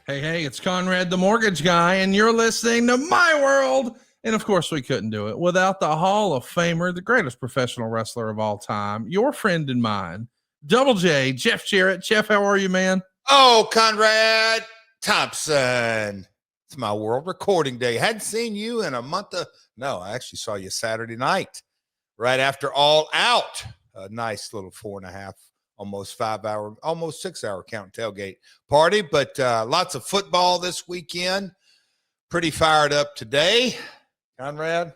Hey, it's Conrad, the mortgage guy, and you're listening to My World. And of course, we couldn't do it without the Hall of Famer, the greatest professional wrestler of all time, your friend and mine, Double J, Jeff Jarrett. Jeff, how are you, man? Oh, Conrad Thompson. It's My World recording day. Hadn't seen you in a month. No, I actually saw you Saturday night, right after All Out. A nice little 4.5, almost 5 hour, almost 6 hour count tailgate party. But lots of football this weekend. Pretty fired up today. Conrad,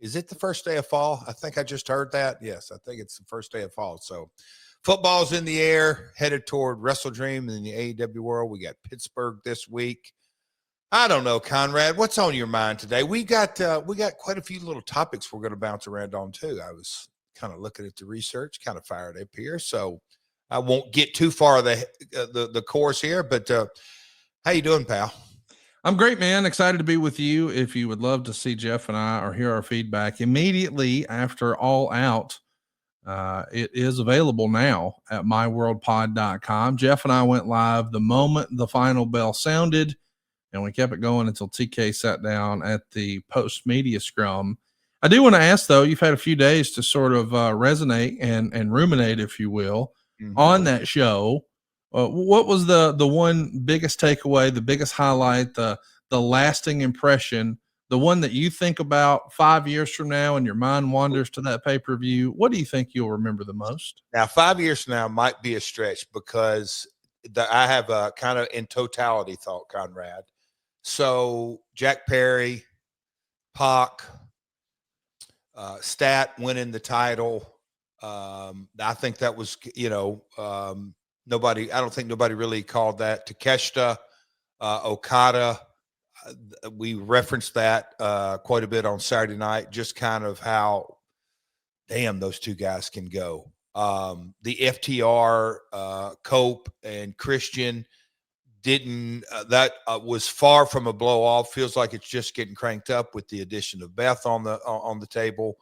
is it the first day of fall? I think I just heard that. Yes, I think it's the first day of fall. So football's in the air, headed toward Wrestle Dream in the AEW world. We got Pittsburgh this week. I don't know, Conrad, what's on your mind today? We got quite a few little topics we're going to bounce around on too. I was kind of looking at the research, kind of fired up here, so I won't get too far the course here. But how you doing, pal? I'm great, man. Excited to be with you. If you would love to see Jeff and I or hear our feedback immediately after All Out, it is available now at myworldpod.com. Jeff and I went live the moment the final bell sounded, and we kept it going until TK sat down at the post-media scrum. I do want to ask, though, you've had a few days to sort of resonate and ruminate, if you will, on that show. What was the one biggest takeaway, the biggest highlight, the lasting impression, the one that you think about 5 years from now and your mind wanders to that pay-per-view? What do you think you'll remember the most? Now, 5 years from now might be a stretch because I have a kind of in totality thought, Conrad. So Jack Perry, Pac, Stat winning the title. I think that was, I don't think nobody really called that. Takeshita, Okada, we referenced that quite a bit on Saturday night, just kind of how damn those two guys can go. The FTR, Cope and Christian didn't, that was far from a blow off. Feels like it's just getting cranked up with the addition of Beth on the table.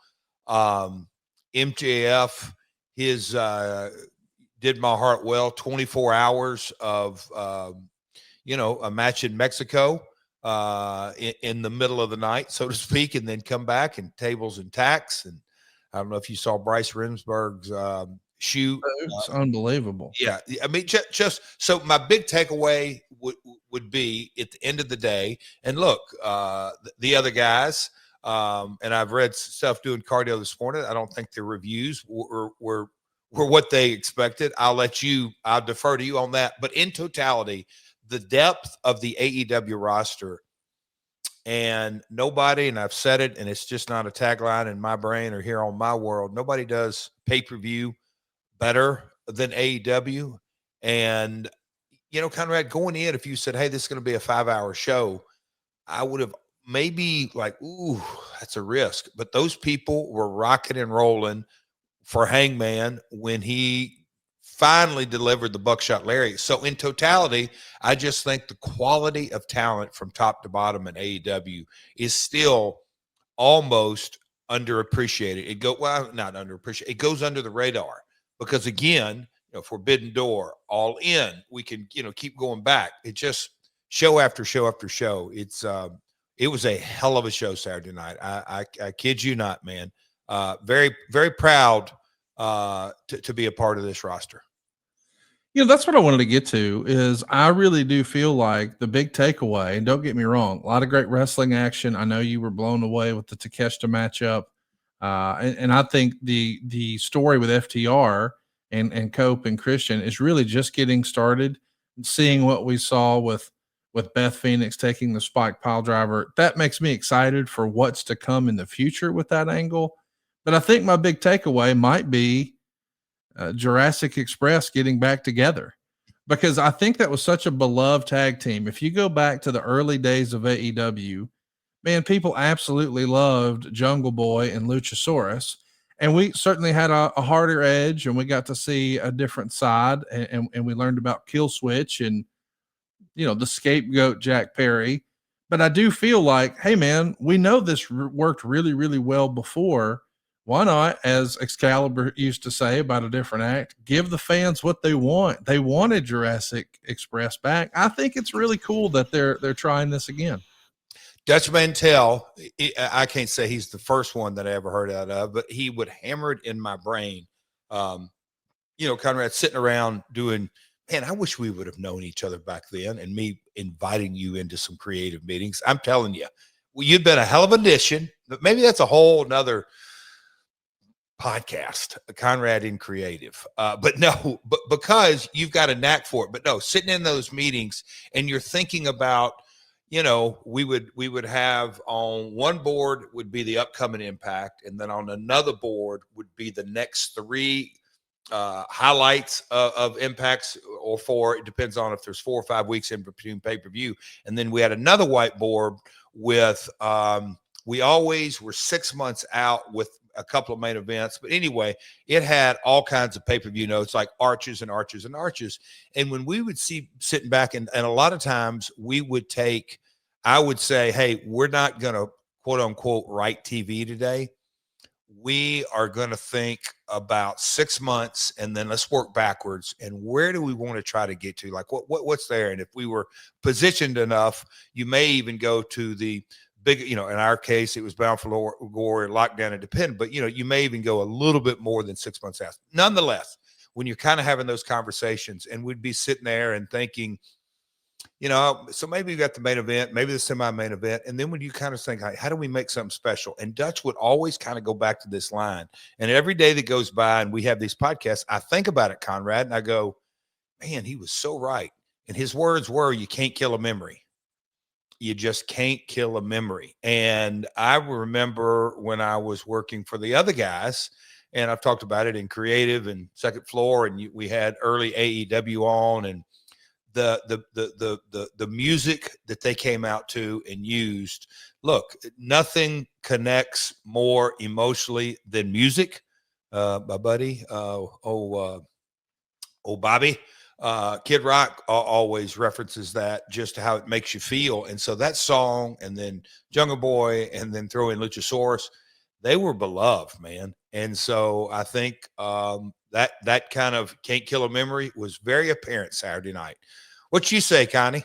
MJF, his, did my heart well. 24 hours of, a match in Mexico in the middle of the night, so to speak, and then come back and tables and tacks. And I don't know if you saw Bryce Remsburg's shoot. It's unbelievable. Yeah. I mean, just so my big takeaway would be at the end of the day, and look, the other guys, and I've read stuff doing cardio this morning. I don't think the reviews were what they expected. I'll defer to you on that. But in totality, the depth of the AEW roster, and nobody, and I've said it, and it's just not a tagline in my brain or here on My World, nobody does pay-per-view better than AEW. And, Conrad, going in, if you said, hey, this is going to be a 5-hour show, I would have maybe like, ooh, that's a risk. But those people were rocking and rolling for Hangman when he finally delivered the buckshot lariat. So in totality, I just think the quality of talent from top to bottom in AEW is still almost underappreciated. Not underappreciated. It goes under the radar because, again, Forbidden Door, All In, we can, keep going back. It just show after show after show. It was a hell of a show Saturday night. I kid you not, man. Very, very proud to be a part of this roster. That's what I wanted to get to is I really do feel like the big takeaway, and don't get me wrong, a lot of great wrestling action. I know you were blown away with the Takeshita matchup. And I think the story with FTR and Cope and Christian is really just getting started. Seeing what we saw with Beth Phoenix taking the spike pile driver, that makes me excited for what's to come in the future with that angle. But I think my big takeaway might be Jurassic Express getting back together, because I think that was such a beloved tag team. If you go back to the early days of AEW, man, people absolutely loved Jungle Boy and Luchasaurus. And we certainly had a harder edge, and we got to see a different side, and we learned about Kill Switch and, the scapegoat Jack Perry. But I do feel like, hey, man, we know this worked really, really well before. why not, as Excalibur used to say about a different act, give the fans what they want. They wanted Jurassic Express back. I think it's really cool that they're trying this again. Dutch Mantel, I can't say he's the first one that I ever heard out of, but he would hammer it in my brain. Conrad sitting around doing, man, I wish we would have known each other back then, and me inviting you into some creative meetings. I'm telling you, you'd been a hell of an addition, but maybe that's a whole nother podcast, Conrad in creative. But because you've got a knack for it. But no, sitting in those meetings and you're thinking about, we would have on one board would be the upcoming Impact, and then on another board would be the next three highlights of Impacts, or four. It depends on if there's 4 or 5 weeks in between pay-per-view. And then we had another whiteboard with we always were 6 months out with a couple of main events. But anyway, it had all kinds of pay-per-view notes, like arches and arches and arches. And when we would see sitting back, and a lot of times we would take, I would say, hey, we're not going to quote unquote write TV today. We are going to think about 6 months, and then let's work backwards. And where do we want to try to get to? Like what's there? And if we were positioned enough, you may even go to the big, in our case, it was Bound for Glory, Lockdown, and Dependent. But, you may even go a little bit more than 6 months out. Nonetheless, when you're kind of having those conversations, and we'd be sitting there and thinking, so maybe you got the main event, maybe the semi-main event. And then when you kind of think, how do we make something special? And Dutch would always kind of go back to this line. And every day that goes by and we have these podcasts, I think about it, Conrad, and I go, man, he was so right. And his words were, you can't kill a memory. You just can't kill a memory. And I remember when I was working for the other guys, and I've talked about it in creative and second floor, and we had early AEW on, and the music that they came out to and used. Look, nothing connects more emotionally than music. My buddy, Bobby, Kid Rock always references that, just how it makes you feel. And so that song, and then Jungle Boy, and then throw in Luchasaurus, they were beloved, man. And so I think that kind of can't kill a memory was very apparent Saturday night. What you say, Connie?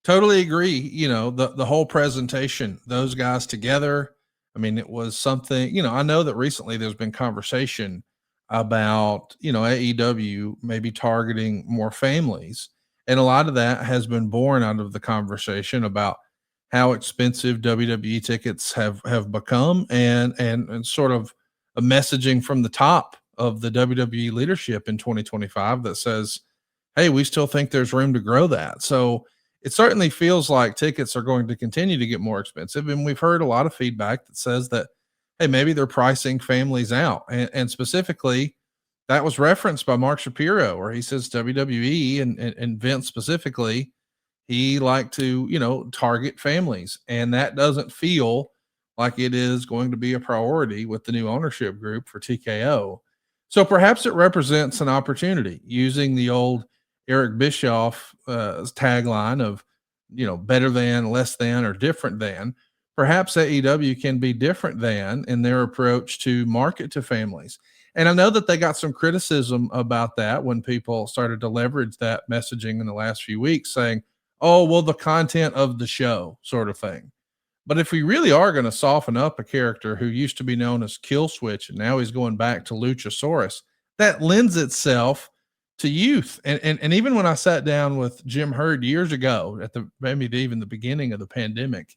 Totally agree. The whole presentation, those guys together. I mean, it was something, I know that recently there's been conversation about, AEW maybe targeting more families. And a lot of that has been born out of the conversation about how expensive WWE tickets have become, and sort of a messaging from the top of the WWE leadership in 2025 that says, hey, we still think there's room to grow that. So it certainly feels like tickets are going to continue to get more expensive. And we've heard a lot of feedback that says that, hey, maybe they're pricing families out. And specifically, that was referenced by Mark Shapiro, where he says WWE and Vince specifically, he liked to, target families. And that doesn't feel like it is going to be a priority with the new ownership group for TKO. So perhaps it represents an opportunity, using the old Eric Bischoff tagline of, better than, less than, or different than. Perhaps AEW can be different than in their approach to market to families. And I know that they got some criticism about that when people started to leverage that messaging in the last few weeks, saying, oh, well, the content of the show sort of thing. But if we really are going to soften up a character who used to be known as Kill Switch, and now he's going back to Luchasaurus, that lends itself to youth. And even when I sat down with Jim Herd years ago at maybe even the beginning of the pandemic,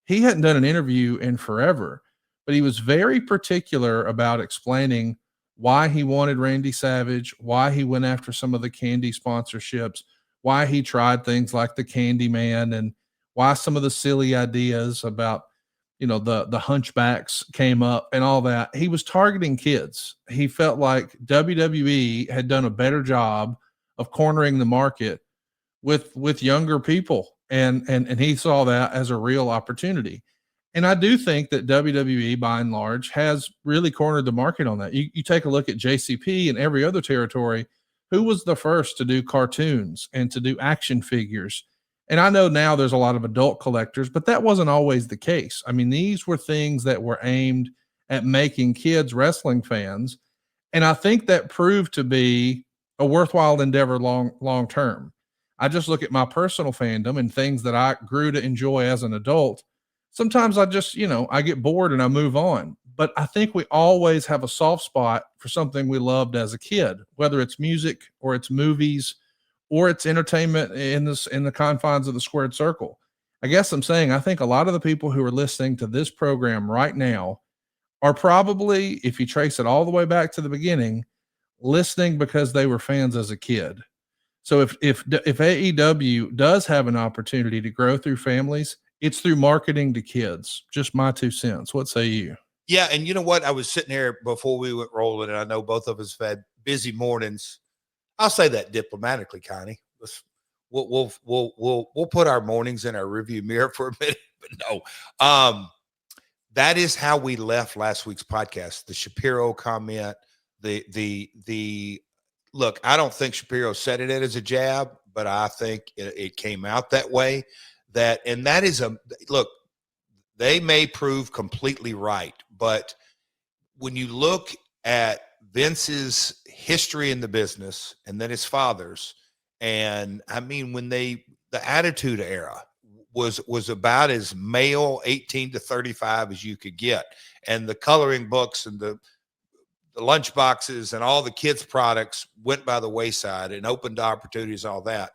he hadn't done an interview in forever, but he was very particular about explaining why he wanted Randy Savage, why he went after some of the candy sponsorships, why he tried things like the Candy Man, and why some of the silly ideas about, the hunchbacks came up and all that. He was targeting kids. He felt like WWE had done a better job of cornering the market with younger people. And he saw that as a real opportunity. And I do think that WWE, by and large, has really cornered the market on that. You take a look at JCP and every other territory. Who was the first to do cartoons and to do action figures? And I know now there's a lot of adult collectors, but that wasn't always the case. I mean, these were things that were aimed at making kids wrestling fans. And I think that proved to be a worthwhile endeavor long term. I just look at my personal fandom and things that I grew to enjoy as an adult. Sometimes I just, I get bored and I move on. But I think we always have a soft spot for something we loved as a kid, whether it's music or it's movies or it's entertainment in the confines of the squared circle. I guess I'm saying I think a lot of the people who are listening to this program right now are probably, if you trace it all the way back to the beginning, listening because they were fans as a kid. So if AEW does have an opportunity to grow through families, it's through marketing to kids. Just my 2 cents. What say you? Yeah, and you know what? I was sitting here before we went rolling, and I know both of us have had busy mornings. I'll say that diplomatically, Connie. We'll put our mornings in our review mirror for a minute, but no. That is how we left last week's podcast. The Shapiro comment, the look, I don't think Shapiro said it as a jab, but I think it came out that way. And that is look, they may prove completely right, but when you look at Vince's history in the business and then his father's, and I mean, the Attitude Era was about as male 18 to 35 as you could get. And the coloring books and the lunch boxes and all the kids' products went by the wayside and opened opportunities, all that.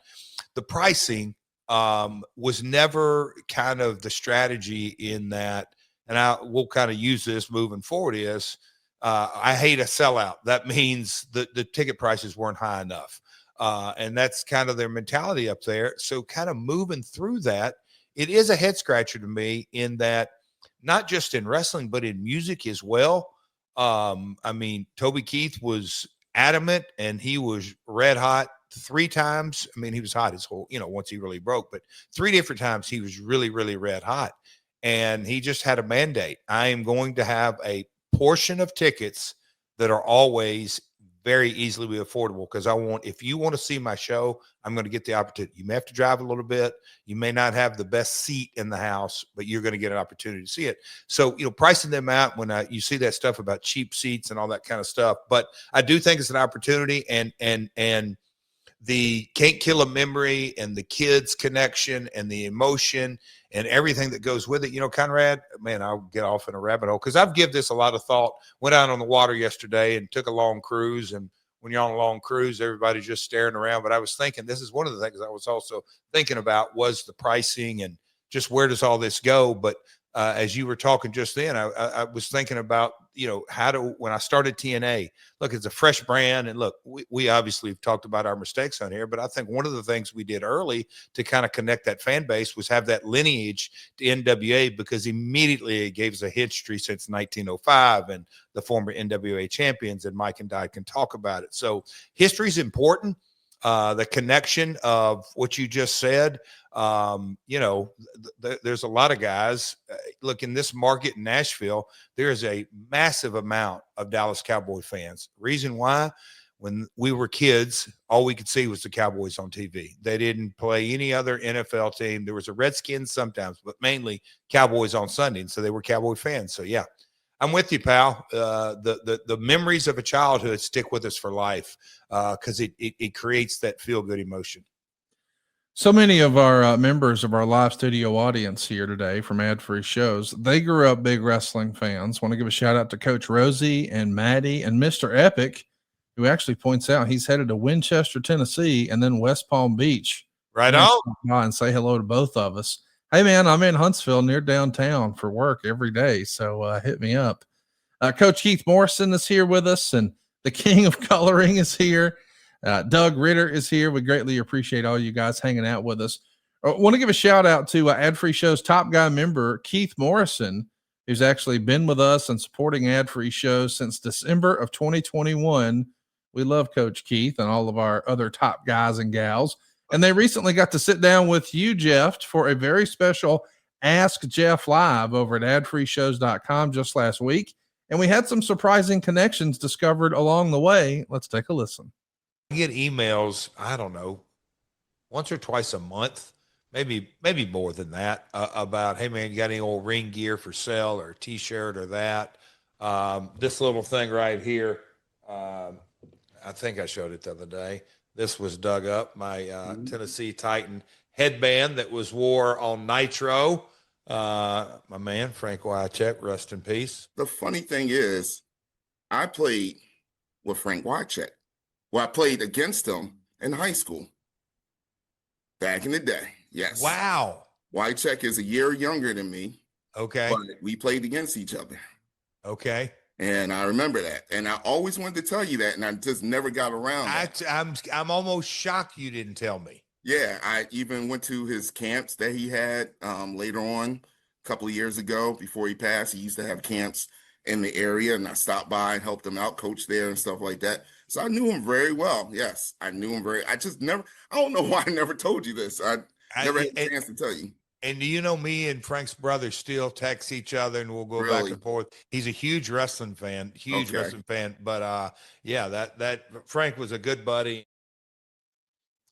The pricing was never kind of the strategy in that. And we'll kind of use this moving forward is I hate a sellout. That means the ticket prices weren't high enough. And that's kind of their mentality up there. So kind of moving through that, it is a head scratcher to me in that not just in wrestling, but in music as well. I mean, Toby Keith was adamant and he was red hot 3 times. I mean, he was hot his whole, once he really broke, but 3 different times he was really, really red hot. And he just had a mandate. I am going to have a portion of tickets that are always very easily be affordable because if you want to see my show, I'm going to get the opportunity. You may have to drive a little bit. You may not have the best seat in the house, but you're going to get an opportunity to see it. So, pricing them out when you see that stuff about cheap seats and all that kind of stuff. But I do think it's an opportunity and the Can't Kill a Memory and the kids connection and the emotion and everything that goes with it. Conrad, man, I'll get off in a rabbit hole because I've given this a lot of thought. Went out on the water yesterday and took a long cruise. And when you're on a long cruise, everybody's just staring around. But I was thinking, this is one of the things I was also thinking about was the pricing and just where does all this go? But as you were talking just then, I was thinking about, when I started TNA, look, it's a fresh brand. And look, we obviously have talked about our mistakes on here, but I think one of the things we did early to kind of connect that fan base was have that lineage to NWA because immediately it gave us a history since 1905 and the former NWA champions, and Mike and I can talk about it. So history is important. The connection of what you just said, there's a lot of guys. Look, in this market in Nashville, there is a massive amount of Dallas Cowboy fans. Reason why? When we were kids, all we could see was the Cowboys on TV. They didn't play any other NFL team. There was a Redskins sometimes, but mainly Cowboys on Sunday. And so they were Cowboy fans. So, yeah. I'm with you, pal. The memories of a childhood stick with us for life because it creates that feel-good emotion. So many of our members of our live studio audience here today from AdFreeShows, they grew up big wrestling fans. Want to give a shout out to Coach Rosie and Maddie and Mr. Epic, who actually points out he's headed to Winchester, Tennessee, and then West Palm Beach. Right on. And say hello to both of us. Hey, man, I'm in Huntsville near downtown for work every day, so hit me up. Coach Keith Morrison is here with us, and the king of coloring is here. Doug Ritter is here. We greatly appreciate all you guys hanging out with us. I want to give a shout out to AdFreeShows Top Guy member Keith Morrison, who's actually been with us and supporting AdFreeShows since December of 2021. We love Coach Keith and all of our other top guys and gals. And they recently got to sit down with you, Jeff, for a very special Ask Jeff Live over at adfreeshows.com just last week. And we had some surprising connections discovered along the way. Let's take a listen. I get emails, I don't know, once or twice a month, maybe more than that, about, hey, man, you got any old ring gear for sale or a T-shirt or that? This little thing right here, I think I showed it the other day. This was dug up, my Tennessee Titan headband that was wore on Nitro. My man, Frank Wycheck, rest in peace. The funny thing is, I played with Frank Wycheck. Well, I played against him in high school back in the day. Yes. Wow. Wycheck is a year younger than me. Okay. But we played against each other. Okay. And I remember that. And I always wanted to tell you that, and I just never got around that. I'm almost shocked you didn't tell me. Yeah, I even went to his camps that he had later on a couple of years ago before he passed. He used to have camps in the area, and I stopped by and helped him out, coach there and stuff like that. So I knew him very well. Yes, I knew him I don't know why I never told you this. I never had a chance to tell you. And do you know me and Frank's brother still text each other and we'll go back and forth. He's a huge wrestling fan, wrestling fan. But yeah, that Frank was a good buddy.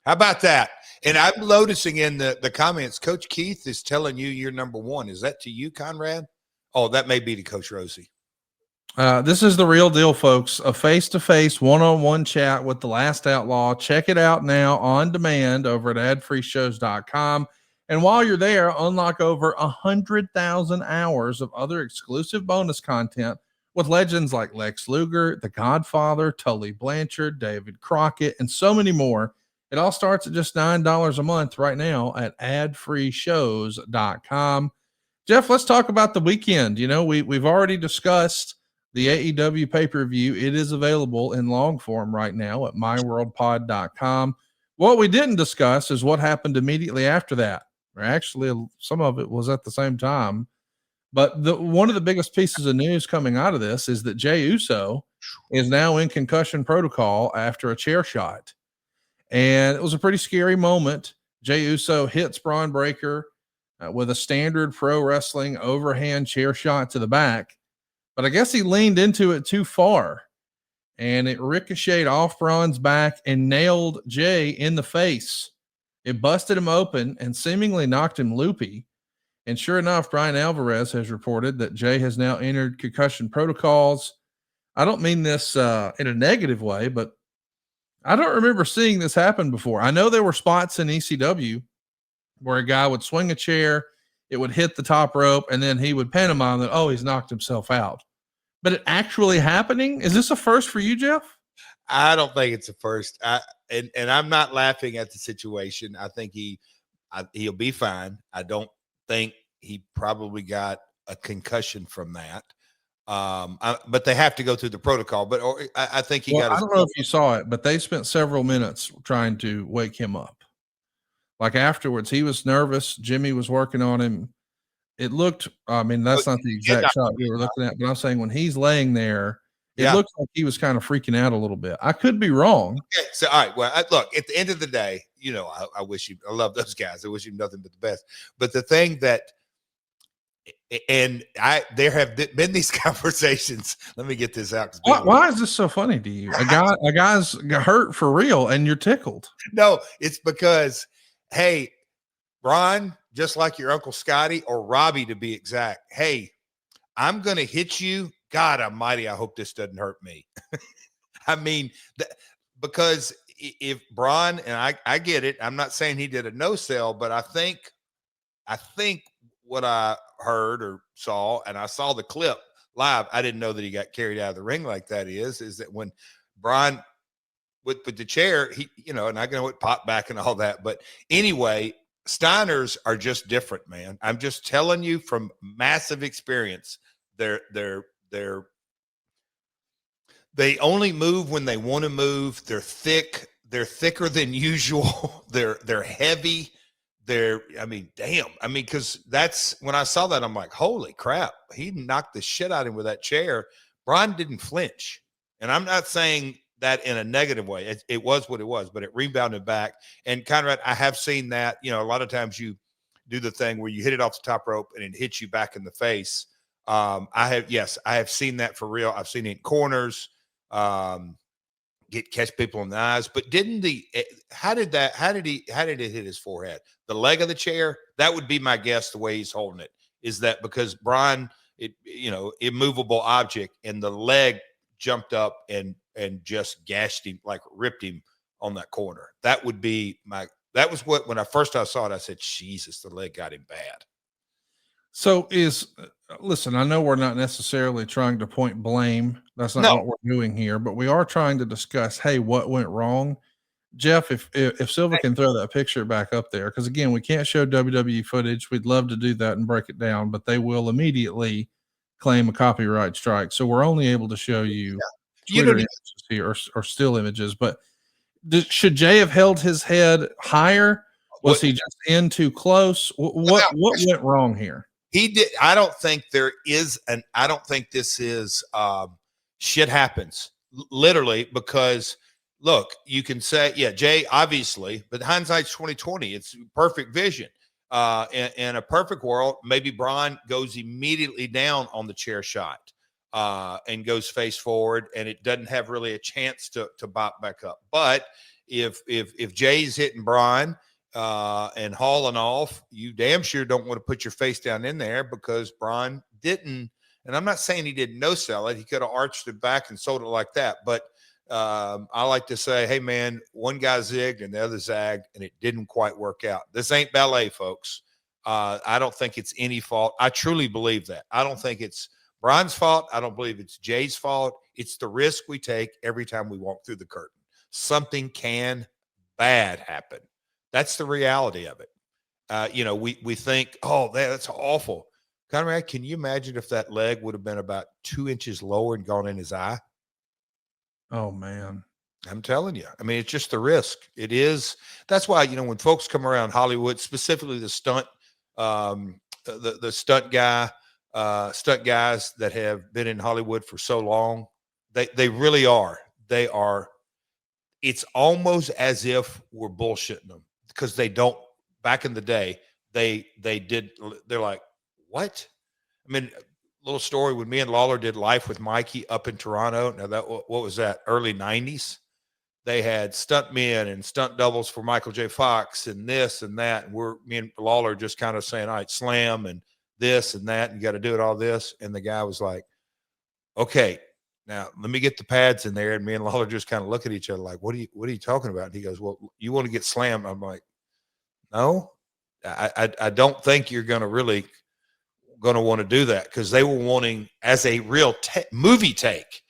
How about that? And I'm noticing in the comments, Coach Keith is telling you you're number one. Is that to you, Conrad? Oh, that may be to Coach Rosie. This is the real deal, folks. A face-to-face, one-on-one chat with the Last Outlaw. Check it out now on demand over at AdFreeShows.com. And while you're there, unlock over 100,000 hours of other exclusive bonus content with legends like Lex Luger, The Godfather, Tully Blanchard, David Crockett, and so many more. It all starts at just $9 a month right now at AdFreeShows.com. Jeff, let's talk about the weekend. You know, we've already discussed the AEW pay-per-view. It is available in long form right now at myworldpod.com. What we didn't discuss is what happened immediately after that. Actually, some of it was at the same time. But one of the biggest pieces of news coming out of this is that Jey Uso is now in concussion protocol after a chair shot. And it was a pretty scary moment. Jey Uso hits Braun Breaker with a standard pro wrestling overhand chair shot to the back. But I guess he leaned into it too far. And it ricocheted off Braun's back and nailed Jey in the face. It busted him open and seemingly knocked him loopy. And sure enough, Brian Alvarez has reported that Jey has now entered concussion protocols. I don't mean this in a negative way, but I don't remember seeing this happen before. I know there were spots in ECW where a guy would swing a chair, it would hit the top rope, and then he would pantomime that, oh, he's knocked himself out. But it actually happening? Is this a first for you, Jeff? I don't think it's a first. And I'm not laughing at the situation. I think he'll be fine. I don't think he probably got a concussion from that. But they have to go through the protocol. But I think he got. I don't know if you saw it, but they spent several minutes trying to wake him up. Like afterwards, he was nervous. Jimmy was working on him. It looked. I mean, that's not the exact shot we were looking at, but I'm saying when he's laying there. It looked like he was kind of freaking out a little bit. I could be wrong. Okay, so, all right. Well, look, at the end of the day, you know, I wish you, I love those guys. I wish you nothing but the best. But the thing that, and there have been these conversations. Let me get this out. Why is this so funny to you? A guy's got hurt for real and you're tickled. No, it's because, hey, Ron, just like your Uncle Scotty or Robbie to be exact. Hey, I'm going to hit you. God almighty, I hope this doesn't hurt me. I mean, because if Braun, and I get it, I'm not saying he did a no sell, but I think what I heard or saw, and I saw the clip live, I didn't know that he got carried out of the ring like that is that when Braun with the chair, he, you know, and I know it popped back and all that, but anyway, Steiners are just different, man. I'm just telling you from massive experience. They only move when they want to move. They're thick. They're thicker than usual. They're heavy. I mean, damn. I mean, because that's when I saw that, I'm like, holy crap. He knocked the shit out of him with that chair. Braun didn't flinch. And I'm not saying that in a negative way. It was what it was, but it rebounded back. And Conrad, I have seen that, you know, a lot of times you do the thing where you hit it off the top rope and it hits you back in the face. I have seen that for real. I've seen it in corners, catch people in the eyes, but how did it hit his forehead? The leg of the chair? That would be my guess. The way he's holding it is that because Brian, immovable object, and the leg jumped up and just gashed him, like ripped him on that corner. That was what, when I saw it, I said, Jesus, the leg got him bad. So listen, I know we're not necessarily trying to point blame. That's not what we're doing here, but we are trying to discuss, hey, what went wrong? Jeff, if Silva can throw that picture back up there, because again, we can't show WWE footage. We'd love to do that and break it down, but they will immediately claim a copyright strike. So we're only able to show you Twitter images here or still images. But should Jey have held his head higher? Was he just in too close? What went wrong here? He did. I don't think this is shit happens literally, because look, you can say, yeah, Jey, obviously, but hindsight's 2020. It's perfect vision. In a perfect world, maybe Braun goes immediately down on the chair shot and goes face forward, and it doesn't have really a chance to bop back up. But if Jey's hitting Braun and hauling off, you damn sure don't want to put your face down in there, because Braun didn't. And I'm not saying he didn't no sell it. He could have arched it back and sold it like that. But I like to say, hey, man, one guy zigged and the other zagged, and it didn't quite work out. This ain't ballet, folks. I don't think it's any fault. I truly believe that. I don't think it's Braun's fault. I don't believe it's Jey's fault. It's the risk we take every time we walk through the curtain. Something bad happen. That's the reality of it. We think, oh, that's awful. Conrad, can you imagine if that leg would have been about 2 inches lower and gone in his eye? Oh, man. I'm telling you. I mean, it's just the risk. It is. That's why, when folks come around Hollywood, specifically the stunt, the stunt guys that have been in Hollywood for so long, they really are. They are. It's almost as if we're bullshitting them, because they don't. Back in the day, they're like, what? I mean, little story when me and Lawler did Life with Mikey up in Toronto. Now what was that? Early 90s. They had stunt men and stunt doubles for Michael J. Fox and this and that. And me and Lawler just kind of saying, all right, slam and this and that, and you got to do it all this. And the guy was like, okay, now let me get the pads in there. And me and Lawler just kind of look at each other like, what are you talking about? And he goes, well, you want to get slammed? I'm like, no, I don't think you're going to really want to do that, because they were wanting, as a real movie take,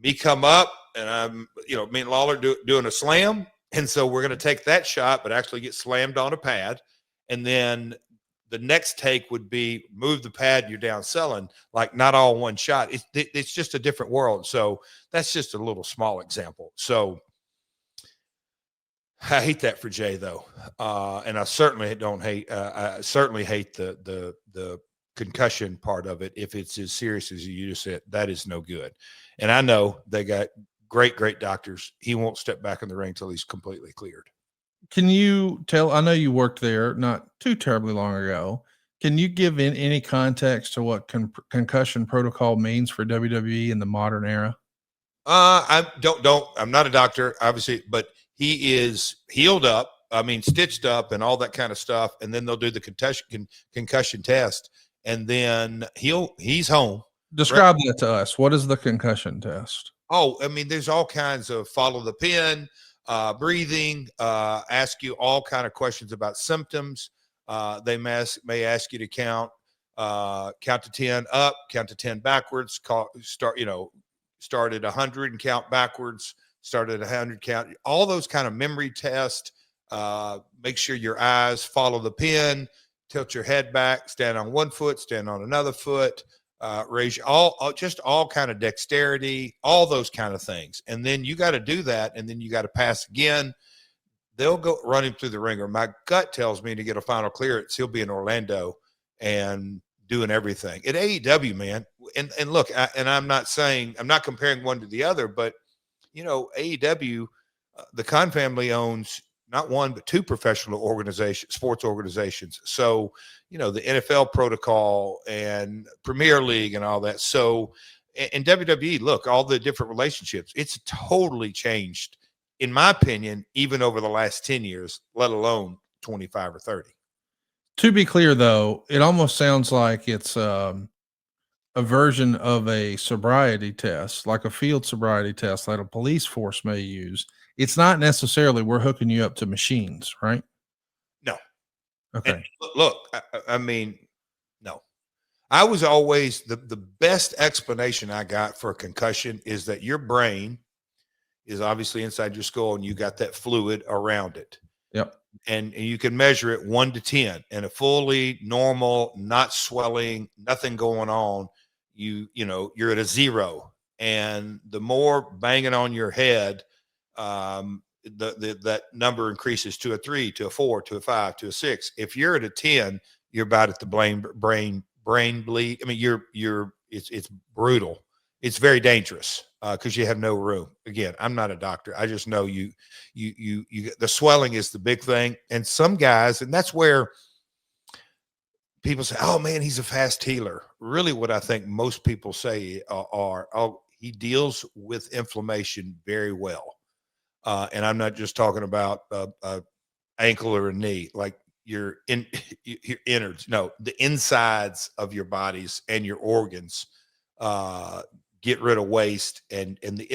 me come up and I'm, me and Lawler doing a slam. And so we're going to take that shot, but actually get slammed on a pad. And then the next take would be move the pad and you're down selling, like not all one shot. It's just a different world. So that's just a little small example. So I hate that for Jey, though. And I certainly don't hate, I certainly hate the concussion part of it. If it's as serious as you just said, that is no good. And I know they got great doctors. He won't step back in the ring till he's completely cleared. Can you tell, I know you worked there not too terribly long ago. Can you give in any context to what concussion protocol means for WWE in the modern era? I'm not a doctor, obviously, but he is healed up. I mean, stitched up and all that kind of stuff. And then they'll do the concussion test. And then he's home. Describe that to us. What is the concussion test? Oh, I mean, there's all kinds of follow the pin, breathing, ask you all kind of questions about symptoms. They may ask you to count to 10 up, count to 10 backwards, start at 100 and count backwards, start at 100, count, all those kind of memory tests. Make sure your eyes follow the pin, tilt your head back, stand on one foot, stand on another foot, raise all kind of dexterity, all those kind of things. And then you got to do that. And then you got to pass again. They'll go run him through the ringer. My gut tells me to get a final clearance, he'll be in Orlando and doing everything at AEW, man. And look, I'm not comparing one to the other, but AEW, the Khan family owns not one, but two professional sports organizations. So, the NFL protocol and Premier League and all that. So, in WWE, look, all the different relationships, it's totally changed, in my opinion, even over the last 10 years, let alone 25 or 30. To be clear, though, it almost sounds like it's a version of a sobriety test, like a field sobriety test that a police force may use. It's not necessarily we're hooking you up to machines, right? No. And Okay. look, I mean, no. I was always the best explanation I got for a concussion is that your brain is obviously inside your skull and you got that fluid around it. Yep. And you can measure it 1 to 10 and a fully normal, not swelling, nothing going on. You're at a 0. And the more banging on your head, that number increases to a 3, to a 4, to a 5, to a 6. If you're at a 10, you're about at the brain bleed. I mean, it's brutal. It's very dangerous because you have no room. Again, I'm not a doctor. I just know you the swelling is the big thing. And some guys, and that's where people say, "Oh man, he's a fast healer." Really, what I think most people say are, "Oh, he deals with inflammation very well." And I'm not just talking about a ankle or a knee, like your innards. No, the insides of your bodies and your organs get rid of waste, and the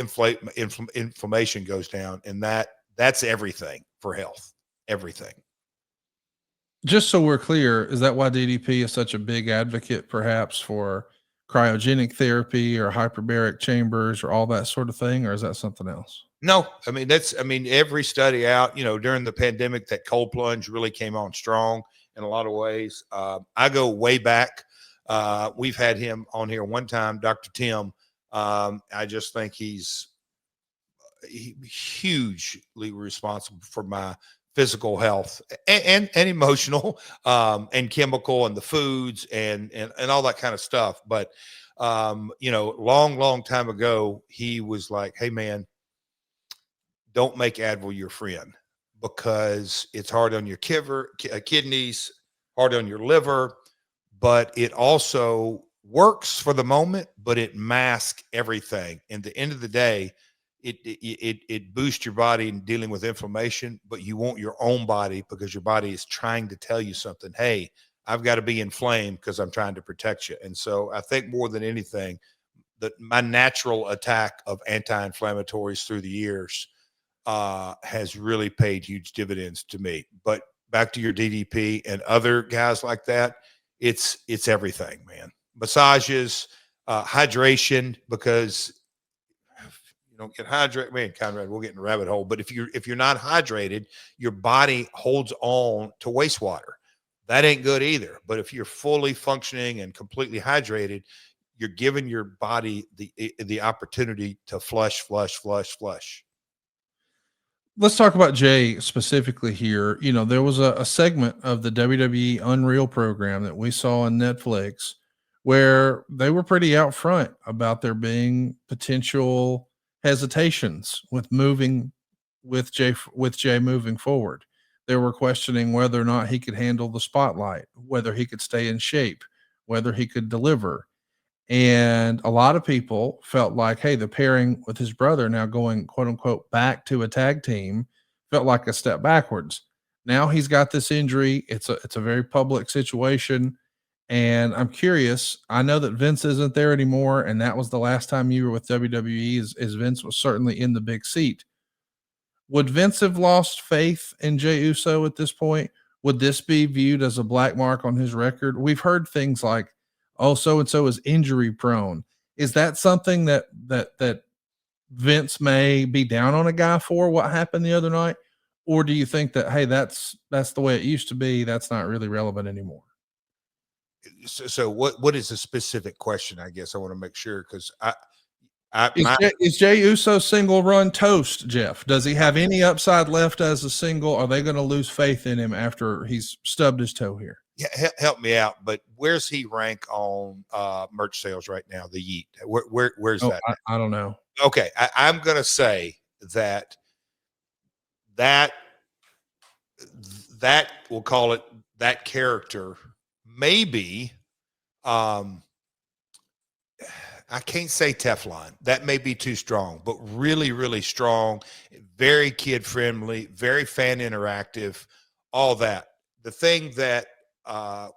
inflammation goes down, and that's everything for health. Everything. Just so we're clear, is that why DDP is such a big advocate, perhaps, for cryogenic therapy or hyperbaric chambers or all that sort of thing, or is that something else? No, I mean, every study out, during the pandemic, that cold plunge really came on strong in a lot of ways. I go way back. We've had him on here one time, Dr. Tim. I just think he's hugely responsible for my physical health and emotional, and chemical, and the foods and all that kind of stuff. But, long time ago, he was like, "Hey man, don't make Advil your friend because it's hard on your kidneys, hard on your liver, but it also works for the moment, but it masks everything. And at the end of the day, it boosts your body in dealing with inflammation, but you want your own body because your body is trying to tell you something. Hey, I've got to be inflamed because I'm trying to protect you." And so I think more than anything, that my natural attack of anti-inflammatories through the years has really paid huge dividends to me. But back to your DDP and other guys like that, it's everything, man. Massages, hydration, because you don't get hydrated. Man, Conrad, we'll get in a rabbit hole. But if you're not hydrated, your body holds on to wastewater. That ain't good either. But if you're fully functioning and completely hydrated, you're giving your body the opportunity to flush. Let's talk about Jey specifically here. There was a segment of the WWE Unreal program that we saw on Netflix where they were pretty out front about there being potential hesitations with moving with Jey moving forward. They were questioning whether or not he could handle the spotlight, whether he could stay in shape, whether he could deliver. And a lot of people felt like, hey, the pairing with his brother now going quote unquote back to a tag team felt like a step backwards. Now he's got this injury. It's a very public situation. And I'm curious. I know that Vince isn't there anymore, and that was the last time you were with WWE, as Vince was certainly in the big seat. Would Vince have lost faith in Jey Uso at this point? Would this be viewed as a black mark on his record? We've heard things like, "Oh, so and so is injury prone." Is that something that Vince may be down on a guy for what happened the other night, or do you think that, hey, that's the way it used to be? That's not really relevant anymore. So what is the specific question? I guess I want to make sure, because Is Jey Uso single run toast, Jeff? Does he have any upside left as a single? Are they going to lose faith in him after he's stubbed his toe here? Yeah, help me out. But where's he rank on merch sales right now? The Yeet. Where's that? I don't know. Okay, I'm going to say that we'll call it that character. Maybe I can't say Teflon. That may be too strong, but really, really strong, very kid friendly, very fan interactive, all that. The thing that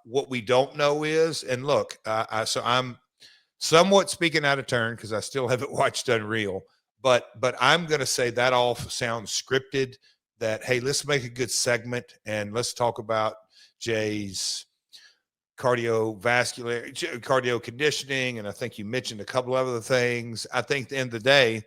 what we don't know is, and look, so I'm somewhat speaking out of turn because I still haven't watched Unreal, but I'm going to say that all sounds scripted. That, hey, let's make a good segment and let's talk about Jey's cardio conditioning, and I think you mentioned a couple of other things. I think at the end of the day,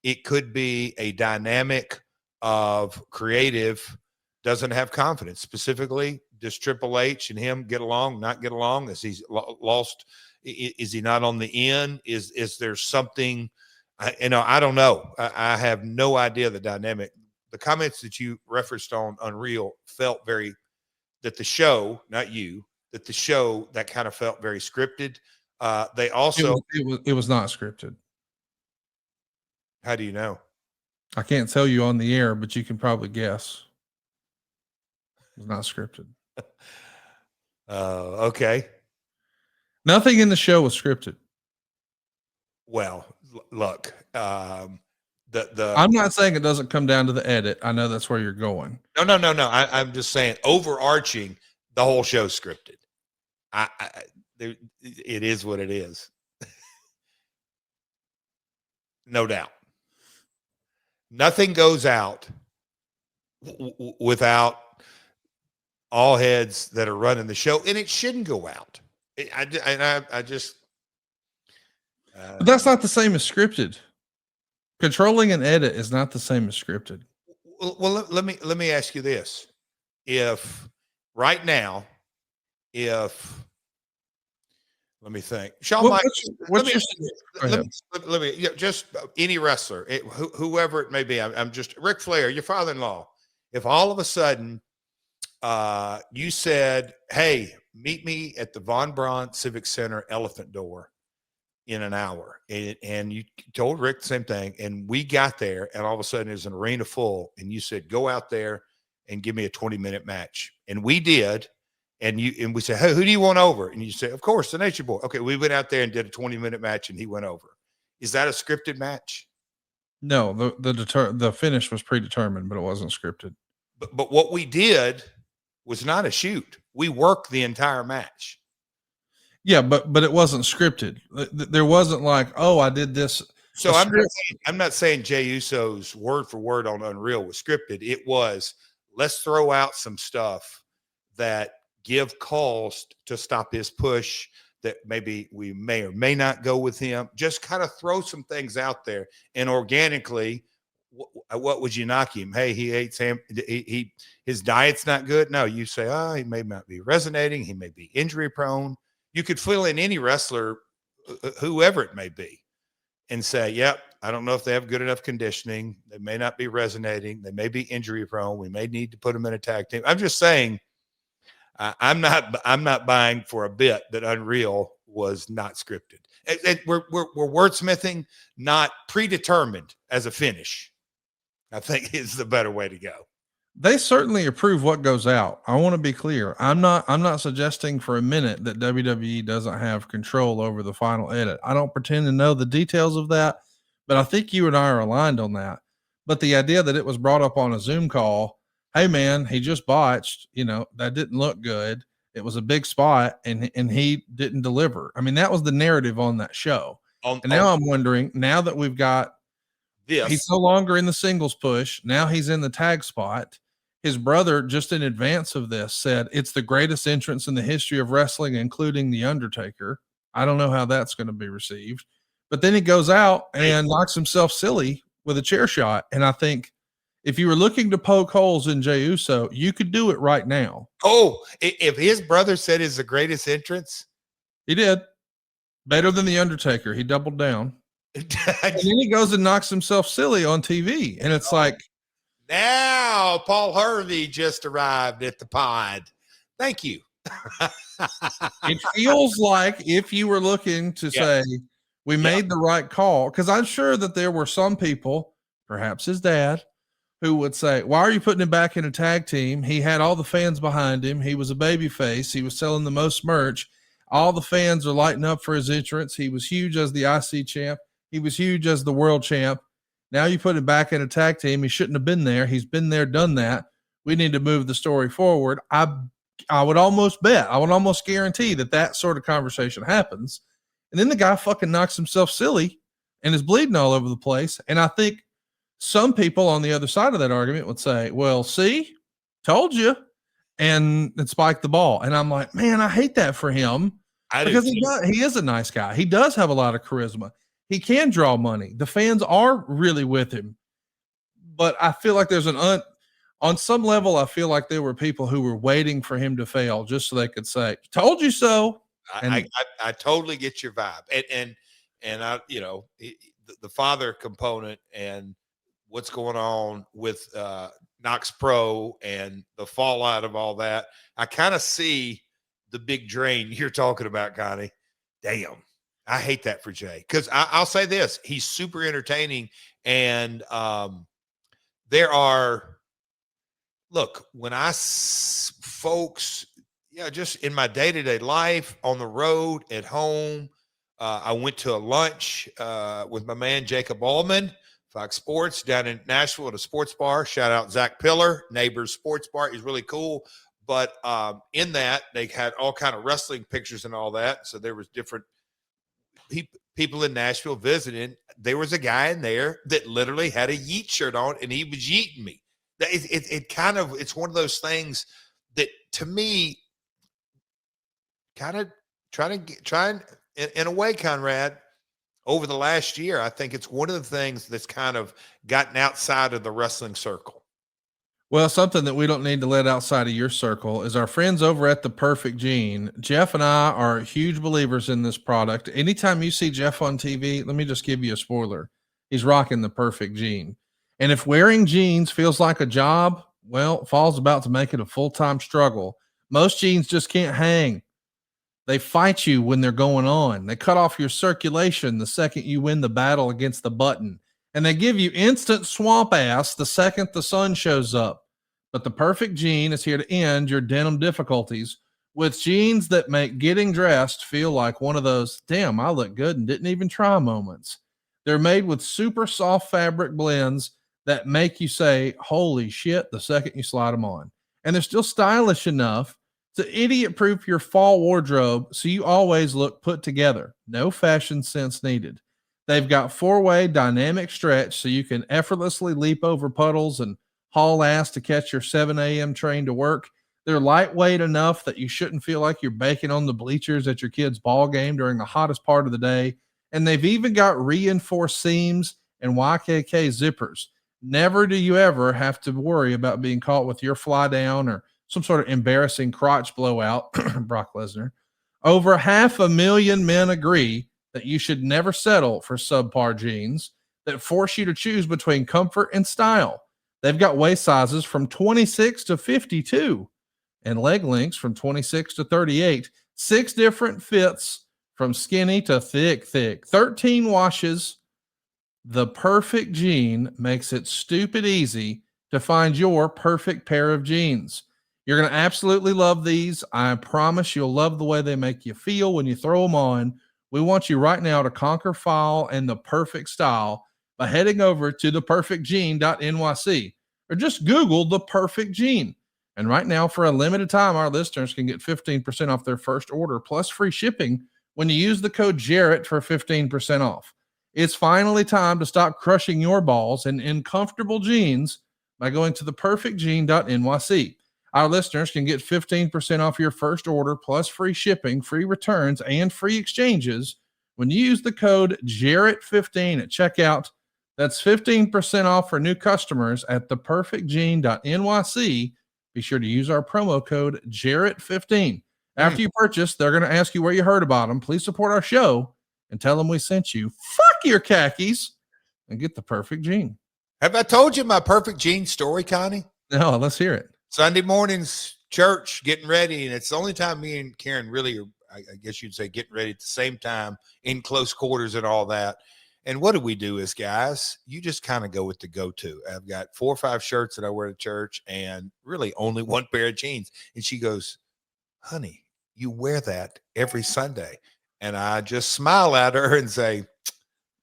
it could be a dynamic of creative doesn't have confidence. Specifically, does Triple H and him get along, not get along? Is he lost? Is he not on the end? Is there something? I don't know. I have no idea the dynamic. The comments that you referenced on Unreal felt very that the show, not you, that the show that kind of felt very scripted. They also it was not scripted. How do you know? I can't tell you on the air, but you can probably guess. It was not scripted. Okay. Nothing in the show was scripted. Well, look, I'm not saying it doesn't come down to the edit. I know that's where you're going. No. I'm just saying overarching, the whole show's scripted. It is what it is. No doubt. Nothing goes out without all heads that are running the show, and it shouldn't go out. But that's not the same as scripted. Controlling an edit is not the same as scripted. Well, let me ask you this: if right now, let me think, Shawn Michaels. Let me just any wrestler, whoever it may be. I'm just Ric Flair, your father-in-law. If all of a sudden you said, "Hey, meet me at the Von Braun Civic Center Elephant Door in an hour," and you told Rick the same thing, and we got there, and all of a sudden there's an arena full, and you said, "Go out there and give me a 20-minute match," and we did. And we said, "Hey, who do you want over?" And you said, "Of course, the Nature Boy." Okay, we went out there and did a 20-minute match, and he went over. Is that a scripted match? No, the finish was predetermined, but it wasn't scripted. But what we did was not a shoot. We worked the entire match. Yeah, but it wasn't scripted. There wasn't like, "Oh, I did this." So I'm not saying Jey Uso's word for word on Unreal was scripted. It was, let's throw out some stuff that give calls to stop his push, that maybe we may or may not go with him. Just kind of throw some things out there, and organically, what would you knock him? Hey, he hates him. His diet's not good. No, you say, "Oh, he may not be resonating. He may be injury prone." You could fill in any wrestler, whoever it may be, and say, "Yep, I don't know if they have good enough conditioning. They may not be resonating. They may be injury prone. We may need to put them in a tag team." I'm just saying, I'm not buying for a bit that Unreal was not scripted. We're wordsmithing, not predetermined as a finish, I think is the better way to go. They certainly approve what goes out. I want to be clear. I'm not suggesting for a minute that WWE doesn't have control over the final edit. I don't pretend to know the details of that, but I think you and I are aligned on that. But the idea that it was brought up on a Zoom call, "Hey man, he just botched, that didn't look good. It was a big spot and he didn't deliver." I mean, that was the narrative on that show. Now I'm wondering, now that we've got he's no longer in the singles push. Now he's in the tag spot. His brother, just in advance of this, said it's the greatest entrance in the history of wrestling, including The Undertaker. I don't know how that's going to be received. But then he goes out and knocks himself silly with a chair shot. And I think if you were looking to poke holes in Jey Uso, you could do it right now. Oh, if his brother said it's the greatest entrance? He did. Better than The Undertaker. He doubled down. And then he goes and knocks himself silly on TV. And it's like, now Paul Harvey just arrived at the pod. Thank you. It feels like if you were looking to say we made the right call, because I'm sure that there were some people, perhaps his dad, who would say, "Why are you putting him back in a tag team? He had all the fans behind him. He was a baby face. He was selling the most merch. All the fans are lighting up for his entrance. He was huge as the IC champ. He was huge as the world champ. Now you put him back in a tag team. He shouldn't have been there. He's been there, done that. We need to move the story forward." I would almost bet, I would almost guarantee that sort of conversation happens. And then the guy fucking knocks himself silly and is bleeding all over the place. And I think some people on the other side of that argument would say, well, see, told you, and spike the ball. And I'm like, man, I hate that for him because he is a nice guy. He does have a lot of charisma. He can draw money. The fans are really with him. But I feel like there's on some level, I feel like there were people who were waiting for him to fail just so they could say, told you so. I totally get your vibe. And I, the father component and what's going on with Knox Pro and the fallout of all that, I kind of see the big drain you're talking about, Connie. Damn. I hate that for Jey. Because I'll say this, he's super entertaining. And there are, look, when folks, just in my day-to-day life, on the road, at home, I went to a lunch with my man, Jacob Allman, Fox Sports, down in Nashville at a sports bar. Shout out Zach Pillar, Neighbors Sports Bar. He's really cool. But in that, they had all kind of wrestling pictures and all that. So there was different people in Nashville visiting. There was a guy in there that literally had a Yeet shirt on, and he was yeeting me. It's one of those things that, to me, kind of trying in a way, Conrad, over the last year, I think it's one of the things that's kind of gotten outside of the wrestling circle. Well, something that we don't need to let outside of your circle is our friends over at The Perfect Gene. Jeff and I are huge believers in this product. Anytime you see Jeff on TV, let me just give you a spoiler. He's rocking The Perfect Gene. And if wearing jeans feels like a job, well, fall's about to make it a full-time struggle. Most jeans just can't hang. They fight you when they're going on. They cut off your circulation the second you win the battle against the button. And they give you instant swamp ass the second the sun shows up. But The Perfect Gene is here to end your denim difficulties with jeans that make getting dressed feel like one of those, damn, I look good and didn't even try moments. They're made with super soft fabric blends that make you say, holy shit, the second you slide them on. And they're still stylish enough to idiot-proof your fall wardrobe so you always look put together. No fashion sense needed. They've got 4-way dynamic stretch so you can effortlessly leap over puddles and haul ass to catch your 7 a.m. train to work. They're lightweight enough that you shouldn't feel like you're baking on the bleachers at your kid's ball game during the hottest part of the day. And they've even got reinforced seams and YKK zippers. Never do you ever have to worry about being caught with your fly down or some sort of embarrassing crotch blowout, Brock Lesnar. Over 500,000 men agree that you should never settle for subpar jeans that force you to choose between comfort and style. They've got waist sizes from 26 to 52 and leg lengths from 26 to 38. 6 different fits from skinny to thick. 13 washes. The Perfect Gene makes it stupid easy to find your perfect pair of jeans. You're going to absolutely love these. I promise you'll love the way they make you feel when you throw them on. We want you right now to conquer file and the perfect style by heading over to theperfectgene.nyc or just Google The Perfect Gene. And right now, for a limited time, our listeners can get 15% off their first order plus free shipping when you use the code Jarrett for 15% off. It's finally time to stop crushing your balls in comfortable jeans by going to theperfectgene.nyc. Our listeners can get 15% off your first order plus free shipping, free returns, and free exchanges when you use the code Jarrett15 at checkout. That's 15% off for new customers at theperfectgene.nyc. Be sure to use our promo code Jarrett15. After you purchase, they're going to ask you where you heard about them. Please support our show and tell them we sent you. Fuck your khakis and get The Perfect Gene. Have I told you my Perfect Gene story, Connie? No, let's hear it. Sunday mornings, church, getting ready, and it's the only time me and Karen really are, I guess you'd say, getting ready at the same time in close quarters and all that. And what do we do as guys? You just kind of go with the go-to. I've got 4 or 5 shirts that I wear to church and really only 1 pair of jeans. And she goes, honey, you wear that every Sunday. And I just smile at her and say,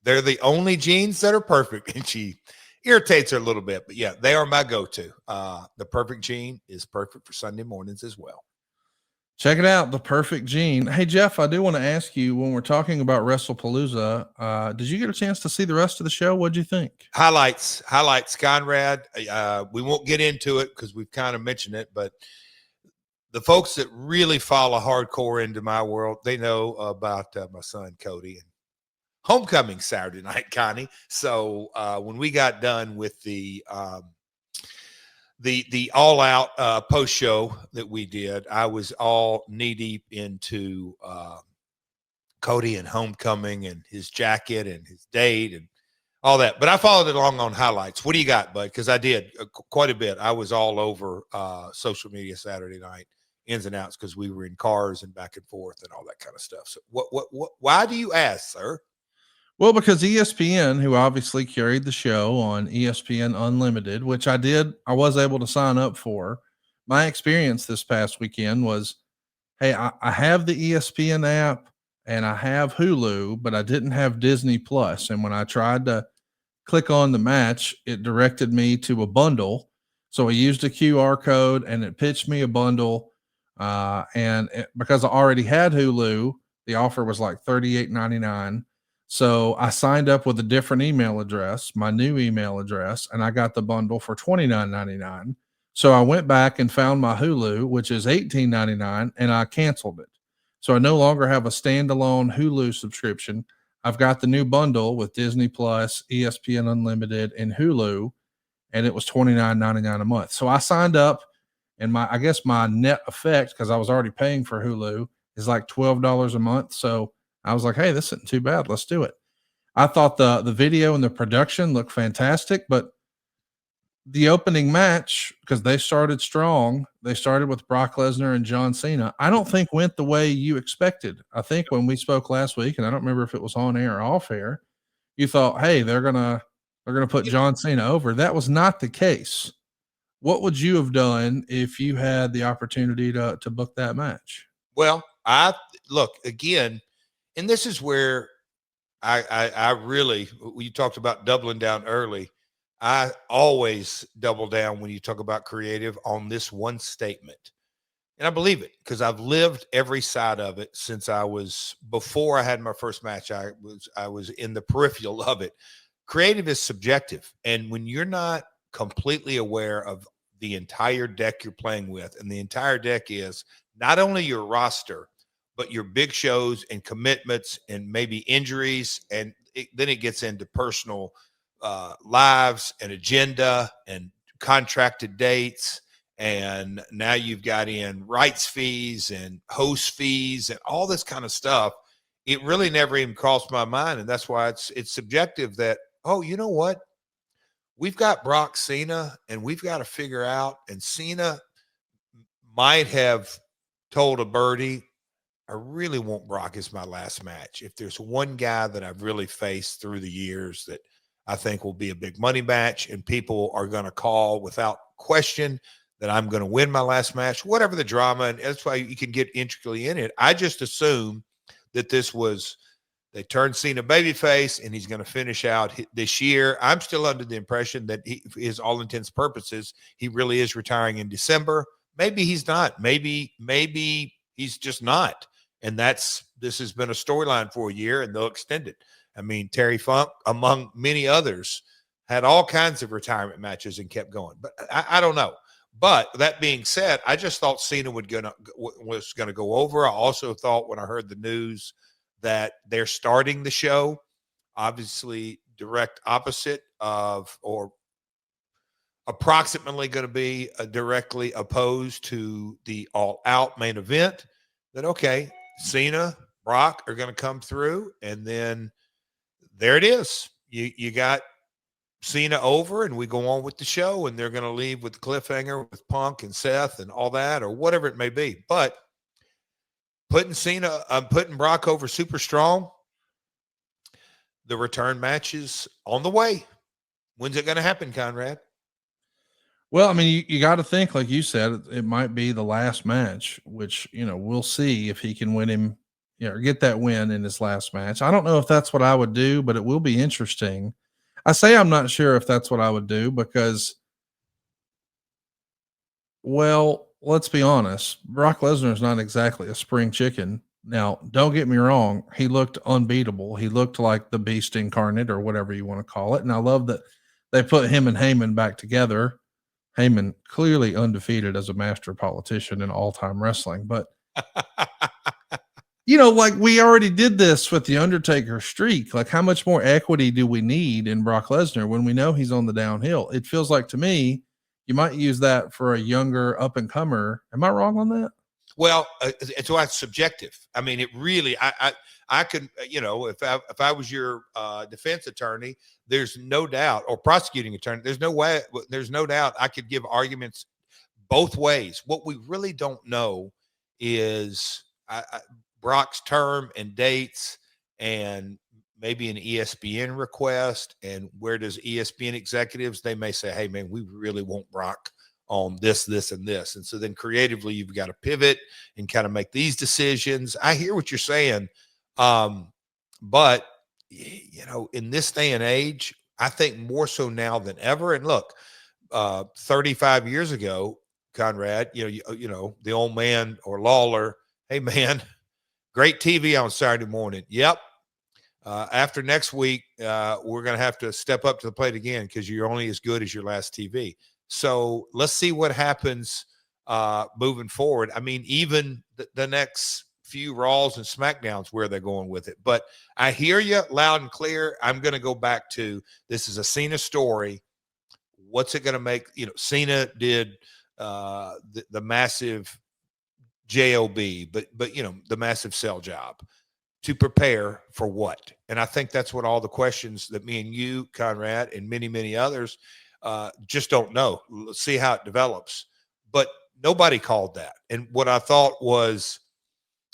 they're the only jeans that are perfect. And she irritates her a little bit, but yeah, they are my go-to. The Perfect Gene is perfect for Sunday mornings as well. Check it out, The Perfect Gene. Hey, Jeff, I do want to ask you, when we're talking about WrestlePalooza, did you get a chance to see the rest of the show? What'd you think? Highlights, Conrad. We won't get into it because we've kind of mentioned it, but the folks that really follow hardcore into my world, they know about my son Cody and homecoming Saturday night, Connie. So when we got done with the all out post show that we did, I was all knee deep into Cody and homecoming and his jacket and his date and all that. But I followed it along on highlights. What do you got, bud? Because I did quite a bit. I was all over social media Saturday night, ins and outs, because we were in cars and back and forth and all that kind of stuff. So what why do you ask, sir? Well, because ESPN, who obviously carried the show on ESPN Unlimited, which I was able to sign up for. My experience this past weekend was, hey, I have the ESPN app and I have Hulu, but I didn't have Disney Plus. And when I tried to click on the match, it directed me to a bundle. So I used a QR code and it pitched me a bundle. Because I already had Hulu, the offer was like $38.99. So I signed up with a different email address, my new email address, and I got the bundle for $29.99. So I went back and found my Hulu, which is $18.99, and I canceled it. So I no longer have a standalone Hulu subscription. I've got the new bundle with Disney Plus, ESPN Unlimited, and Hulu, and it was $29.99 a month. So I signed up, and I guess my net effect, because I was already paying for Hulu, is like $12 a month. So I was like, hey, this isn't too bad. Let's do it. I thought the video and the production looked fantastic, but the opening match, because they started strong, they started with Brock Lesnar and John Cena, I don't think went the way you expected. I think when we spoke last week, and I don't remember if it was on air or off air, you thought, hey, they're gonna put John Cena over. That was not the case. What would you have done if you had the opportunity to book that match? Well, I look again, and this is where I really, you talked about doubling down early. I always double down when you talk about creative on this one statement. And I believe it because I've lived every side of it since before I had my first match. I was in the peripheral of it. Creative is subjective. And when you're not completely aware of the entire deck you're playing with, and the entire deck is not only your roster, but your big shows and commitments and maybe injuries. And then it gets into personal lives and agenda and contracted dates. And now you've got in rights fees and host fees and all this kind of stuff. It really never even crossed my mind. And that's why it's subjective that, oh, you know what? We've got Brock Cena and we've got to figure out, and Cena might have told a birdie, I really want Brock as my last match. If there's one guy that I've really faced through the years that I think will be a big money match and people are going to call without question that I'm going to win my last match, whatever the drama, and that's why you can get intricately in it. I just assume that they turned Cena babyface and he's going to finish out this year. I'm still under the impression that his all intents purposes, he really is retiring in December. Maybe he's not. Maybe he's just not. And this has been a storyline for a year and they'll extend it. I mean, Terry Funk, among many others, had all kinds of retirement matches and kept going. But I don't know. But that being said, I just thought Cena was going to go over. I also thought when I heard the news that they're starting the show, obviously direct opposite of, or approximately going to be directly opposed to the all-out main event, that, okay, Cena, Brock are going to come through, and then there it is. You got Cena over, and we go on with the show, and they're going to leave with the cliffhanger with Punk and Seth and all that, or whatever it may be. But putting Brock over super strong, the return match is on the way. When's it going to happen, Conrad? Well, I mean, you got to think, like you said, it might be the last match, which, we'll see if he can win him, or get that win in his last match. I don't know if that's what I would do, but it will be interesting. I say I'm not sure if that's what I would do because, well, let's be honest. Brock Lesnar is not exactly a spring chicken. Now, don't get me wrong. He looked unbeatable. He looked like the beast incarnate or whatever you want to call it. And I love that they put him and Heyman back together. Heyman clearly undefeated as a master politician in all-time wrestling. But, like we already did this with the Undertaker streak. Like, how much more equity do we need in Brock Lesnar when we know he's on the downhill? It feels like to me, you might use that for a younger up-and-comer. Am I wrong on that? Well, it's why it's subjective. I mean, it really, I could, if I was your defense attorney, there's no doubt, or prosecuting attorney, there's no doubt I could give arguments both ways. What we really don't know is Brock's term and dates, and maybe an ESPN request, and where does ESPN executives, they may say, hey man, we really want Brock on this, and this. And so then creatively, you've got to pivot and kind of make these decisions. I hear what you're saying. But in this day and age, I think more so now than ever. And look, 35 years ago, Conrad, the old man or Lawler, hey man, great TV on Saturday morning. Yep. After next week, we're going to have to step up to the plate again because you're only as good as your last TV. So let's see what happens moving forward. I mean, even the next few Raws and SmackDowns, where they're going with it. But I hear you loud and clear. I'm going to go back to, this is a Cena story. What's it going to make? Cena did the massive job, but the massive sell job to prepare for what? And I think that's what all the questions that me and you, Conrad, and many, many others just don't know. Let's see how it develops. But nobody called that. And what I thought was,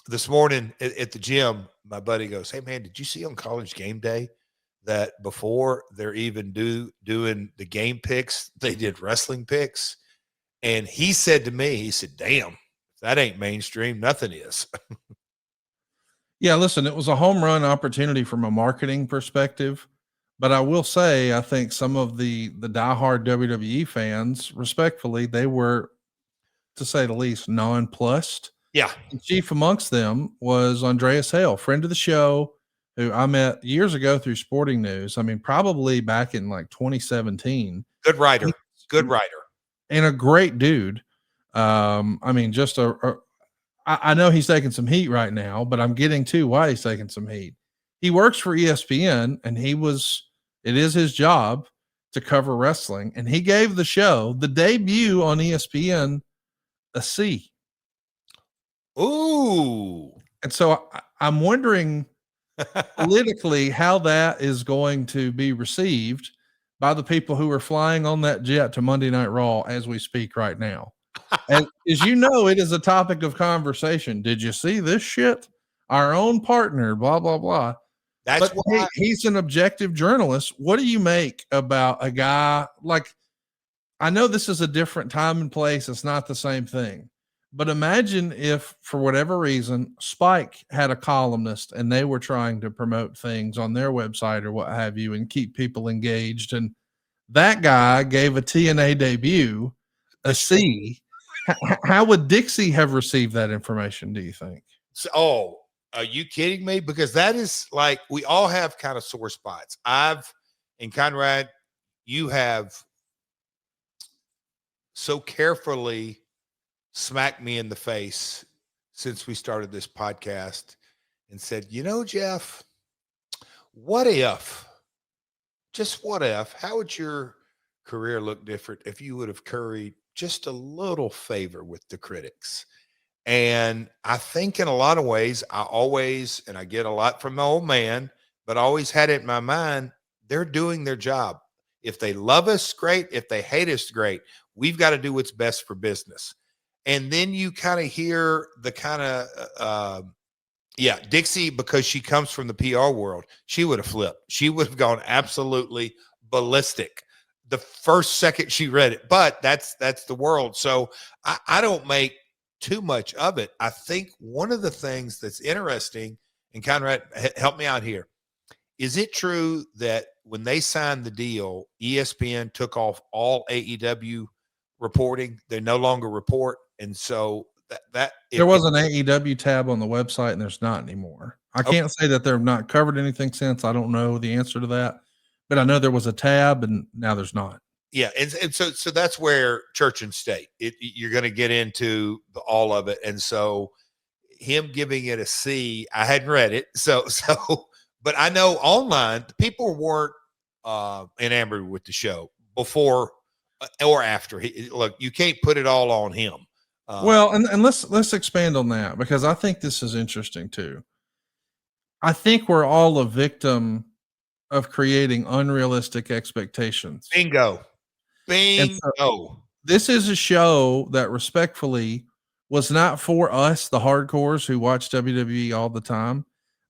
this morning at the gym, my buddy goes, hey man, did you see on College Game Day that before they're even doing the game picks, they did wrestling picks? And he said to me, he said, damn, if that ain't mainstream, nothing is. Yeah, listen, it was a home run opportunity from a marketing perspective. But I will say, I think some of the diehard WWE fans, respectfully, they were, to say the least, nonplussed. Yeah. And chief amongst them was Andreas Hale, friend of the show, who I met years ago through Sporting News. I mean, probably back in like 2017. Good writer. Good writer. And a great dude. I mean, just I know he's taking some heat right now, but I'm getting to why he's taking some heat. He works for ESPN, and it is his job to cover wrestling. And he gave the show, the debut on ESPN, a C. Ooh. And so I'm wondering politically how that is going to be received by the people who are flying on that jet to Monday Night Raw as we speak right now. And as you know, it is a topic of conversation. Did you see this shit? Our own partner, blah, blah, blah. That's but why he's an objective journalist. What do you make about a guy like, I know this is a different time and place. It's not the same thing, but imagine if for whatever reason, Spike had a columnist and they were trying to promote things on their website or what have you, and keep people engaged. And that guy gave a TNA debut a C. How would Dixie have received that information, do you think? So, are you kidding me? Because that is like, we all have kind of sore spots. And Conrad, you have so carefully smacked me in the face since we started this podcast and said, Jeff, what if, how would your career look different if you would have curried just a little favor with the critics? And I think in a lot of ways, and I get a lot from the old man, but I always had it in my mind, they're doing their job. If they love us, great. If they hate us, great. We've got to do what's best for business. And then you kind of hear the kind of, Dixie, because she comes from the PR world, she would have flipped. She would have gone absolutely ballistic the first second she read it. But that's the world. So I don't make too much of it. I think one of the things that's interesting, and Conrad, help me out here. Is it true that when they signed the deal, ESPN took off all AEW reporting? They no longer report, And so that there was an AEW tab on the website, and there's not anymore. I can't say that they've not covered anything since. I don't know the answer to that, but I know there was a tab, and now there's not. Yeah, and so that's where church and state. You're going to get into all of it, and so him giving it a C, I hadn't read it, so but I know online people weren't enamored with the show before or after. Look, you can't put it all on him. Well, and let's expand on that, because I think this is interesting too. I think we're all a victim of creating unrealistic expectations. Bingo. So this is a show that respectfully was not for us, the hardcores who watch WWE all the time.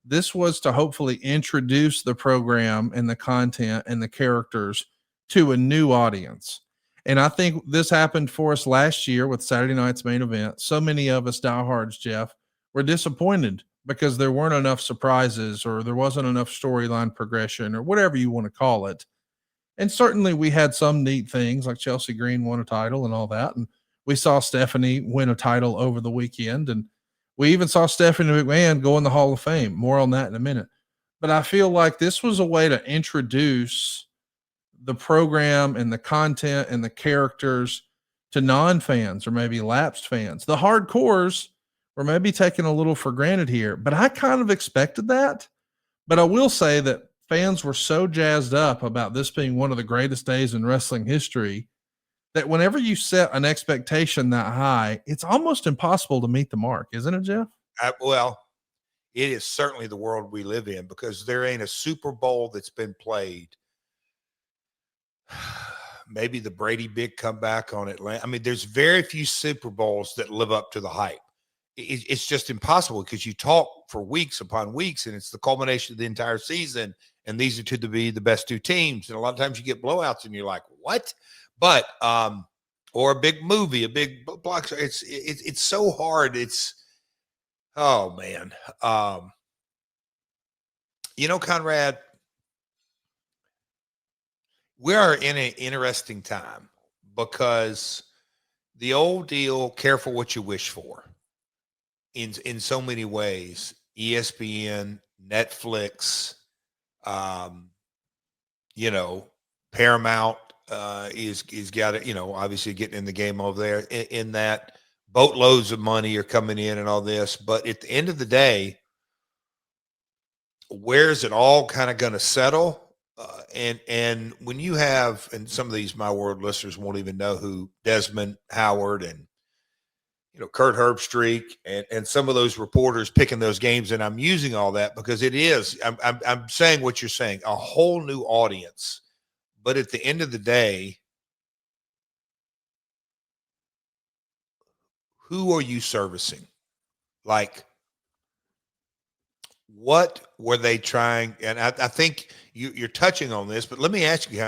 This was to hopefully introduce the program and the content and the characters to a new audience. And I think this happened for us last year with Saturday night's main event. So many of us diehards, Jeff, were disappointed because there weren't enough surprises, or there wasn't enough storyline progression, or whatever you want to call it. And certainly we had some neat things, like Chelsea Green won a title and all that. And we saw Stephanie win a title over the weekend. And we even saw Stephanie McMahon go in the Hall of Fame. More on that in a minute. But I feel like this was a way to introduce the program and the content and the characters to non-fans, or maybe lapsed fans. The hardcores were maybe taken a little for granted here, but I kind of expected that. But I will say that fans were so jazzed up about this being one of the greatest days in wrestling history that whenever you set an expectation that high, it's almost impossible to meet the mark, isn't it, Jeff? Well, it is certainly the world we live in, because there ain't a Super Bowl that's been played. Maybe the Brady big comeback on Atlanta. I mean, there's very few Super Bowls that live up to the hype. It's just impossible, because you talk for weeks upon weeks, and it's the culmination of the entire season. And these are to be the best two teams. And a lot of times you get blowouts and you're like, what? But, or a big movie, a big block. It's so hard. Oh man. Conrad, we are in an interesting time, because the old deal, careful what you wish for, in so many ways, ESPN, Netflix, Paramount is got it, obviously getting in the game over there, in that boatloads of money are coming in and all this. But at the end of the day, where's it all kind of going to settle? And when you have, and some of these My World listeners won't even know who Desmond Howard and Kurt Herbstreit and some of those reporters picking those games, and I'm using all that because it is, I'm saying what you're saying, a whole new audience. But at the end of the day, who are you servicing? Like, what were they trying? And I think you're touching on this, but let me ask you,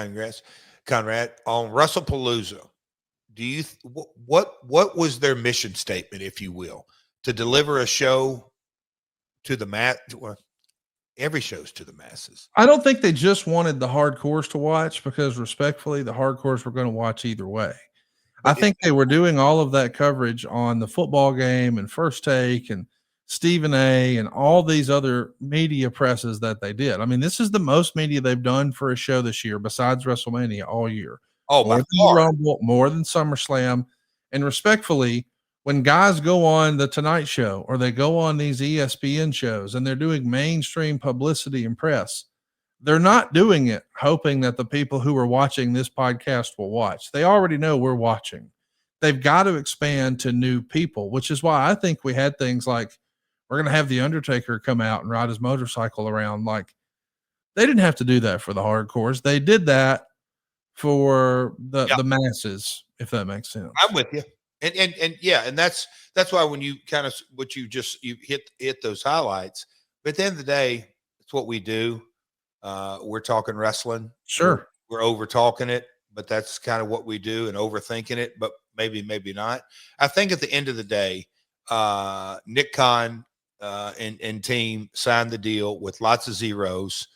Conrad, on WrestlePalooza, what was their mission statement, if you will, to deliver a show to the mass? Well, every show's to the masses. I don't think they just wanted the hardcores to watch, because respectfully, the hardcores were going to watch either way. I think they were doing all of that coverage on the football game and First Take and Stephen A. and all these other media presses that they did. I mean, this is the most media they've done for a show this year, besides WrestleMania, all year. Oh, more than Rumble, more than SummerSlam. And respectfully, when guys go on the Tonight Show or they go on these ESPN shows and they're doing mainstream publicity and press, they're not doing it hoping that the people who are watching this podcast will watch. They already know we're watching. They've got to expand to new people, which is why I think we had things like, we're going to have The Undertaker come out and ride his motorcycle around. Like, they didn't have to do that for the hardcores. They did that for the masses, if that makes sense. I'm with you. And yeah, and that's why when you kind of, you hit those highlights, but at the end of the day, it's what we do. We're talking wrestling. Sure. We're over talking it, but that's kind of what we do, and overthinking it, but maybe not. I think at the end of the day, Nick Khan and team signed the deal with lots of zeros.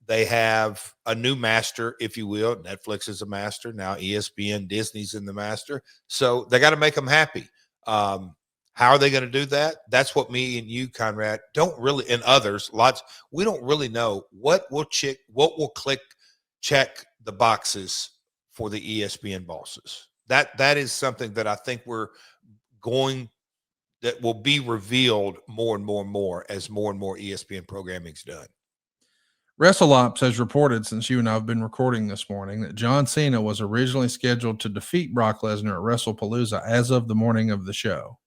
They have a new master, if you will. Netflix is a master. Now ESPN, Disney's in the master. So they got to make them happy. How are they going to do that? That's what me and you, Conrad, don't really, and others, we don't really know what will check the boxes for the ESPN bosses. That is something that I think that will be revealed more and more and more as more and more ESPN programming is done. WrestleOps has reported, since you and I have been recording this morning, that John Cena was originally scheduled to defeat Brock Lesnar at WrestlePalooza as of the morning of the show.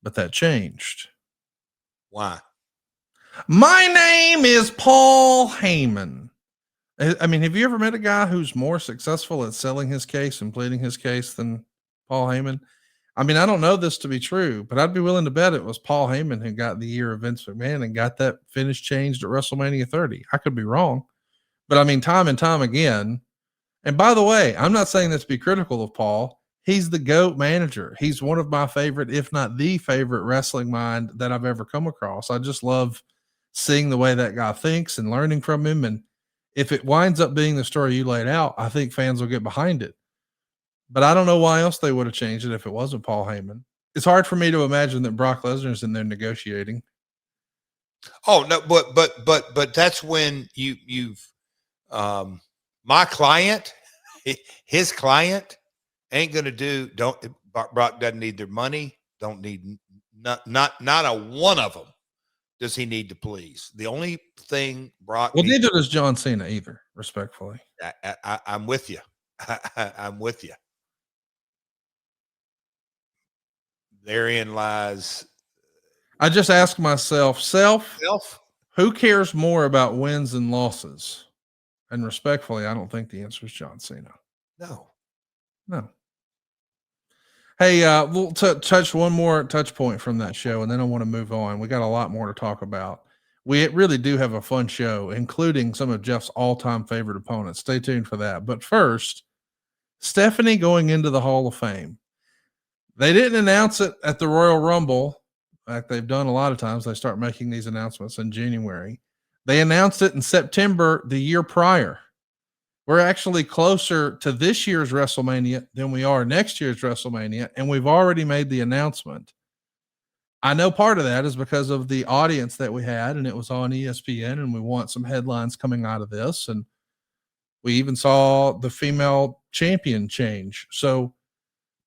But that changed. Why? My name is Paul Heyman. I mean, have you ever met a guy who's more successful at selling his case and pleading his case than Paul Heyman? I mean, I don't know this to be true, but I'd be willing to bet it was Paul Heyman who got the year of Vince McMahon and got that finish changed at WrestleMania 30. I could be wrong, but I mean, time and time again. And by the way, I'm not saying this to be critical of Paul. He's the GOAT manager. He's one of my favorite, if not the favorite wrestling mind that I've ever come across. I just love seeing the way that guy thinks and learning from him. And if it winds up being the story you laid out, I think fans will get behind it. But I don't know why else they would have changed it if it wasn't Paul Heyman. It's hard for me to imagine that Brock Lesnar's in there negotiating. Oh no, but that's when my client, his client ain't gonna do. Brock doesn't need their money. Don't need not a one of them. Does he need to please? The only thing Brock. Well, neither does John Cena either. Respectfully, I'm with you. I'm with you. Therein lies. I just ask myself, who cares more about wins and losses? And respectfully, I don't think the answer is John Cena. No. Hey, we'll touch one more touch point from that show, and then I want to move on. We got a lot more to talk about. We really do have a fun show, including some of Jeff's all-time favorite opponents. Stay tuned for that. But first, Stephanie going into the Hall of Fame. They didn't announce it at the Royal Rumble. In fact, they've done a lot of times. They start making these announcements in January. They announced it in September the year prior. We're actually closer to this year's WrestleMania than we are next year's WrestleMania, and we've already made the announcement. I know part of that is because of the audience that we had, and it was on ESPN, and we want some headlines coming out of this. And we even saw the female champion change. So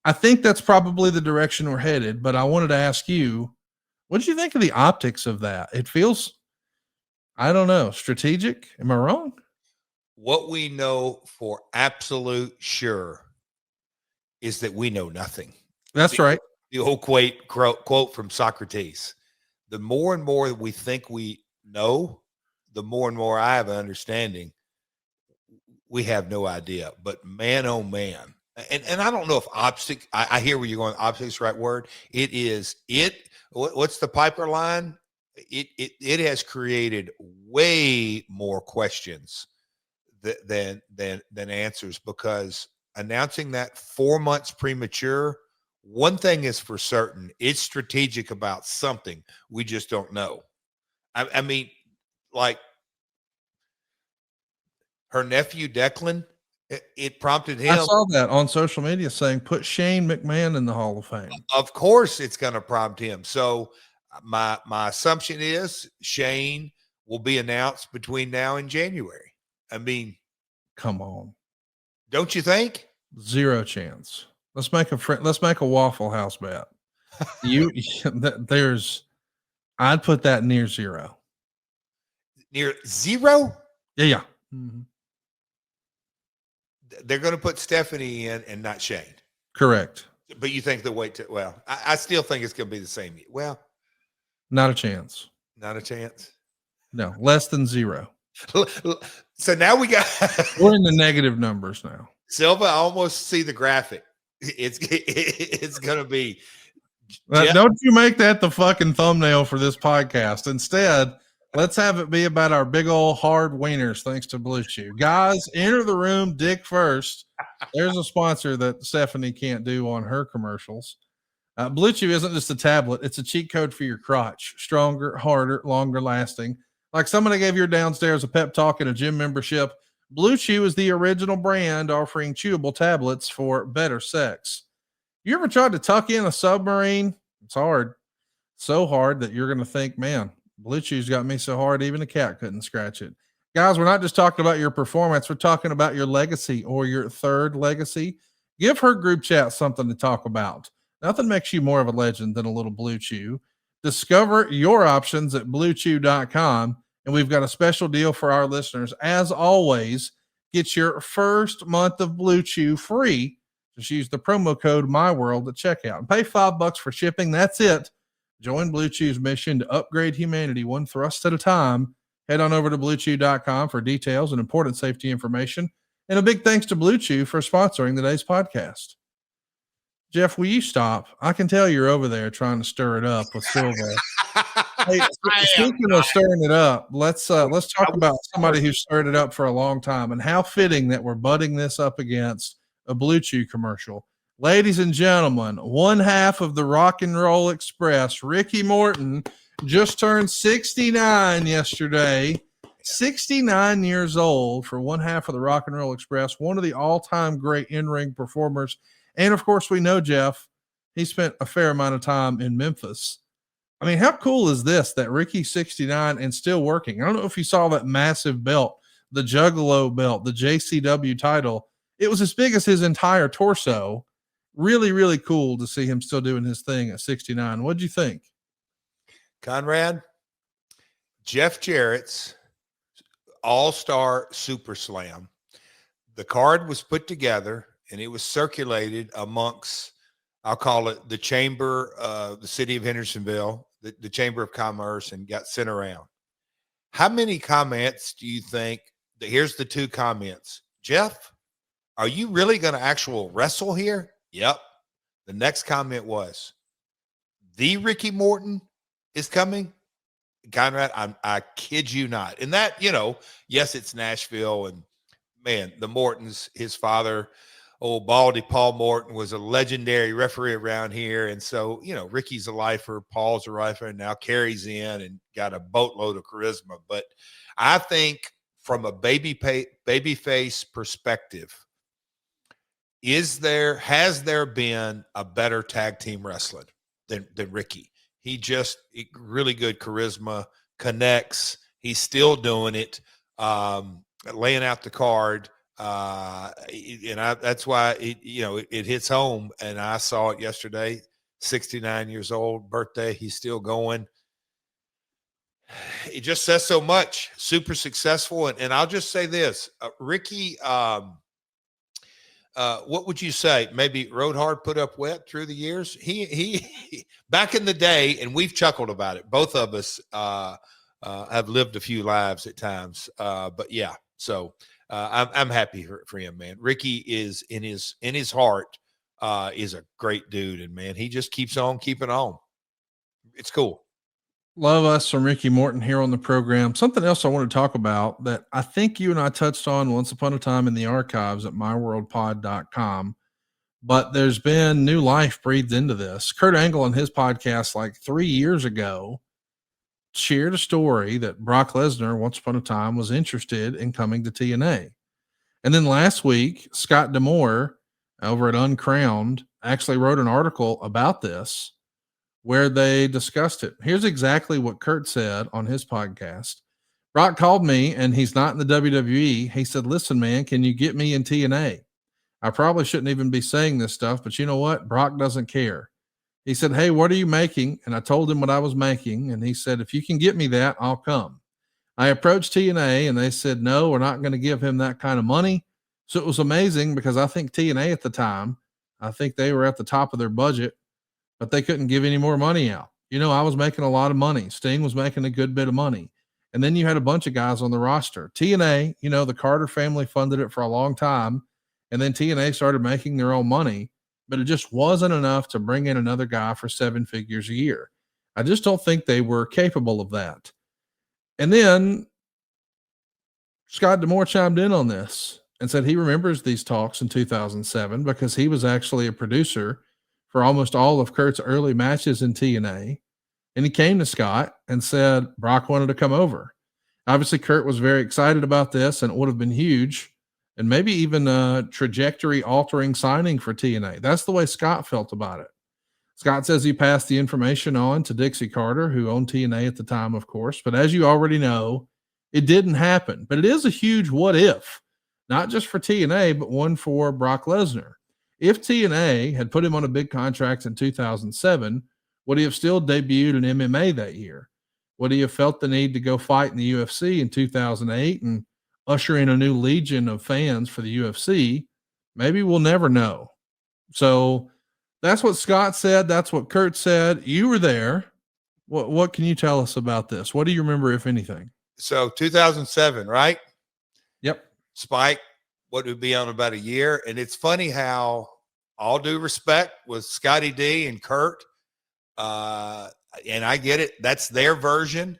I think that's probably the direction we're headed, but I wanted to ask you, what did you think of the optics of that? It feels, I don't know, strategic. Am I wrong? What we know for absolute sure is that we know nothing. That's right. The old quote from Socrates. The more and more that we think we know, the more and more I have an understanding. We have no idea. But man, oh man. And I don't know if optics, I hear where you're going, optics, right word. What's the Piper line? It has created way more questions than answers, because announcing that 4 months premature, one thing is for certain, it's strategic about something. We just don't know. I mean, like her nephew Declan, it prompted him. I saw that on social media saying, put Shane McMahon in the Hall of Fame. Of course it's going to prompt him. So my assumption is Shane will be announced between now and January. I mean, come on. Don't you think? Zero chance. Let's make a Waffle House bet. I'd put that near zero. Near zero? Yeah. Mm-hmm. They're going to put Stephanie in and not Shane. Correct. But you think the wait I still think it's going to be the same. Well, not a chance. Not a chance. No, less than zero. So now we're in the negative numbers now. Silva, I almost see the graphic. It's going to be. Don't you make that the fucking thumbnail for this podcast. Instead, let's have it be about our big old hard wieners, thanks to Blue Chew. Guys, enter the room, dick first. There's a sponsor that Stephanie can't do on her commercials. Blue Chew isn't just a tablet. It's a cheat code for your crotch. Stronger, harder, longer lasting. Like somebody gave your downstairs a pep talk and a gym membership. Blue Chew is the original brand offering chewable tablets for better sex. You ever tried to tuck in a submarine? It's hard. So hard that you're going to think, man, Blue Chew's got me so hard, even a cat couldn't scratch it. Guys, we're not just talking about your performance. We're talking about your legacy or your third legacy. Give her group chat something to talk about. Nothing makes you more of a legend than a little Blue Chew. Discover your options at bluechew.com. And we've got a special deal for our listeners. As always, get your first month of Blue Chew free. Just use the promo code MyWorld at checkout and pay $5 for shipping. That's it. Join Blue Chew's mission to upgrade humanity one thrust at a time. Head on over to bluechew.com for details and important safety information. And a big thanks to Blue Chew for sponsoring today's podcast. Jeff, will you stop? I can tell you're over there trying to stir it up with Silva. Hey, speaking of stirring it up, let's talk about somebody who stirred it up for a long time, and how fitting that we're butting this up against a Blue Chew commercial. Ladies and gentlemen, one half of the Rock and Roll Express, Ricky Morton, just turned 69 yesterday. 69 years old for one half of the Rock and Roll Express, one of the all-time great in-ring performers. And of course, we know Jeff, he spent a fair amount of time in Memphis. I mean, how cool is this that Ricky's 69 and still working? I don't know if you saw that massive belt, the Juggalo belt, the JCW title. It was as big as his entire torso. Really, really cool to see him still doing his thing at 69. What'd you think? Conrad, Jeff Jarrett's All-Star Super Slam. The card was put together and it was circulated amongst, I'll call it the chamber, the city of Hendersonville, the Chamber of Commerce, and got sent around. How many comments do you think that here's the two comments? Jeff, are you really going to actual wrestle here? Yep. The next comment was, the Ricky Morton is coming. Conrad, I kid you not. And that, yes, it's Nashville, and man, the Mortons, his father, old Baldy Paul Morton, was a legendary referee around here. And so, Ricky's a lifer, Paul's a lifer, and now Kerry's in and got a boatload of charisma. But I think from a babyface perspective, has there been a better tag team wrestler than Ricky? He really good charisma, connects. He's still doing it, laying out the card. That's why it hits home. And I saw it yesterday, 69 years old, birthday. He's still going. It just says so much. Super successful. And I'll just say this, Ricky, what would you say? Maybe rode hard, put up wet through the years. He back in the day, and we've chuckled about it. Both of us have lived a few lives at times. But yeah, so I'm happy for him, man. Ricky is in his heart is a great dude, and man, he just keeps on keeping on. It's cool. Love us from Ricky Morton here on the program. Something else I want to talk about that I think you and I touched on once upon a time in the archives at myworldpod.com, but there's been new life breathed into this. Kurt Angle on his podcast like 3 years ago shared a story that Brock Lesnar once upon a time was interested in coming to TNA. And then last week, Scott D'Amore over at Uncrowned actually wrote an article about this where they discussed it. Here's exactly what Kurt said on his podcast. Brock called me and he's not in the WWE. He said, listen, man, can you get me in TNA? I probably shouldn't even be saying this stuff, but you know what? Brock doesn't care. He said, hey, what are you making? And I told him what I was making. And he said, if you can get me that, I'll come. I approached TNA and they said, no, we're not going to give him that kind of money. So it was amazing because I think TNA at the time, I think they were at the top of their budget, but they couldn't give any more money out. I was making a lot of money. Sting was making a good bit of money. And then you had a bunch of guys on the roster. TNA, the Carter family funded it for a long time. And then TNA started making their own money, but it just wasn't enough to bring in another guy for 7 figures a year. I just don't think they were capable of that. And then Scott D'Amore chimed in on this and said he remembers these talks in 2007 because he was actually a producer for almost all of Kurt's early matches in TNA. And he came to Scott and said, Brock wanted to come over. Obviously, Kurt was very excited about this, and it would have been huge, and maybe even a trajectory altering signing for TNA. That's the way Scott felt about it. Scott says he passed the information on to Dixie Carter, who owned TNA at the time, of course. But as you already know, it didn't happen. But it is a huge what if, not just for TNA, but one for Brock Lesnar. If TNA had put him on a big contract in 2007, would he have still debuted in MMA that year? Would he have felt the need to go fight in the UFC in 2008 and usher in a new legion of fans for the UFC? Maybe we'll never know. So that's what Scott said. That's what Kurt said. You were there. What can you tell us about this? What do you remember, if anything? So 2007, right? Yep. Spike, what would be on about a year. And it's funny how, all due respect, with Scotty D and Kurt, and I get it, that's their version.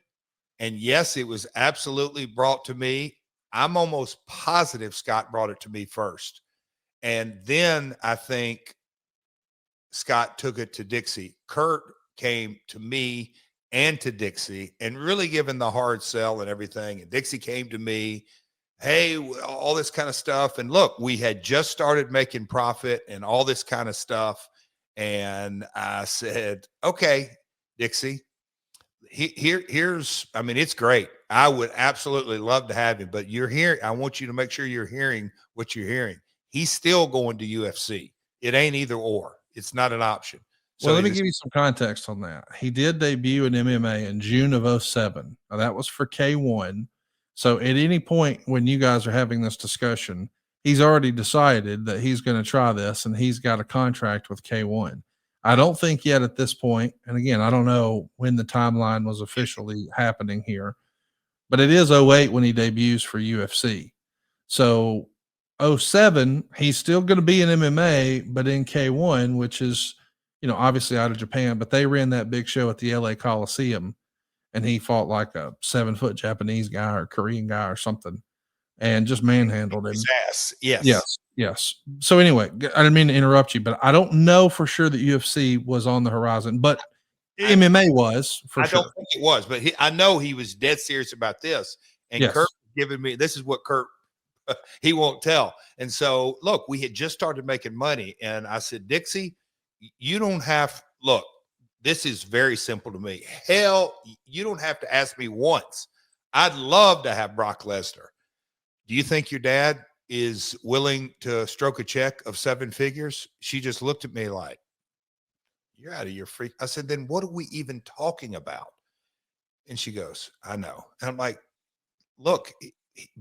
And yes, it was absolutely brought to me. I'm almost positive Scott brought it to me first. And then I think Scott took it to Dixie. Kurt came to me and to Dixie and really given the hard sell and everything. And Dixie came to me, hey, all this kind of stuff. And look, we had just started making profit and all this kind of stuff. And I said, okay, Dixie, here's, I mean, it's great. I would absolutely love to have him, but you're here. I want you to make sure you're hearing what you're hearing. He's still going to UFC. It ain't either or. It's not an option. So well, let me give you some context on that. He did debut in MMA in June of 2007. Now, that was for K1. So at any point when you guys are having this discussion, he's already decided that he's going to try this and he's got a contract with K1. I don't think yet at this point, and again, I don't know when the timeline was officially happening here, but it is 2008 when he debuts for UFC. So 2007, he's still going to be in MMA, but in K1, which is, obviously out of Japan, but they ran that big show at the LA Coliseum and he fought like a 7-foot Japanese guy or Korean guy or something and just manhandled him. His ass. Yes. Yes. Yes. So anyway, I didn't mean to interrupt you, but I don't know for sure that UFC was on the horizon, but MMA was for sure. I don't think it was, but I know he was dead serious about this. And Yes. Kurt giving me, this is what Kurt, he won't tell. And so, look, we had just started making money. And I said, Dixie, you don't have, look, this is very simple to me. Hell, you don't have to ask me once. I'd love to have Brock Lesnar. Do you think your dad is willing to stroke a check of 7 figures? She just looked at me like, you're out of your freak. I said, then what are we even talking about? And she goes, I know. And I'm like, look,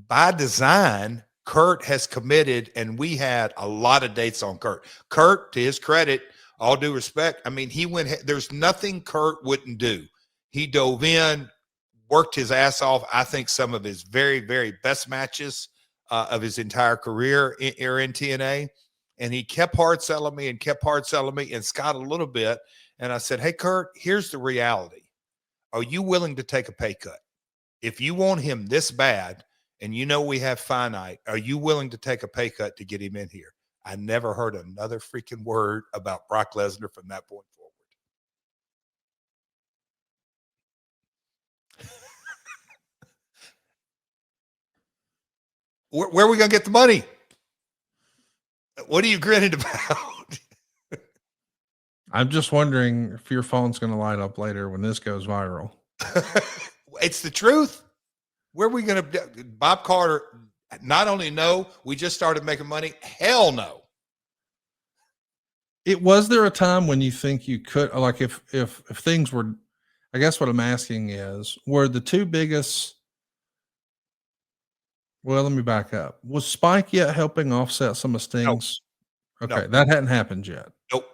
by design, Kurt has committed, and we had a lot of dates on Kurt. Kurt, to his credit, all due respect, I mean, he went, there's nothing Kurt wouldn't do. He dove in, worked his ass off. I think some of his very, very best matches of his entire career are in TNA. And he kept hard selling me and Scott a little bit. And I said, hey, Kurt, here's the reality. Are you willing to take a pay cut? If you want him this bad and you know we have finite, are you willing to take a pay cut to get him in here? I never heard another freaking word about Brock Lesnar from that point forward. Where are we going to get the money? What are you grinning about? I'm just wondering if your phone's going to light up later when this goes viral. It's the truth. Where are we going to? Bob Carter, not only no, we just started making money. Hell no. Was there a time when you think you could, like, if things were, I guess what I'm asking is, were the two biggest, well, let me back up. Was Spike yet helping offset some of Sting's? No. Okay. No. That hadn't happened yet. Nope.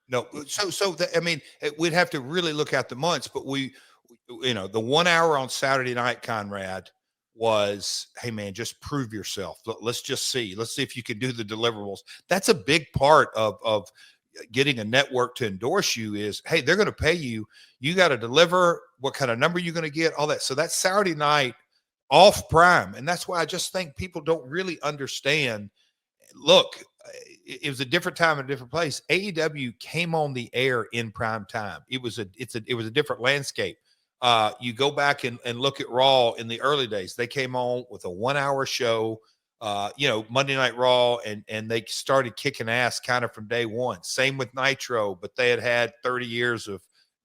No. So I mean, we'd have to really look at the months, but the 1 hour on Saturday night, Conrad, was, hey man, just prove yourself. Let's just see. Let's see if you can do the deliverables. That's a big part of getting a network to endorse you is, hey, they're going to pay you. You got to deliver. What kind of number you're going to get, all that. So that's Saturday night off Prime. And that's why I just think people don't really understand. Look, it was a different time and a different place. AEW came on the air in prime time. It was a different landscape. You go back and look at Raw in the early days. They came on with a 1 hour show, Monday Night Raw, and they started kicking ass kind of from day one. Same with Nitro, but they had 30 years of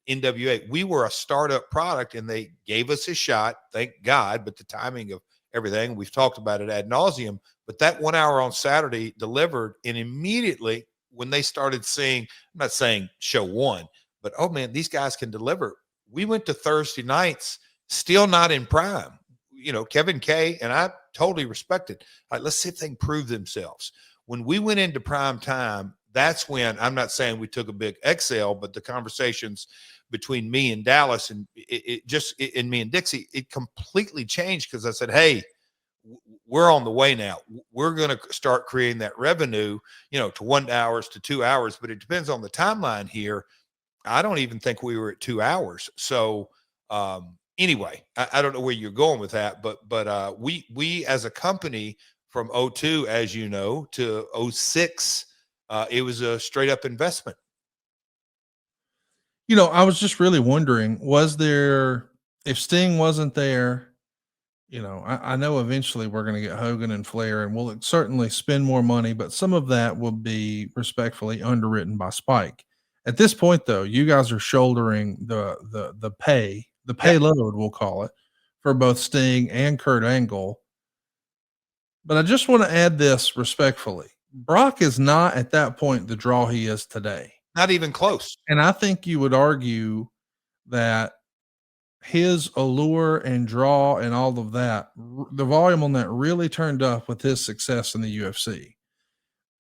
NWA. We were a startup product, and they gave us a shot, thank God, but the timing of everything, we've talked about it ad nauseum, but that 1 hour on Saturday delivered, and immediately when they started seeing, I'm not saying show one, but, oh man, these guys can deliver. We went to Thursday nights, still not in prime. Kevin K, and I totally respect it. All right, let's see if they can prove themselves. When we went into prime time, that's when, I'm not saying we took a big exhale, but the conversations between me and Dallas and and me and Dixie, it completely changed, because I said, hey, we're on the way now. We're going to start creating that revenue, to 1 hour to 2 hours, but it depends on the timeline here. I don't even think we were at 2 hours. So anyway, I don't know where you're going with that, but we as a company from 02, as you know, to 06, it was a straight up investment. I was just really wondering, if Sting wasn't there, I know eventually we're going to get Hogan and Flair, and we'll certainly spend more money, but some of that will be respectfully underwritten by Spike. At this point, though, you guys are shouldering the payload, we'll call it, for both Sting and Kurt Angle. But I just want to add this respectfully. Brock is not at that point the draw he is today. Not even close. And I think you would argue that his allure and draw and all of that, the volume on that really turned up with his success in the UFC.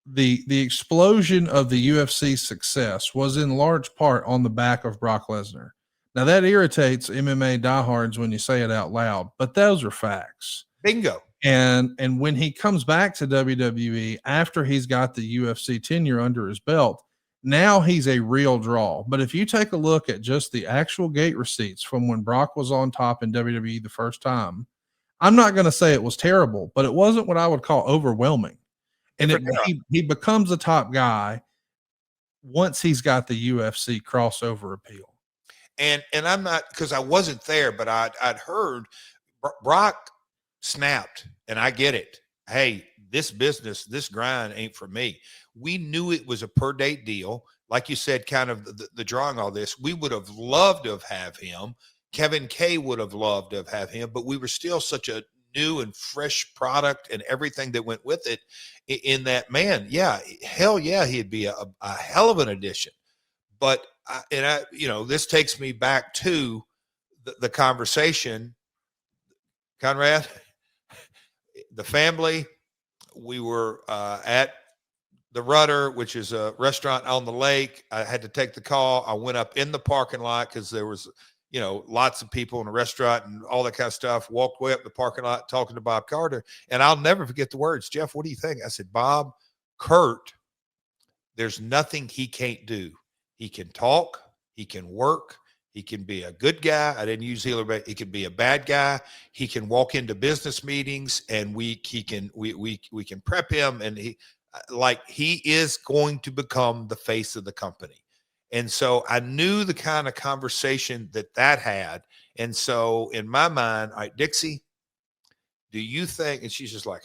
The explosion of the UFC success was in large part on the back of Brock Lesnar. Now that irritates MMA diehards when you say it out loud, but those are facts. Bingo. And when he comes back to WWE after he's got the UFC tenure under his belt, now he's a real draw. But if you take a look at just the actual gate receipts from when Brock was on top in WWE the first time, I'm not going to say it was terrible, but it wasn't what I would call overwhelming. And he becomes a top guy once he's got the UFC crossover appeal. And I'm not, because I wasn't there, but I'd heard Brock snapped, and I get it. Hey, this business, this grind ain't for me. We knew it was a per date deal. Like you said, kind of the drawing all this. We would have loved to have him. Kevin K would have loved to have him, but we were still such a new and fresh product and everything that went with it, in that, man, yeah, hell yeah, he'd be a hell of an addition. But this takes me back to the conversation, Conrad, the family. We were at the Rudder, which is a restaurant on the lake. I had to take the call. I went up in the parking lot because there was, lots of people in the restaurant and all that kind of stuff. Walked way up the parking lot talking to Bob Carter. And I'll never forget the words. Jeff, what do you think? I said, Bob, Kurt, there's nothing he can't do. He can talk. He can work. He can be a good guy. I didn't use healer, but he can be a bad guy. He can walk into business meetings, and we can prep him, and he is going to become the face of the company. And so I knew the kind of conversation that had. And so in my mind, all right, Dixie, do you think? And she's just like,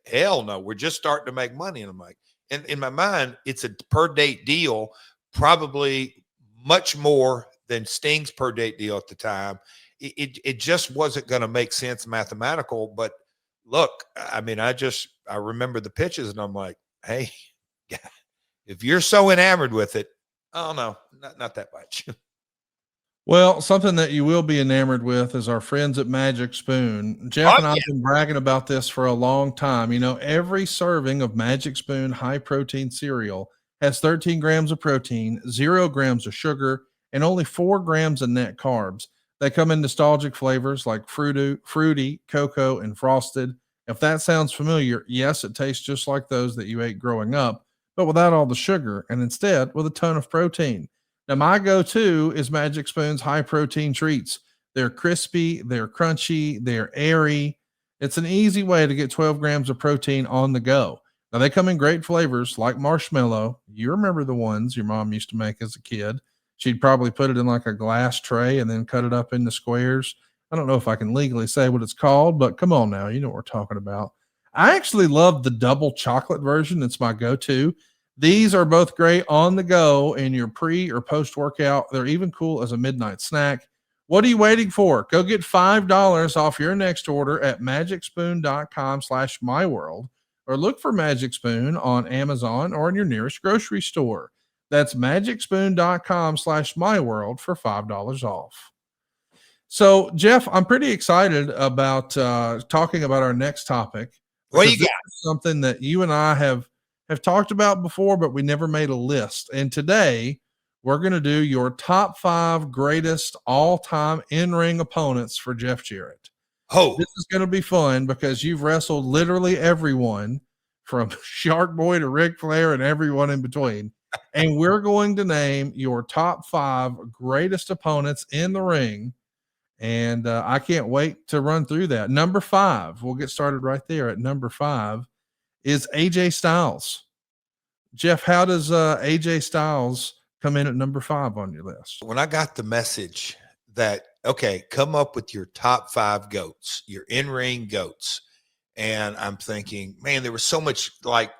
hell no, we're just starting to make money. And I'm like, and in my mind, it's a per date deal, probably much more than Sting's per date deal at the time. It just wasn't going to make sense mathematical. But look, I mean, I remember the pitches, and I'm like, hey, if you're so enamored with it, oh no, not that much. Well, something that you will be enamored with is our friends at Magic Spoon. Jeff and I have been bragging about this for a long time. Every serving of Magic Spoon high protein cereal has 13 grams of protein, 0 grams of sugar, and only 4 grams of net carbs. They come in nostalgic flavors like fruity, cocoa, and frosted. If that sounds familiar, yes, it tastes just like those that you ate growing up, but without all the sugar, and instead with a ton of protein. Now, my go-to is Magic Spoon's high protein treats. They're crispy, they're crunchy, they're airy. It's an easy way to get 12 grams of protein on the go. Now, they come in great flavors like marshmallow. You remember the ones your mom used to make as a kid. She'd probably put it in like a glass tray and then cut it up into squares. I don't know if I can legally say what it's called, but come on now, you know what we're talking about. I actually love the double chocolate version. It's my go-to. These are both great on the go in your pre or post workout. They're even cool as a midnight snack. What are you waiting for? Go get $5 off your next order at magicspoon.com/myworld, or look for Magic Spoon on Amazon or in your nearest grocery store. That's magicspoon.com/myworld for $5 off. So, Jeff, I'm pretty excited about talking about our next topic. What you This got? is something that you and I have talked about before, but we never made a list. And today we're going to do your top 5 greatest all-time in-ring opponents for Jeff Jarrett. Oh, This is going to be fun because you've wrestled literally everyone from Shark Boy to Ric Flair and everyone in between. And we're going to name your top 5 greatest opponents in the ring. And I can't wait to run through that. Number 5, we'll get started right there at number 5 is AJ Styles. Jeff, how does AJ Styles come in at number 5 on your list? when I got the message that, okay, come up with your top 5 goats, your in-ring goats. And I'm thinking, man, there was so much like,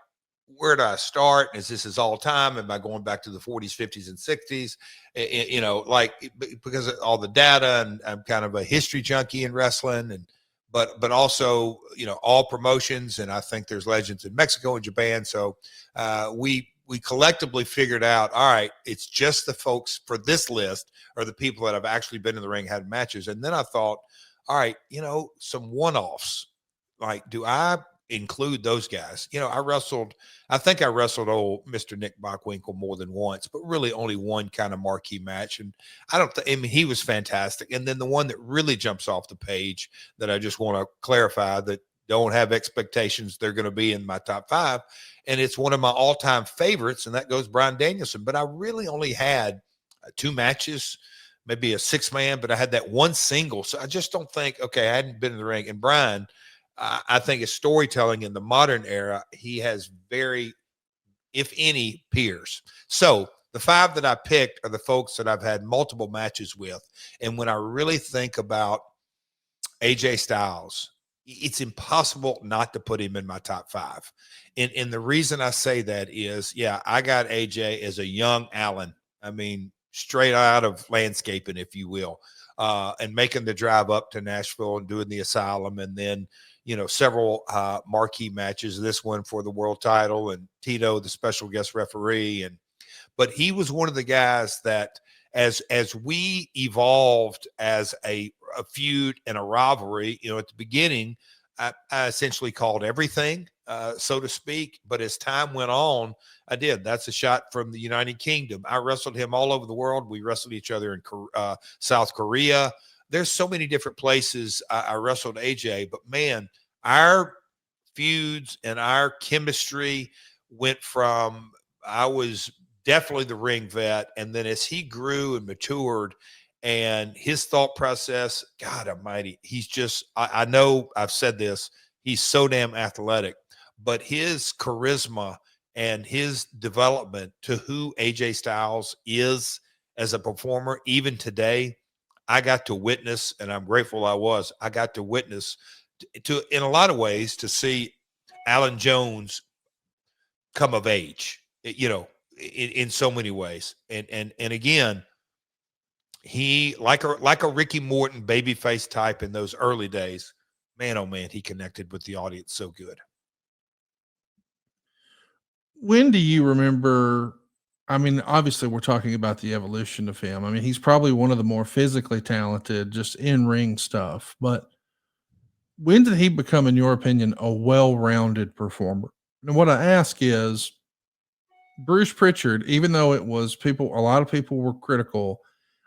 where do I start? Is this all time? Am I going back to the 40s, 50s, and 60s? You know, like because of all the data, and I'm kind of a history junkie in wrestling, and but also, you know, all promotions, and I think there's legends in Mexico and Japan. So we collectively figured out, all right, it's just the folks for this list are the people that have actually been in the ring, had matches. And then I thought, all right, you know, some one-offs. Like, do I include those guys? You know, I think I wrestled old Mr. Nick Bockwinkel more than once, but really only one kind of marquee match. And I mean, he was fantastic. And then the one that really jumps off the page that I just want to clarify, that don't have expectations they're going to be in my top 5. And it's one of my all-time favorites, and that goes Bryan Danielson. But I really only had 2 matches, maybe a 6-man, but I had that one single. So I just don't think, okay, I hadn't been in the ring. And Bryan, I think his storytelling in the modern era, he has very, if any, peers. So the 5 that I picked are the folks that I've had multiple matches with. And when I really think about AJ Styles, it's impossible not to put him in my top 5. And the reason I say that is, yeah, I got AJ as a young Allen. I mean, straight out of landscaping, if you will, and making the drive up to Nashville and doing the Asylum, and then, you know, several marquee matches, this one for the world title, and Tito, the special guest referee. But he was one of the guys that as we evolved as a feud and a rivalry, you know, at the beginning, I essentially called everything, so to speak. But as time went on, I did. That's a shot from the United Kingdom. I wrestled him all over the world. We wrestled each other in South Korea. There's so many different places I wrestled AJ, but man, our feuds and our chemistry went from, I was definitely the ring vet, and then as he grew and matured and his thought process, God almighty, he's just, I know I've said this, he's so damn athletic, but his charisma and his development to who AJ Styles is as a performer, even today, I got to witness, and I'm grateful I got to witness to in a lot of ways, to see Alan Jones come of age, you know, in so many ways. And again, he, like a Ricky Morton babyface type in those early days, man, oh man, he connected with the audience so good. When do you remember? I mean, obviously, we're talking about the evolution of him. I mean, he's probably one of the more physically talented, just in ring stuff. But when did he become, in your opinion, a well rounded performer? And what I ask is, Bruce Pritchard, even though it was a lot of people were critical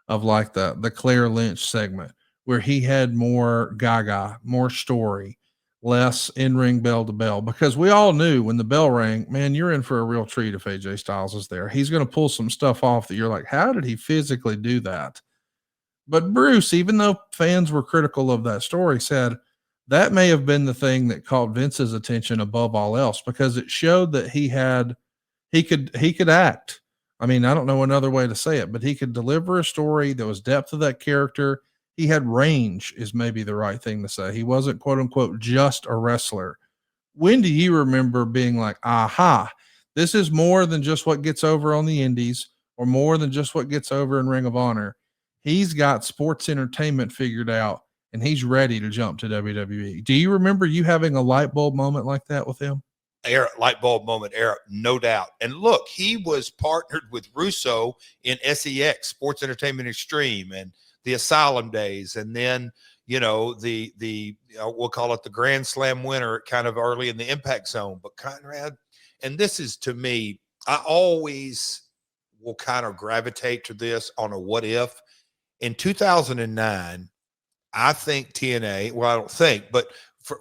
of like the Claire Lynch segment, where he had more gaga, more story, less in-ring bell to bell, because we all knew when the bell rang, man, you're in for a real treat if AJ Styles is there. He's going to pull some stuff off that you're like, how did he physically do that? But Bruce, even though fans were critical of that story, said that may have been the thing that caught Vince's attention above all else, because it showed that he could act. I mean, I don't know another way to say it, but he could deliver a story. There was depth of that character. He had range, is maybe the right thing to say. He wasn't, quote unquote, just a wrestler. When do you remember being like, aha, this is more than just what gets over on the indies or more than just what gets over in Ring of Honor? He's got sports entertainment figured out and he's ready to jump to WWE. Do you remember you having a light bulb moment like that with him? Era, light bulb moment era, no doubt. And look, he was partnered with Russo in SEX, Sports Entertainment Extreme, and the Asylum days, and then we'll call it the Grand Slam winner, kind of early in the Impact Zone. But Conrad, and this is to me, I always will kind of gravitate to this on a what if. In 2009, I think TNA. Well, I don't think, but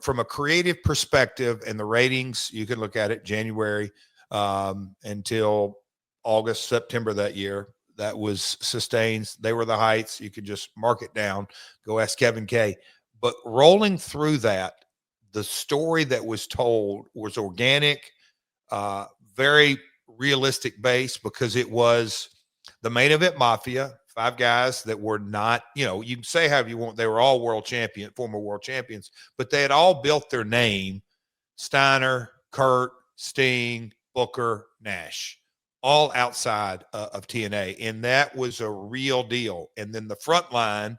from a creative perspective and the ratings, you can look at it January until August, September that year. That was sustained. They were the heights. You could just mark it down. Go ask Kevin K. But rolling through that, the story that was told was organic, very realistic base, because it was the main event mafia. 5 guys that were not, you can say however you want. They were all former world champions, but they had all built their name. Steiner, Kurt, Sting, Booker, Nash, all outside of TNA. And that was a real deal. And then the front line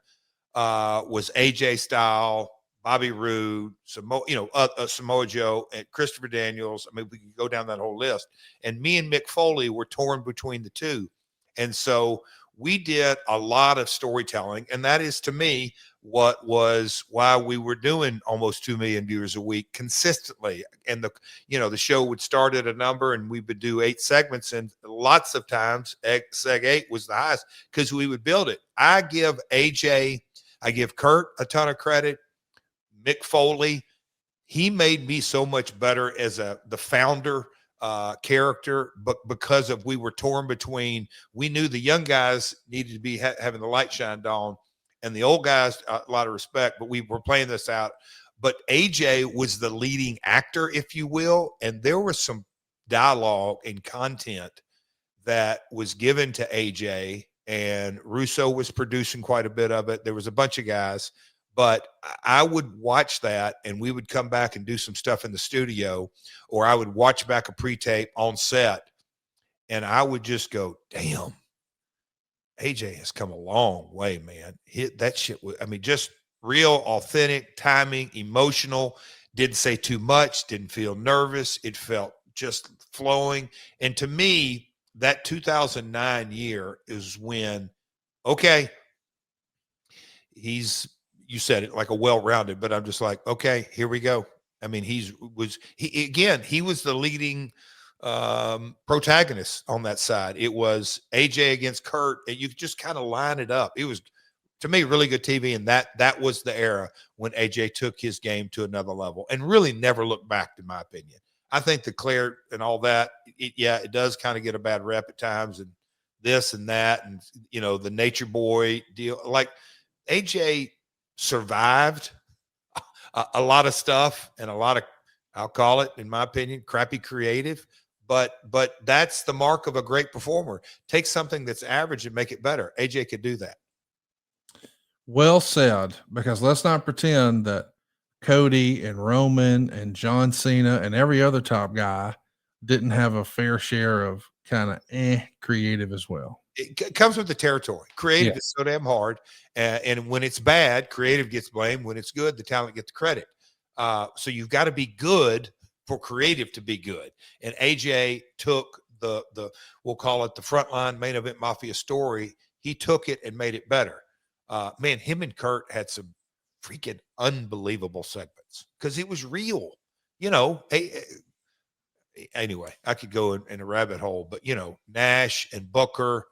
was AJ Styles, Bobby Roode, Samoa Joe, and Christopher Daniels. I mean, we could go down that whole list. And me and Mick Foley were torn between the two. And so we did a lot of storytelling, and that is, to me, what was why we were doing almost 2 million viewers a week consistently. And the show would start at a number, and we would do 8 segments, and lots of times seg 8 was the highest because we would build it. I give Kurt a ton of credit. Mick Foley, he made me so much better as the founder character, but because of we were torn between, we knew the young guys needed to be having the light shined on, and the old guys, a lot of respect, but we were playing this out. But AJ was the leading actor, if you will, and there was some dialogue and content that was given to AJ, and Russo was producing quite a bit of it. There was a bunch of guys. But I would watch that, and we would come back and do some stuff in the studio, or I would watch back a pre-tape on set, and I would just go, damn, AJ has come a long way, man. That shit was, just real, authentic, timing, emotional, didn't say too much, didn't feel nervous. It felt just flowing. And to me, that 2009 year is when, okay, you said it like a well-rounded, but I'm just like, okay, here we go. I mean, he was the leading protagonist on that side. It was AJ against Kurt, and you just kind of line it up. It was, to me, really good TV, and that was the era when AJ took his game to another level and really never looked back, in my opinion. I think the Claire and all that, it does kind of get a bad rep at times, and this and that, and the Nature Boy deal. Like, AJ survived a lot of stuff and a lot of, I'll call it, in my opinion, crappy creative, but that's the mark of a great performer. Take something that's average and make it better. AJ could do that. Well said, because let's not pretend that Cody and Roman and John Cena and every other top guy didn't have a fair share of kind of creative as well. It comes with the territory. Creative is so damn hard. And when it's bad, creative gets blamed. When it's good, the talent gets the credit. So you've got to be good for creative to be good. And AJ took the we'll call it the frontline main event mafia story. He took it and made it better. Man, him and Kurt had some freaking unbelievable segments because it was real. Anyway, I could go in a rabbit hole, but Nash and Booker.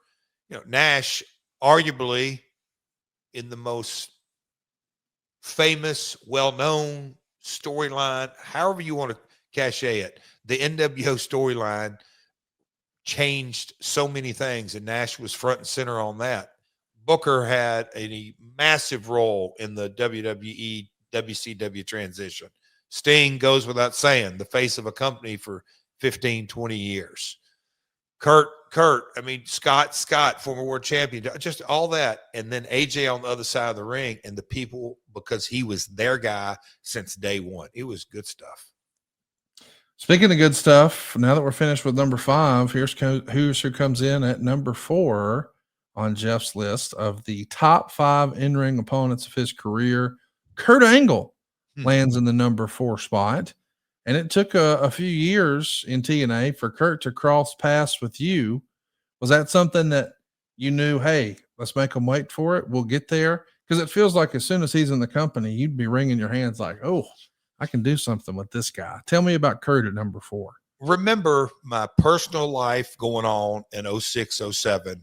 Nash, arguably in the most famous, well-known storyline, however you want to cachet it, the NWO storyline changed so many things, and Nash was front and center on that. Booker had a massive role in the WWE, WCW transition. Sting goes without saying, the face of a company for 15, 20 years. Kurt, I mean, Scott, former world champion, just all that. And then AJ on the other side of the ring, and the people, because he was their guy since day one. It was good stuff. Speaking of good stuff, now that we're finished with number 5, here's who comes in at number 4 on Jeff's list of the top 5 in-ring opponents of his career. Kurt Angle lands in the number 4 spot. And it took a few years in TNA for Kurt to cross paths with you. Was that something that you knew, hey, let's make him wait for it, we'll get there? Because it feels like as soon as he's in the company, you'd be wringing your hands like, oh, I can do something with this guy. Tell me about Kurt at number 4. Remember, my personal life going on in 06, 07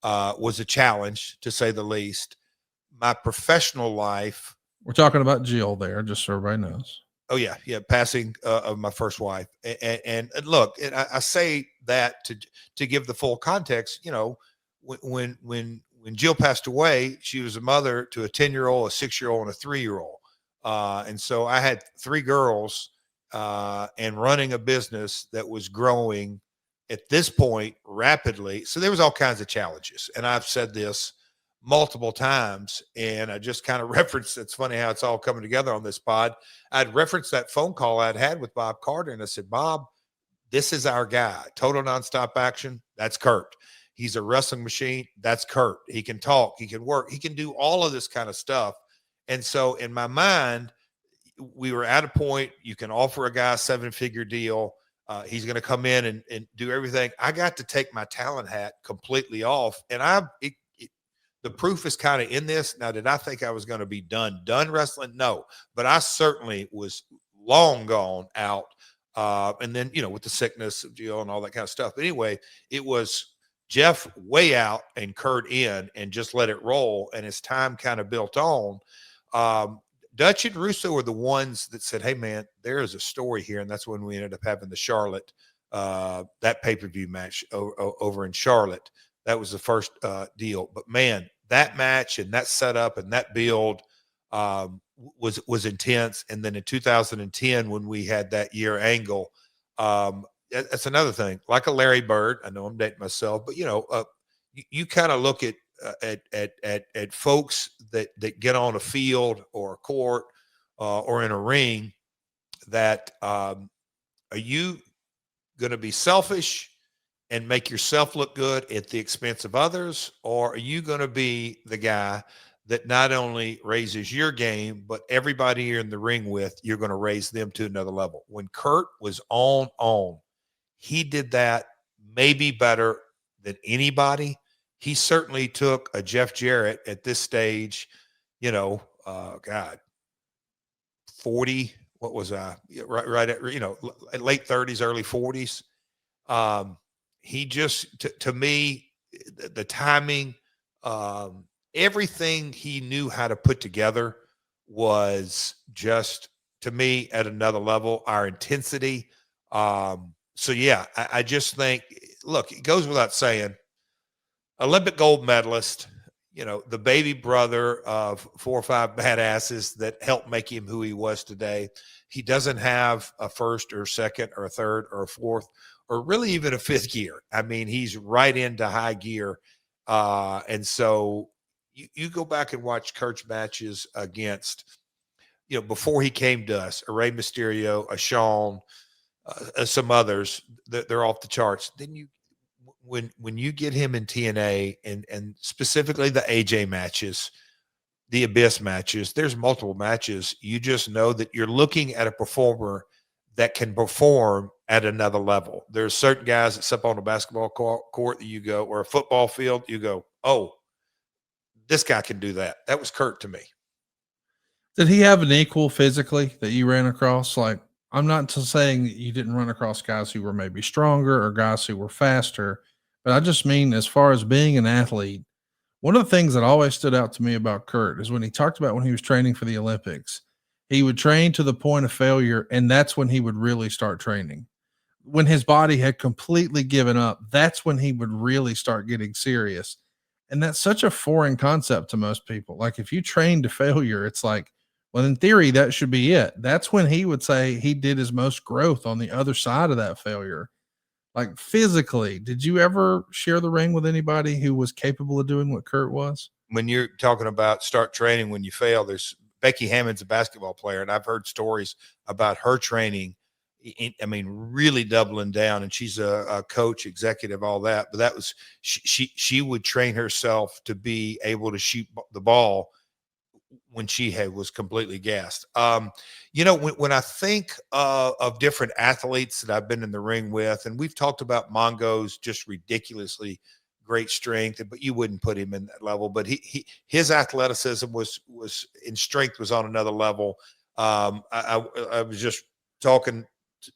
was a challenge, to say the least. My professional life. We're talking about Jill there, just so everybody knows. Oh yeah. Passing of my first wife, and look, and I say that to give the full context. You know, when Jill passed away, she was a mother to a 10-year-old, a 6-year-old, and a 3-year-old, and so I had 3 girls, and running a business that was growing at this point rapidly. So there was all kinds of challenges, and I've said this multiple times, and I just kind of referenced, it's funny how it's all coming together on this pod. I'd referenced that phone call I'd had with Bob Carter, and I said, Bob, this is our guy. Total nonstop action. That's Kurt. He's a wrestling machine. That's Kurt. He can talk. He can work. He can do all of this kind of stuff. And so in my mind, we were at a point, you can offer a guy a 7-figure deal. He's going to come in and do everything. I got to take my talent hat completely off, and the proof is kind of in this. Now, did I think I was going to be done wrestling? No, but I certainly was long gone out. And then, with the sickness of Jill and all that kind of stuff. But anyway, it was Jeff way out and Kurt in, and just let it roll. And as time kind of built on, Dutch and Russo were the ones that said, hey man, there is a story here. And that's when we ended up having the Charlotte, that pay-per-view match over in Charlotte. That was the first deal. But man, that match and that setup and that build was intense. And then in 2010, when we had that year Angle, that's another thing. Like a Larry Bird, I know I'm dating myself, but you kind of look at folks that get on a field or a court or in a ring. That are you going to be selfish and make yourself look good at the expense of others? Or are you going to be the guy that not only raises your game, but everybody you're in the ring with, you're going to raise them to another level? When Kurt was on, he did that maybe better than anybody. He certainly took a Jeff Jarrett at this stage, 40, what was I? Right at, late 30s, early 40s. He just, to me, the timing, everything he knew how to put together was just, to me, at another level. Our intensity. So yeah, I just think, look, it goes without saying, Olympic gold medalist, the baby brother of 4 or 5 badasses that helped make him who he was today. He doesn't have a first or second or a third or a fourth or really even a 5th gear. I mean, he's right into high gear. And so you go back and watch Kurt's matches against, before he came to us, a Rey Mysterio, a Shawn, some others, they're off the charts. Then when you get him in TNA and specifically the AJ matches, the Abyss matches, there's multiple matches. You just know that you're looking at a performer that can perform at another level. There's certain guys that step on a basketball court that you go, or a football field, you go, oh, this guy can do that. That was Kurt to me. Did he have an equal physically that you ran across? Like, I'm not saying that you didn't run across guys who were maybe stronger or guys who were faster, but I just mean as far as being an athlete, one of the things that always stood out to me about Kurt is when he talked about when he was training for the Olympics, he would train to the point of failure, and that's when he would really start training. When his body had completely given up, that's when he would really start getting serious. And that's such a foreign concept to most people. Like, if you train to failure, it's like, well, in theory, that should be it. That's when he would say he did his most growth on the other side of that failure. Like physically, did you ever share the ring with anybody who was capable of doing what Kurt was? When you're talking about start training when you fail, there's Becky Hammond's a basketball player, and I've heard stories about her training. I mean, really doubling down, and she's a coach, executive, all that. But that was she would train herself to be able to shoot the ball when she was completely gassed. You know, when I think of different athletes that I've been in the ring with, and we've talked about Mongo's just ridiculously great strength, but you wouldn't put him in that level. But his athleticism was in strength was on another level. I was just talking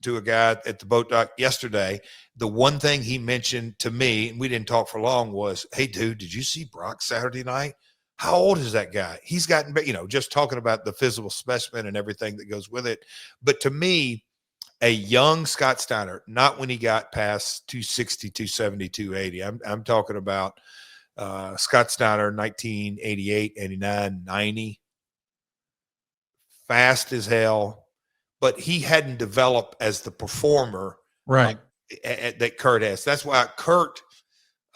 to a guy at the boat dock yesterday. The one thing he mentioned to me, and we didn't talk for long, was, "Hey, dude, did you see Brock Saturday night? How old is that guy? He's gotten, you know," just talking about the physical specimen and everything that goes with it. But to me, a young Scott Steiner, not when he got past 260, 270, 280. I'm talking about Scott Steiner, 1988, 89, 90. Fast as hell, but he hadn't developed as the performer Right. that Kurt has. That's why Kurt,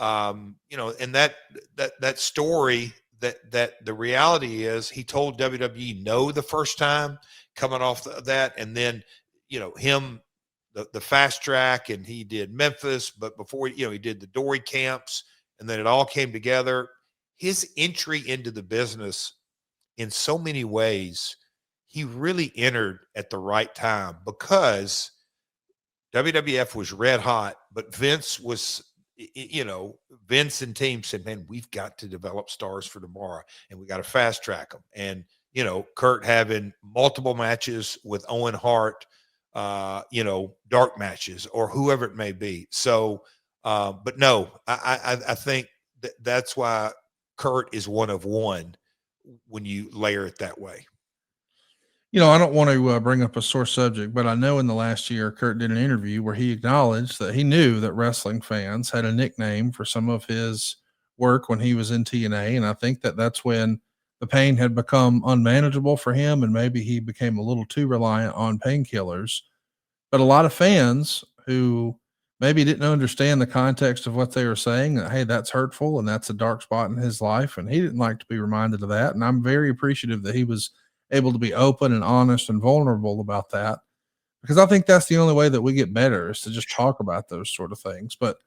you know, and that story, that the reality is he told WWE no the first time coming off that, and then, you know, him the fast track, and he did Memphis, but before, you know, he did the Dory camps, and then it all came together. His entry into the business in so many ways, he really entered at the right time because WWF was red hot, but Vince was, you know, Vince and team said, "Man, we've got to develop stars for tomorrow, and we got to fast track them." And, you know, Kurt having multiple matches with Owen Hart, you know, dark matches or whoever it may be. So, but no, I think that's why Kurt is one of one when you layer it that way. You know, I don't want to bring up a sore subject, but I know in the last year, Kurt did an interview where he acknowledged that he knew that wrestling fans had a nickname for some of his work when he was in TNA. And I think that that's when the pain had become unmanageable for him. And maybe he became a little too reliant on painkillers. But a lot of fans who maybe didn't understand the context of what they were saying, that, hey, that's hurtful and that's a dark spot in his life. And he didn't like to be reminded of that. And I'm very appreciative that he was able to be open and honest and vulnerable about that, because I think that's the only way that we get better is to just talk about those sort of things. But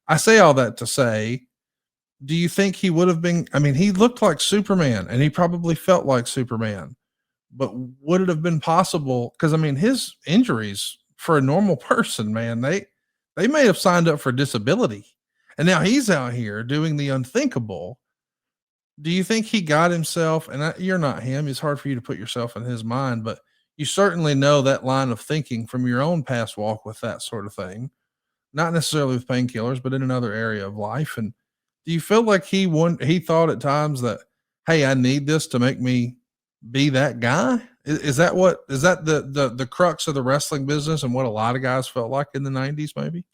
I say all that to say, do you think he would have been? I mean, he looked like Superman and he probably felt like Superman, but would it have been possible? Because I mean, his injuries for a normal person, man, they may have signed up for disability, and now he's out here doing the unthinkable. Do you think he got himself, and you're not him, it's hard for you to put yourself in his mind, but you certainly know that line of thinking from your own past walk with that sort of thing, not necessarily with painkillers, but in another area of life. And do you feel like he thought at times that, hey, I need this to make me be that guy? Is that the crux of the wrestling business and what a lot of guys felt like in the 90s, maybe?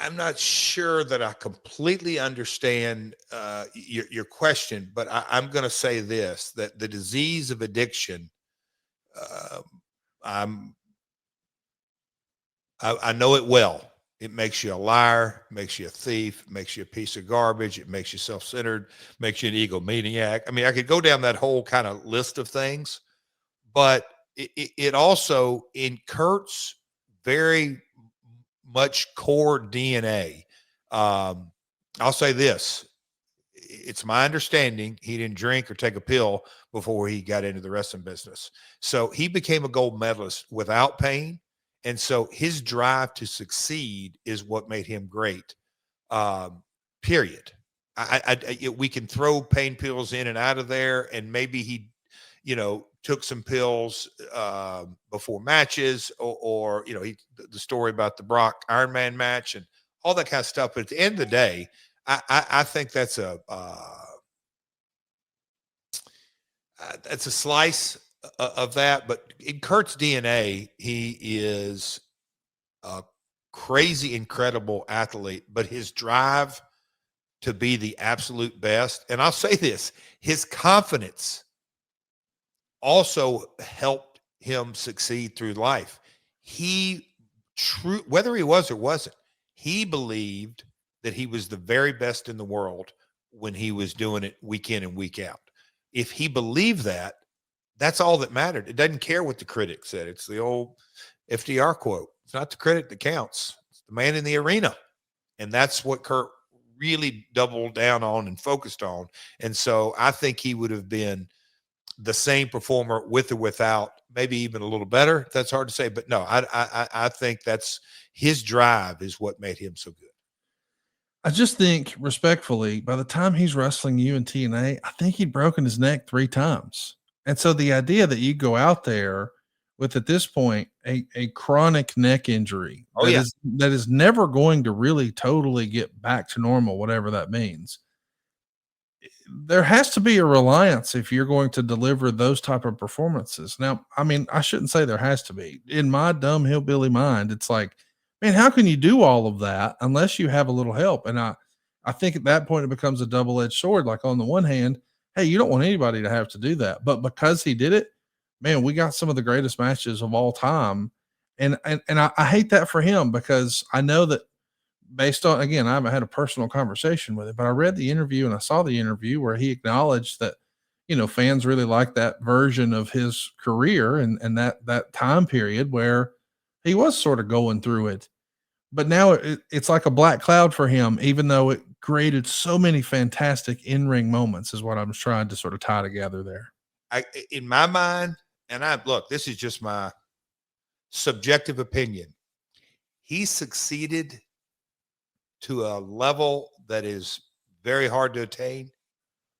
I'm not sure that I completely understand your question, but I'm going to say this: that the disease of addiction, uh, I'm I know it well. It makes you a liar, makes you a thief, makes you a piece of garbage. It makes you self-centered, makes you an egomaniac. I mean, I could go down that whole kind of list of things, but it also, in Kurt's very much core DNA. I'll say this: it's my understanding he didn't drink or take a pill before he got into the wrestling business. So he became a gold medalist without pain. And so his drive to succeed is what made him great. Period. We can throw pain pills in and out of there, and maybe he, you know, took some pills before matches, or you know, the story about the Brock Iron Man match and all that kind of stuff. But at the end of the day, I think that's a slice of that. But in Kurt's DNA, he is a crazy, incredible athlete. But his drive to be the absolute best, and I'll say this: his confidence also helped him succeed through life. He true, whether he was or wasn't, he believed that he was the very best in the world when he was doing it week in and week out. If he believed that, that's all that mattered. It doesn't care what the critics said. It's the old FDR quote. It's not the critic that counts. It's the man in the arena. And that's what Kurt really doubled down on and focused on. And so I think he would have been the same performer with or without, maybe even a little better. That's hard to say, but no, I think that's his drive is what made him so good. I just think, respectfully, by the time he's wrestling you in TNA, I think he'd broken his neck 3 times. And so the idea that you go out there with, at this point, a chronic neck injury that is never going to really totally get back to normal, whatever that means. There has to be a reliance if you're going to deliver those type of performances. Now, I mean, I shouldn't say there has to be. In my dumb hillbilly mind, it's like, man, how can you do all of that unless you have a little help? And I think at that point it becomes a double-edged sword. Like, on the one hand, hey, you don't want anybody to have to do that. But because he did it, man, we got some of the greatest matches of all time. And I hate that for him, because I know that, based on, again, I haven't had a personal conversation with him, but I read the interview and I saw the interview where he acknowledged that, fans really like that version of his career and that time period where he was sort of going through it. But now it's like a black cloud for him, even though it created so many fantastic in-ring moments, is what I'm trying to sort of tie together there. In my mind, and look, this is just my subjective opinion. He succeeded to a level that is very hard to attain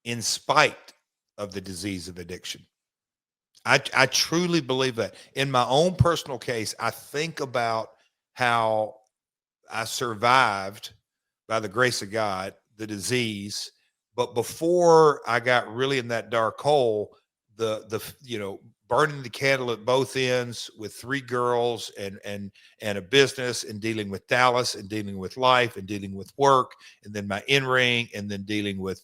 in spite of the disease of addiction. I truly believe that. In my own personal case, I think about how I survived, by the grace of God, the disease. But before I got really in that dark hole, the burning the candle at both ends with 3 girls and a business, and dealing with Dallas, and dealing with life, and dealing with work, and then my in-ring, and then dealing with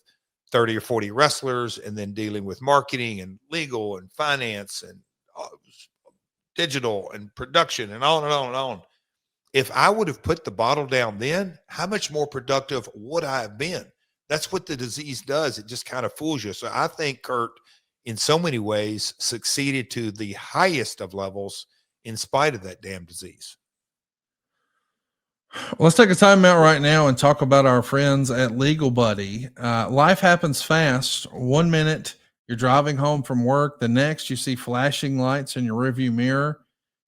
30 or 40 wrestlers, and then dealing with marketing and legal and finance and digital and production and on and on and on. If I would have put the bottle down then, how much more productive would I have been? That's what the disease does. It just kind of fools you. So I think Kurt, in so many ways, succeeded to the highest of levels in spite of that damn disease. Let's take a time out right now and talk about our friends at Legal Buddy. Life happens fast. 1 minute you're driving home from work, the next you see flashing lights in your rearview mirror.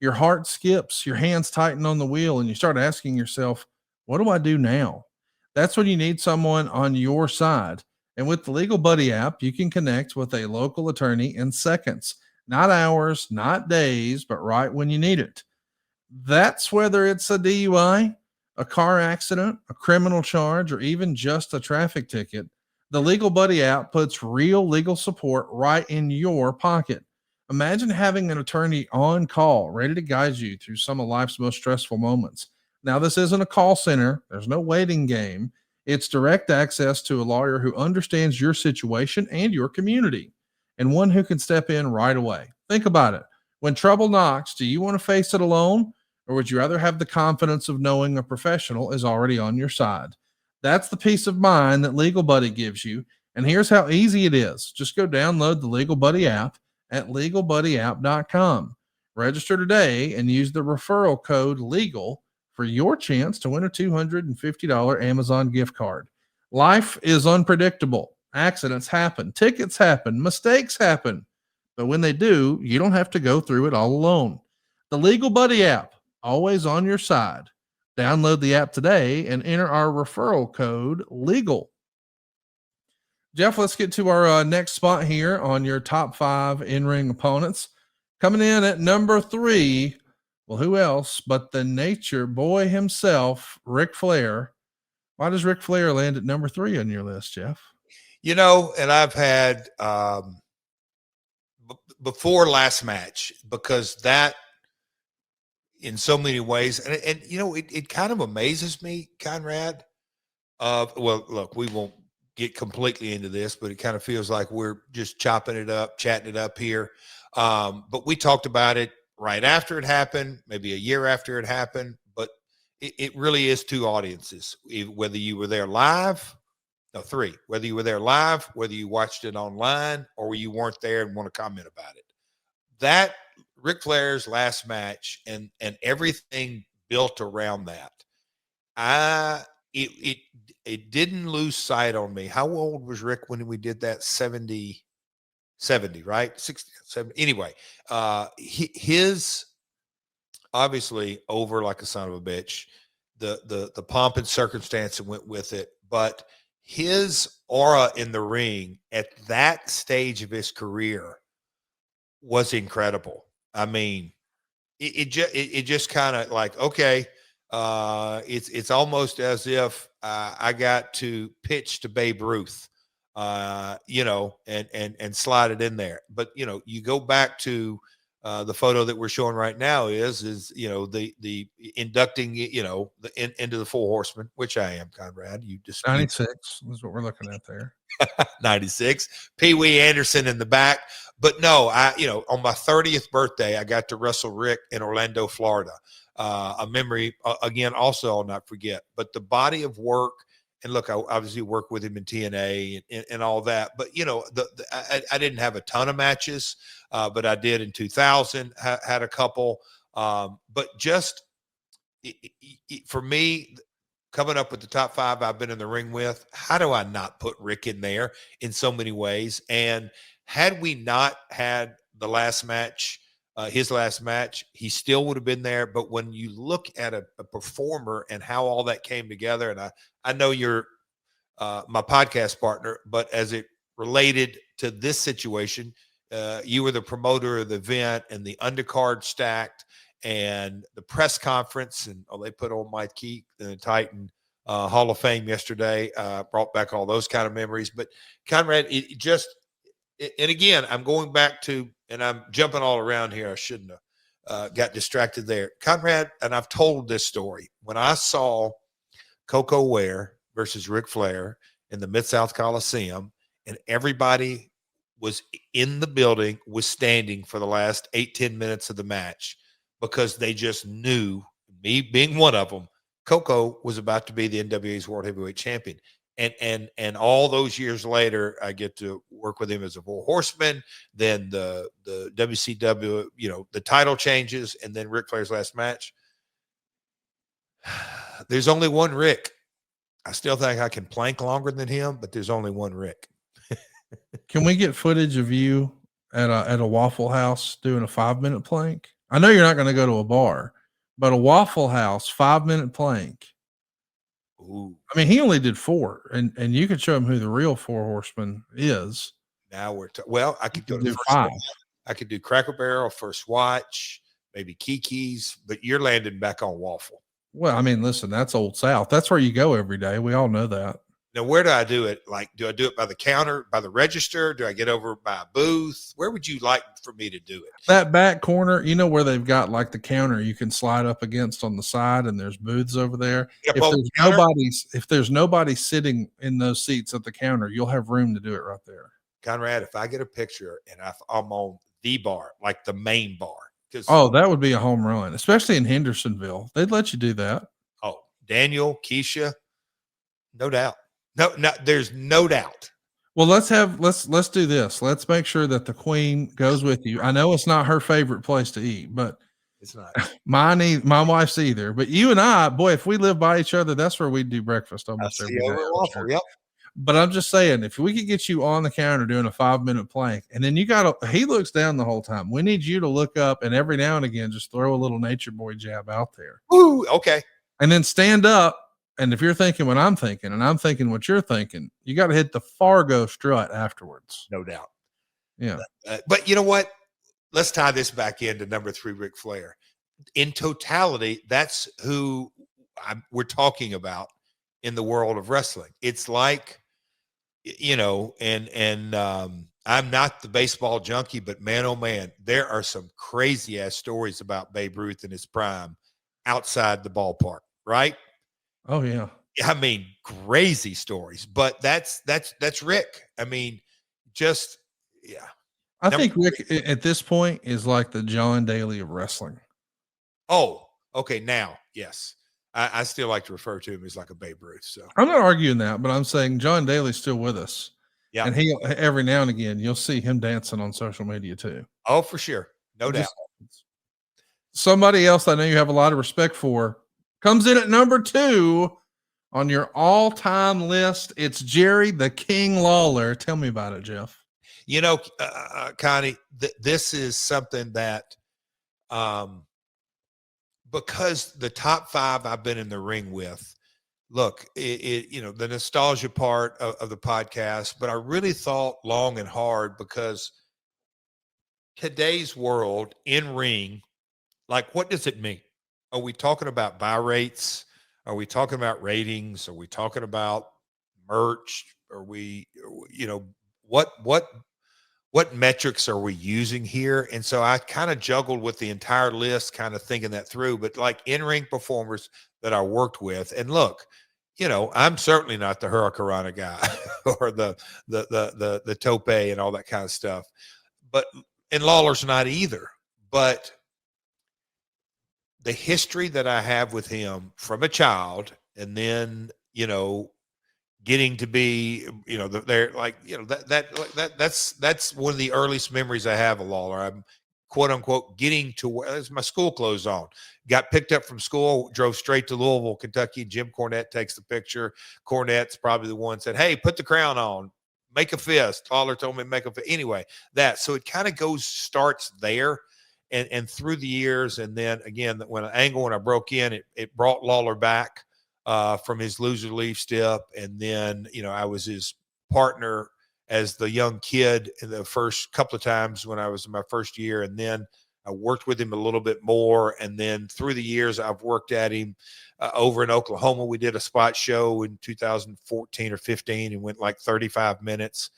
Your heart skips, your hands tighten on the wheel, and you start asking yourself, what do I do now? That's when you need someone on your side. And with the Legal Buddy app, you can connect with a local attorney in seconds, not hours, not days, but right when you need it. That's whether it's a DUI, a car accident, a criminal charge, or even just a traffic ticket. The Legal Buddy app puts real legal support right in your pocket. Imagine having an attorney on call, ready to guide you through some of life's most stressful moments. Now, this isn't a call center. There's no waiting game. It's direct access to a lawyer who understands your situation and your community, and one who can step in right away. Think about it. When trouble knocks, do you want to face it alone, or would you rather have the confidence of knowing a professional is already on your side? That's the peace of mind that Legal Buddy gives you. And here's how easy it is. Just go download the Legal Buddy app at legalbuddyapp.com. Register today and use the referral code LEGAL for your chance to win a $250 Amazon gift card. Life is unpredictable. Accidents happen, tickets happen, mistakes happen. But when they do, you don't have to go through it all alone. The Legal Buddy app, always on your side. Download the app today and enter our referral code LEGAL. Jeff, let's get to our next spot here on your top 5 in-ring opponents. Coming in at number 3, well, who else but the nature boy himself, Ric Flair. Why does Ric Flair land at number 3 on your list, Jeff? And I've had before last match, because that, in so many ways, and it kind of amazes me, Conrad. Well, look, we won't get completely into this, but it kind of feels like we're just chopping it up, chatting it up here. But we talked about it right after it happened, maybe a year after it happened. it really is two audiences, whether you were there live. No, three. Whether you were there live, whether you watched it online, or you weren't there and want to comment about it. That Ric Flair's last match and everything built around that, it didn't lose sight on me. How old was Rick when we did that? 70, right? 60, 70. Anyway, his obviously over like a son of a bitch. The pomp and circumstance that went with it, but his aura in the ring at that stage of his career was incredible. I mean, it just kind of like, okay, it's almost as if I got to pitch to Babe Ruth, and slide it in there. But you go back to the photo that we're showing right now is the inducting into the Four Horsemen, which I am, Conrad. You just 96 is what we're looking at there. 96. Pee Wee Anderson in the back. But no, on my 30th birthday, I got to wrestle Rick in Orlando, Florida. A memory, again, also I'll not forget. But the body of work, and look, I obviously worked with him in TNA and all that. But, I didn't have a ton of matches, but I did in 2000, had a couple. But just for me, coming up with the top 5 I've been in the ring with, how do I not put Rick in there in so many ways? And had we not had the last match, his last match, he still would have been there. But when you look at a performer and how all that came together, and I know you're my podcast partner, but as it related to this situation, you were the promoter of the event and the undercard stacked and the press conference, and they put on Mike Titan Hall of Fame yesterday, brought back all those kind of memories. But Conrad, and again, I'm going back to, and I'm jumping all around here. I shouldn't have got distracted there. Conrad, and I've told this story. When I saw Coco Ware versus Ric Flair in the Mid-South Coliseum, and everybody was in the building, was standing for the last 8-10 minutes of the match because they just knew, me being one of them, Coco was about to be the NWA's World Heavyweight Champion. And all those years later, I get to work with him as a Four Horseman. Then the WCW, the title changes, and then Ric Flair's last match. There's only one Rick. I still think I can plank longer than him, but there's only one Rick. Can we get footage of you at a Waffle House doing a 5-minute plank? I know you're not going to go to a bar, but a Waffle House 5-minute plank. Ooh. I mean, he only did 4, and you could show him who the real Four Horseman is. Now we're well. I could go to do first 5. I could do Cracker Barrel, First Watch, maybe Kiki's, but you're landing back on Waffle. Well, I mean, listen, that's Old South. That's where you go every day. We all know that. Now, where do I do it? Like, do I do it by the counter, by the register? Do I get over by a booth? Where would you like for me to do it? That back corner, where they've got like the counter you can slide up against on the side, and there's booths over there. If there's nobody sitting in those seats at the counter, you'll have room to do it right there. Conrad, if I get a picture and I'm on the bar, like the main bar. That would be a home run, especially in Hendersonville. They'd let you do that. Oh, Daniel, Keisha, no doubt. No, there's no doubt. Well, let's do this. Let's make sure that the Queen goes with you. I know it's not her favorite place to eat, but it's not my wife's either. But you and I, boy, if we live by each other, that's where we do breakfast almost every day. Waffle, yep. But I'm just saying, if we could get you on the counter doing a 5-minute plank, and then he looks down the whole time. We need you to look up and every now and again just throw a little Nature Boy jab out there. Ooh, okay. And then stand up. And if you're thinking what I'm thinking, and I'm thinking what you're thinking, you got to hit the Fargo strut afterwards. No doubt. Yeah. But you know what? Let's tie this back into number 3, Ric Flair. In totality, that's who we're talking about in the world of wrestling. It's like, and I'm not the baseball junkie, but man, oh man, there are some crazy ass stories about Babe Ruth in his prime outside the ballpark, right? Oh yeah. I mean, crazy stories, but that's Rick. I mean, just, yeah. I think Rick at this point is like the John Daly of wrestling. Oh, okay. Now, yes, I still like to refer to him as like a Babe Ruth. So I'm not arguing that, but I'm saying John Daly's still with us. yeah. And he every now and again you'll see him dancing on social media too. Oh, for sure. No doubt. Somebody else I know you have a lot of respect for comes in at number 2 on your all-time list. It's Jerry the King Lawler. Tell me about it, Jeff. You know, Connie, this is something that, because the top 5 I've been in the ring with, look, you know, the nostalgia part of the podcast, but I really thought long and hard, because today's world in ring, like, what does it mean? Are we talking about buy rates? Are we talking about ratings? Are we talking about merch? Are we, you know, what metrics are we using here? And so I kind of juggled with the entire list, kind of thinking that through. But like in-ring performers that I worked with, and look, you know, I'm certainly not the Hurricanrana guy or the tope and all that kind of stuff. But and Lawler's not either. But the history that I have with him from a child, and then, you know, getting to be, you know, they're like, you know, that's one of the earliest memories I have of Lawler. I'm quote unquote getting to where, as my school closed on, got picked up from school, drove straight to Louisville, Kentucky. Jim Cornette takes the picture. Cornette's probably the one said, "Hey, put the crown on, make a fist." Lawler told me to make a fist. Anyway, so it kind of starts there. And through the years, and then again, when I broke in, it brought Lawler back from his loser leave step. And then, you know, I was his partner as the young kid in the first couple of times when I was in my first year. And then I worked with him a little bit more. And then through the years, I've worked at him over in Oklahoma. We did a spot show in 2014 or 15 and went like 35 minutes.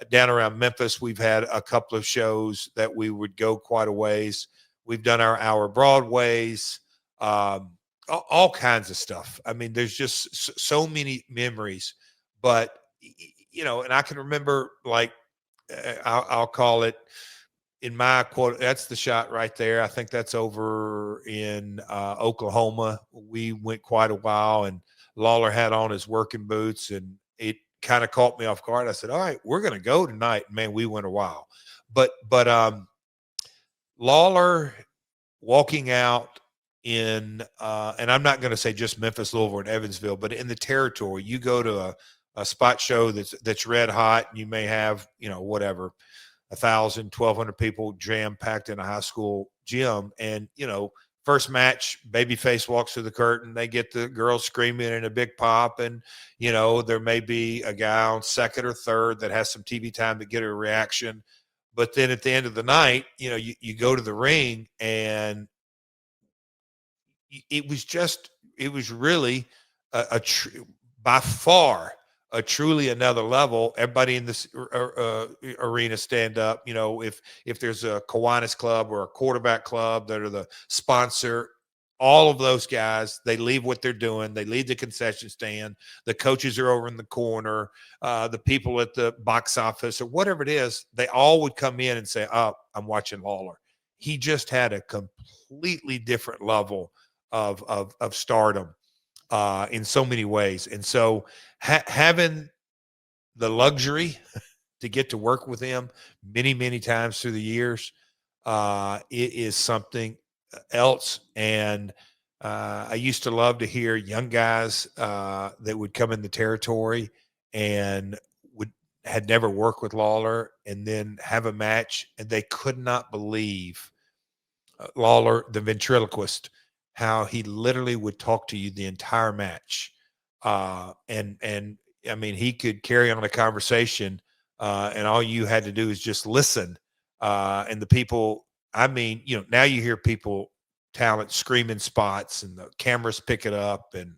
Down around Memphis, we've had a couple of shows that we would go quite a ways. We've done our hour Broadways, all kinds of stuff. I mean, there's just so many memories. But, you know, and I can remember, like, I'll call it, in my quote, that's the shot right there. I think that's over in Oklahoma. We went quite a while, and Lawler had on his working boots, and it kind of caught me off guard. I said, "All right, we're going to go tonight." Man, we went a while. But Lawler walking out in, and I'm not going to say just Memphis, Louisville, and Evansville, but in the territory, you go to a spot show that's red hot, and you may have, you know, whatever, 1,000, 1,200 people jam packed in a high school gym. And, you know, first match, babyface walks through the curtain. They get the girls screaming and a big pop. And, you know, there may be a guy on second or third that has some TV time to get a reaction. But then at the end of the night, you know, you go to the ring, and it was really by far a truly another level. Everybody in this arena stand up. You know, if there's a Kiwanis club or a quarterback club that are the sponsor, all of those guys, they leave what they're doing. They leave the concession stand. The coaches are over in the corner. The people at the box office or whatever it is, they all would come in and say, "Oh, I'm watching Lawler." He just had a completely different level of stardom in so many ways. And so having the luxury to get to work with him many, many times through the years, it is something else. And I used to love to hear young guys that would come in the territory and had never worked with Lawler, and then have a match, and they could not believe Lawler, the ventriloquist, how he literally would talk to you the entire match. And I mean, he could carry on a conversation, and all you had to do is just listen. And the people, I mean, you know, now you hear people, talent, screaming spots, and the cameras pick it up and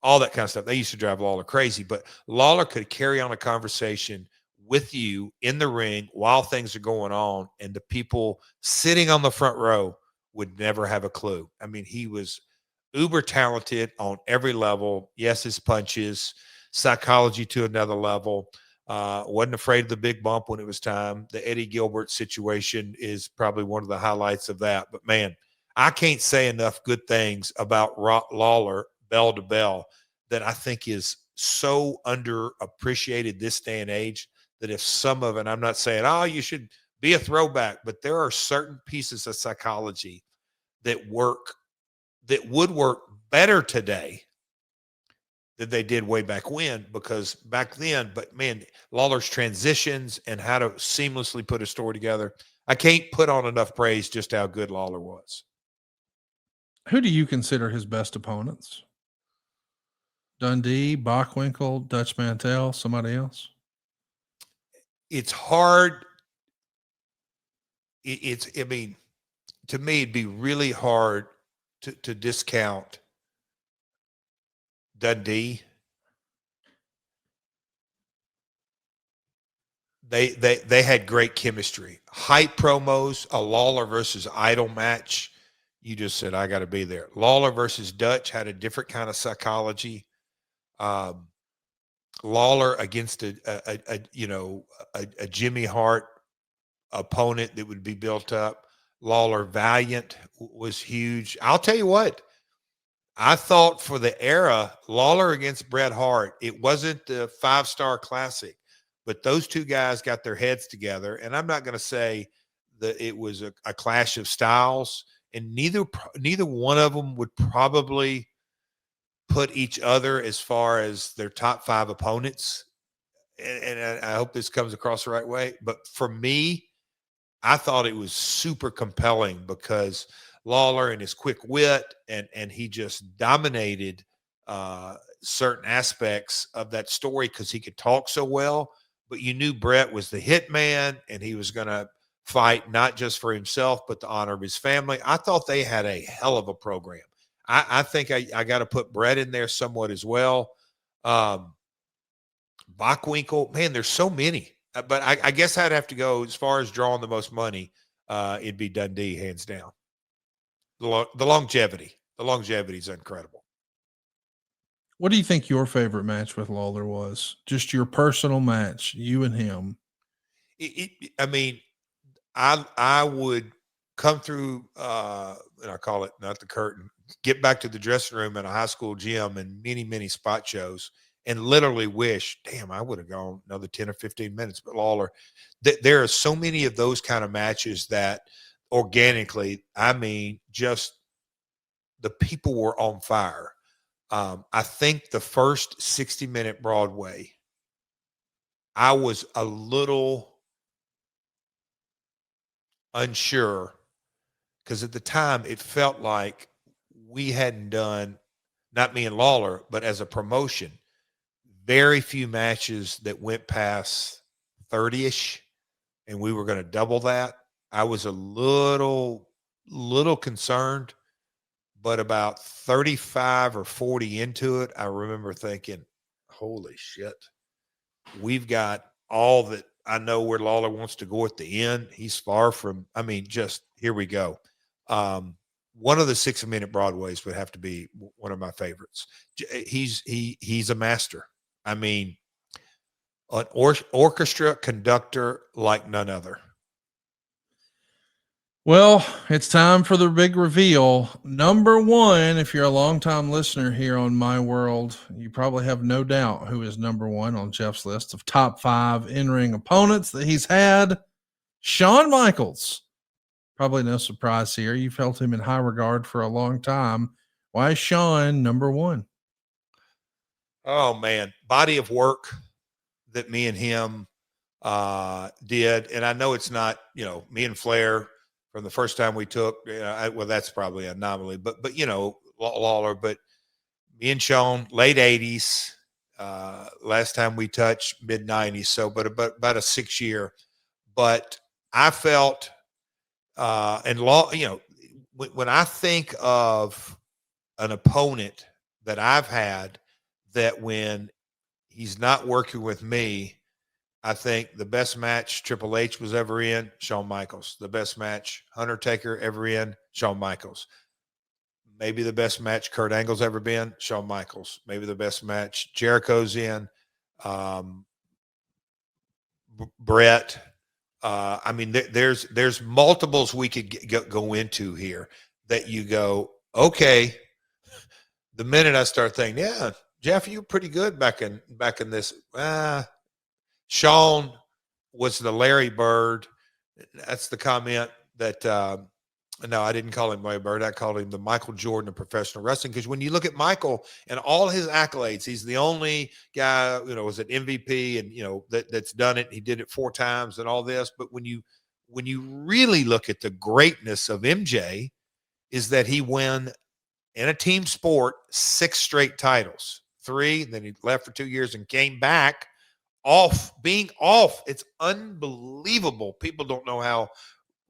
all that kind of stuff. They used to drive Lawler crazy, but Lawler could carry on a conversation with you in the ring while things are going on, and the people sitting on the front row would never have a clue. I mean, he was uber talented on every level. Yes, his punches, psychology to another level. Wasn't afraid of the big bump when it was time. The Eddie Gilbert situation is probably one of the highlights of that. But man, I can't say enough good things about Lawler bell to bell that I think is so underappreciated this day and age, that if some of it, I'm not saying, oh, you should be a throwback, but there are certain pieces of psychology that would work better today than they did way back when, because back then, but man, Lawler's transitions and how to seamlessly put a story together. I can't put on enough praise just how good Lawler was. Who do you consider his best opponents? Dundee, Bockwinkel, Dutch Mantel, somebody else? It's hard. I mean, to me, it'd be really hard to discount Dundee. They had great chemistry. Hype promos, a Lawler versus Idol match. You just said, I got to be there. Lawler versus Dutch had a different kind of psychology. Lawler against a Jimmy Hart opponent that would be built up. Lawler Valiant was huge. I'll tell you what, I thought for the era, Lawler against Bret Hart, it wasn't the 5-star classic, but those two guys got their heads together. And I'm not going to say that it was a clash of styles, and neither one of them would probably put each other as far as their top 5 opponents. And I hope this comes across the right way. But for me, I thought it was super compelling because Lawler and his quick wit, and he just dominated certain aspects of that story because he could talk so well. But you knew Bret was the hit man, and he was going to fight not just for himself, but the honor of his family. I thought they had a hell of a program. I think I got to put Bret in there somewhat as well. Bockwinkel, man, there's so many. But I guess I'd have to go as far as drawing the most money. It'd be Dundee, hands down. The longevity is incredible. What do you think your favorite match with Lawler was? Just your personal match, you and him. I mean, I would come through, and I call it not the curtain, get back to the dressing room in a high school gym and many spot shows, and literally wish, damn, I would have gone another 10 or 15 minutes. But Lawler, there are so many of those kind of matches that organically, I mean, just the people were on fire. I think the first 60-minute Broadway, I was a little unsure because at the time it felt like we hadn't done, not me and Lawler, but as a promotion, very few matches that went past 30-ish, and we were going to double that. I was a little concerned, but about 35 or 40 into it, I remember thinking, holy shit, we've got all that. I know where Lawler wants to go at the end. He's far from, I mean, just here we go. One of the 60-minute Broadways would have to be one of my favorites. He's a master. I mean, an orchestra conductor like none other. Well, it's time for the big reveal. Number one, if you're a longtime listener here on My World, you probably have no doubt who is number one on Jeff's list of top 5 in-ring opponents that he's had. Shawn Michaels. Probably no surprise here. You've held him in high regard for a long time. Why is Shawn number one? Oh, man. Body of work that me and him did. And I know it's not, me and Flair from the first time we took, well, that's probably an anomaly, but Lawler, but me and Shawn, late 80s, last time we touched mid 90s. So, but about a 6-year, but I felt, when I think of an opponent that I've had, that when he's not working with me, I think the best match Triple H was ever in, Shawn Michaels. The best match Undertaker ever in, Shawn Michaels. Maybe the best match Kurt Angle's ever been, Shawn Michaels. Maybe the best match Jericho's in, Brett. I mean, there's multiples we could go into here that you go, okay, the minute I start thinking, yeah, Jeff, you were pretty good back in this. Shawn was the Larry Bird. That's the comment that no, I didn't call him Larry Bird. I called him the Michael Jordan of professional wrestling. Because when you look at Michael and all his accolades, he's the only guy, was an MVP and that's done it. He did it 4 times and all this. But when you really look at the greatness of MJ, is that he won in a team sport 6 straight titles, 3, then he left for 2 years and came back being off. It's unbelievable. People don't know how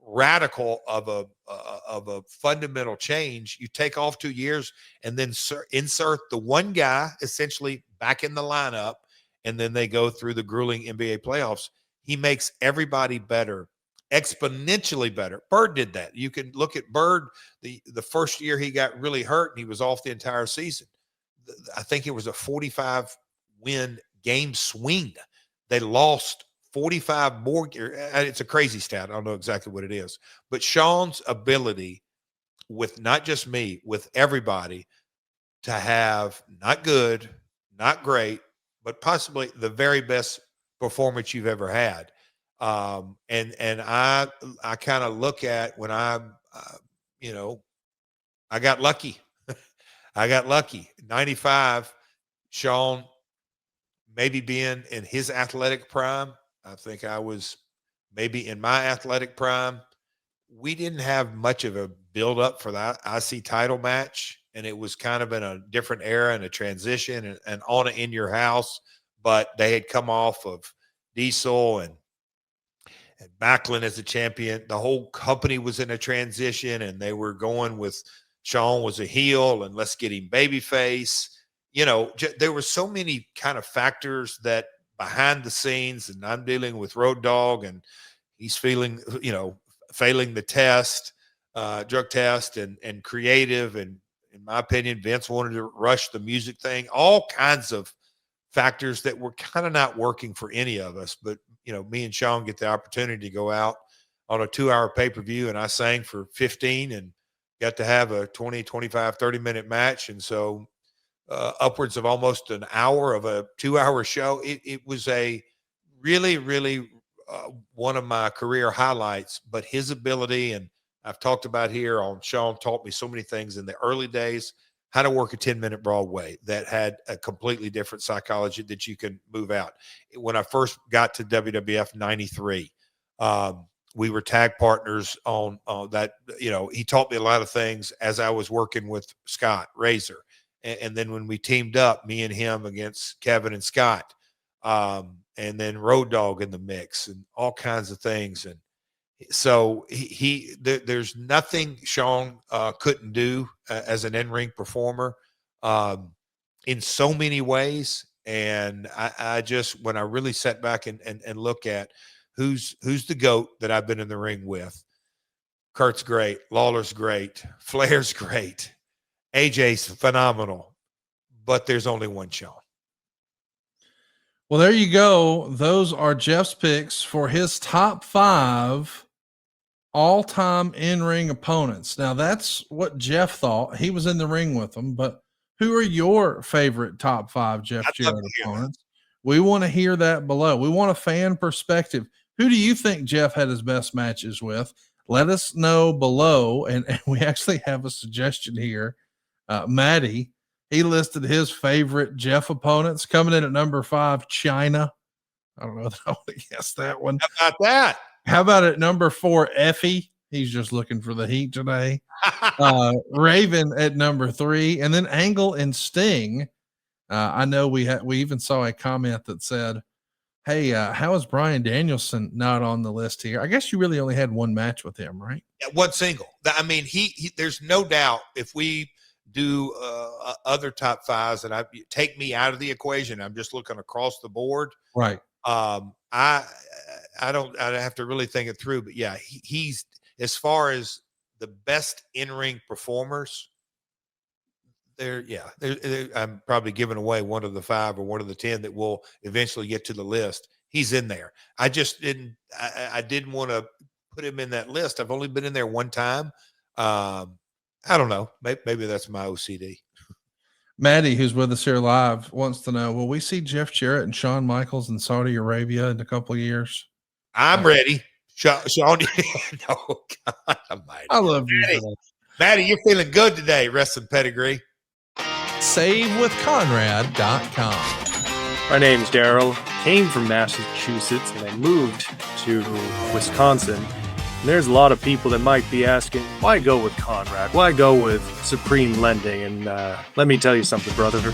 radical of a fundamental change. You take off 2 years and then insert the one guy essentially back in the lineup, and then they go through the grueling NBA playoffs. He makes everybody better, exponentially better. Bird did that. You can look at Bird the first year he got really hurt and he was off the entire season. I think it was a 45 win game swing. They lost 45 more. It's a crazy stat. I don't know exactly what it is, but Shawn's ability with not just me, with everybody, to have not good, not great, but possibly the very best performance you've ever had. And I kind of look at when I got lucky. I got lucky. 95, Shawn maybe being in his athletic prime. I think I was maybe in my athletic prime. We didn't have much of a build up for that IC title match. And it was kind of in a different era and a transition and on it in your house. But they had come off of Diesel and Backlund as a champion. The whole company was in a transition and they were going with Shawn was a heel and let's get him babyface. There were so many kind of factors that behind the scenes, and I'm dealing with Road Dogg and he's failing the test, drug test and creative. And in my opinion, Vince wanted to rush the music thing, all kinds of factors that were kind of not working for any of us. But, me and Shawn get the opportunity to go out on a 2-hour pay-per-view and I sang for 15 and got to have a 20, 25, 30-minute match. And so upwards of almost an hour of a 2-hour show. It was a really, really one of my career highlights, but his ability, and I've talked about here on Shawn taught me so many things in the early days, how to work a 10-minute Broadway that had a completely different psychology that you can move out. When I first got to WWF 93, we were tag partners on that. He taught me a lot of things as I was working with Scott Razor. And then when we teamed up, me and him against Kevin and Scott, and then Road Dogg in the mix and all kinds of things. And so there's nothing Shawn couldn't do as an in-ring performer in so many ways. And I just, when I really sat back and look at who's the GOAT that I've been in the ring with, Kurt's great, Lawler's great, Flair's great, AJ's phenomenal, but there's only one Shawn. Well, there you go. Those are Jeff's picks for his top 5 all-time in-ring opponents. Now, that's what Jeff thought. He was in the ring with them, but who are your favorite top 5 Jeff Jarrett opponents? We want to hear that below. We want a fan perspective. Who do you think Jeff had his best matches with? Let us know below. And we actually have a suggestion here. Maddie, he listed his favorite Jeff opponents coming in at number 5, China. I don't know that I would have guessed that one. How about that? How about at number 4, Effie? He's just looking for the heat today. Raven at number 3, and then Angle and Sting. I know we even saw a comment that said, "Hey, how is Bryan Danielson not on the list here?" I guess you really only had one match with him, right? Yeah, one single. I mean, he there's no doubt if we do other top 5s and I take me out of the equation, I'm just looking across the board. Right. I'd have to really think it through, but yeah, he's as far as the best in-ring performers there. Yeah. I'm probably giving away one of the 5 or one of the 10 that will eventually get to the list. He's in there. I just I didn't want to put him in that list. I've only been in there one time. I don't know. Maybe that's my OCD. Maddie, who's with us here live, wants to know: will we see Jeff Jarrett and Shawn Michaels in Saudi Arabia in a couple of years? I'm ready. Shawn, no, God almighty. I love you. Maddie, you're feeling good today, wrestling pedigree. SaveWithConrad.com. My name's Daryl. Came from Massachusetts and I moved to Wisconsin. And there's a lot of people that might be asking, why go with Conrad? Why go with Supreme Lending? And let me tell you something, brother.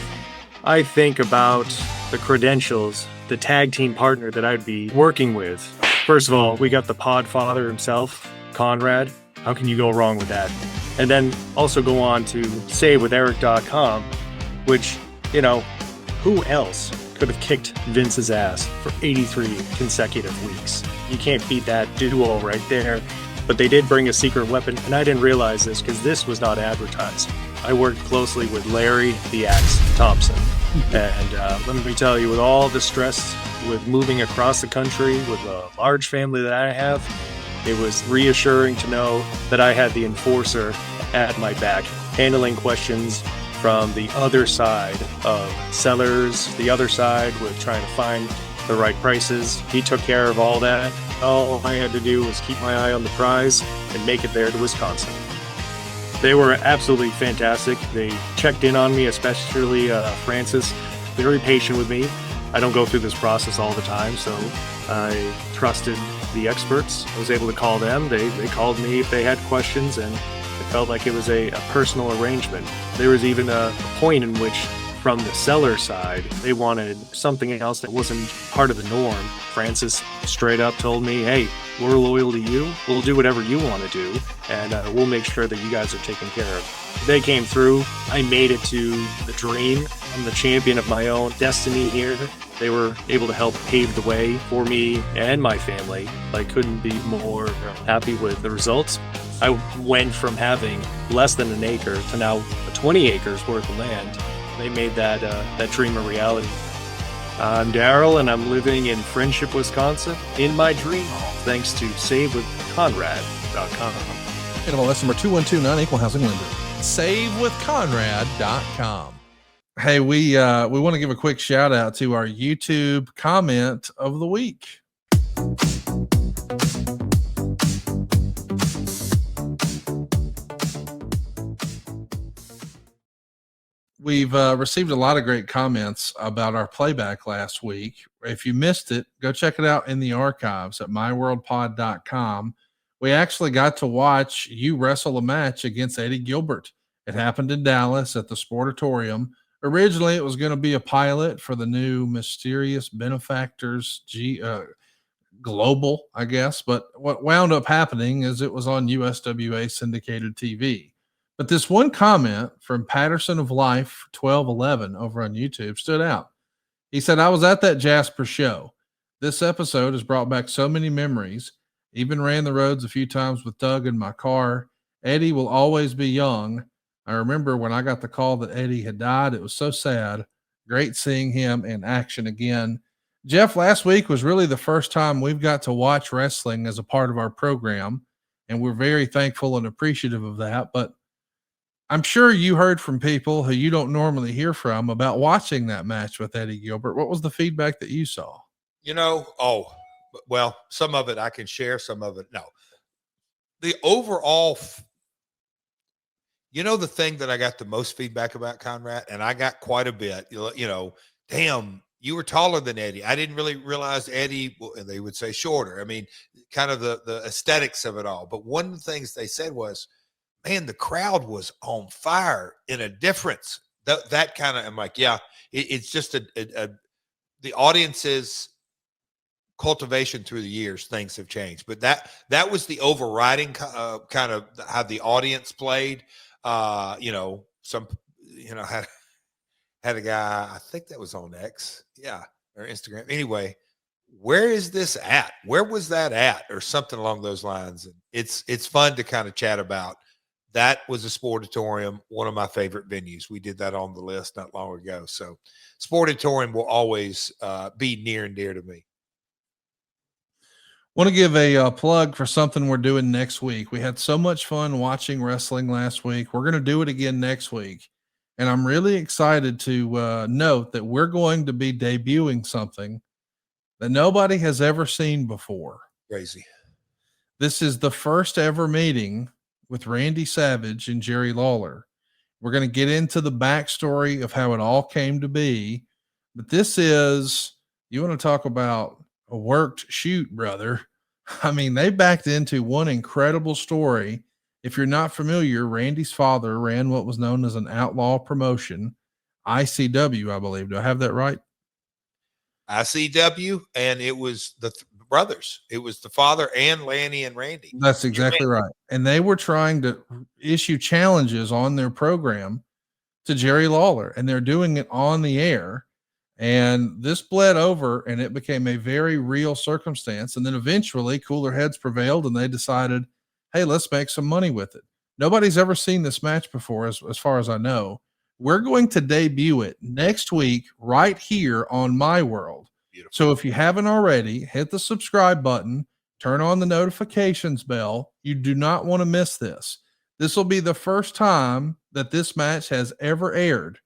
I think about the credentials, the tag team partner that I'd be working with. First of all, we got the Podfather himself, Conrad. How can you go wrong with that? And then also go on to SaveWithEric.com, which, you know, who else could have kicked Vince's ass for 83 consecutive weeks? You can't beat that duo right there. But they did bring a secret weapon, and I didn't realize this because this was not advertised. I worked closely with Larry the Axe Thompson. And let me tell you, with all the stress with moving across the country with a large family that I have, it was reassuring to know that I had the enforcer at my back, handling questions from the other side of sellers, the other side with trying to find the right prices. He took care of all that. All I had to do was keep my eye on the prize and make it there to Wisconsin. They were absolutely fantastic. They checked in on me, especially Francis, very patient with me. I don't go through this process all the time, so I trusted the experts. I was able to call them. They called me if they had questions, and it felt like it was a personal arrangement. There was even a point in which, from the seller side, they wanted something else that wasn't part of the norm. Francis straight up told me, hey, we're loyal to you. We'll do whatever you want to do, and we'll make sure that you guys are taken care of. They came through. I made it to the dream. I'm the champion of my own destiny here. They were able to help pave the way for me and my family. I couldn't be more happy with the results. I went from having less than an acre to now 20 acres worth of land. They made that dream a reality. I'm Daryl, and I'm living in Friendship, Wisconsin, in my dream home, thanks to SaveWithConrad.com. NMLS number 2129, Equal Housing Lender. SaveWithConrad.com. Hey, we want to give a quick shout out to our YouTube comment of the week. We've received a lot of great comments about our playback last week. If you missed it, go check it out in the archives at myworldpod.com. We actually got to watch you wrestle a match against Eddie Gilbert. It happened in Dallas at the Sportatorium. Originally, it was going to be a pilot for the new Mysterious Benefactors Global, I guess. But what wound up happening is it was on USWA syndicated TV. But this one comment from Patterson of Life 1211 over on YouTube stood out. He said, I was at that Jasper show. This episode has brought back so many memories. Even ran the roads a few times with Doug in my car. Eddie will always be young. I remember when I got the call that Eddie had died, it was so sad. Great seeing him in action again. Jeff, last week was really the first time we've got to watch wrestling as a part of our program, and we're very thankful and appreciative of that. But I'm sure you heard from people who you don't normally hear from about watching that match with Eddie Gilbert. What was the feedback that you saw? Well, some of it I can share, some of it no. The overall, the thing that I got the most feedback about, Conrad, and I got quite a bit, damn, you were taller than Eddie. I didn't really realize Eddie, and they would say shorter. I mean, kind of the aesthetics of it all. But one of the things they said was, man, the crowd was on fire in a difference. That kind of, I'm like, yeah, it's just the audience's cultivation through the years, things have changed. But that was the overriding kind of how the audience played. Had a guy, I think that was on X, or Instagram. Anyway, where is this at? Where was that at? Or something along those lines. And it's fun to kind of chat about. That was a Sportatorium, one of my favorite venues. We did that on the list not long ago. So Sportatorium will always be near and dear to me. Want to give a plug for something we're doing next week. We had so much fun watching wrestling last week. We're going to do it again next week. And I'm really excited to note that we're going to be debuting something that nobody has ever seen before. Crazy. This is the first ever meeting with Randy Savage and Jerry Lawler. We're going to get into the backstory of how it all came to be. But this is, you want to talk about a worked shoot, brother. I mean, they backed into one incredible story. If you're not familiar, Randy's father ran what was known as an outlaw promotion, ICW, I believe. Do I have that right? ICW, and it was the brothers. It was the father and Lanny and Randy. That's exactly right. And they were trying to issue challenges on their program to Jerry Lawler, and they're doing it on the air. And this bled over and it became a very real circumstance. And then eventually cooler heads prevailed and they decided, hey, let's make some money with it. Nobody's ever seen this match before, as far as I know. We're going to debut it next week right here on My World. Beautiful. So if you haven't already, hit the subscribe button, turn on the notifications bell. You do not want to miss this. This will be the first time that this match has ever aired.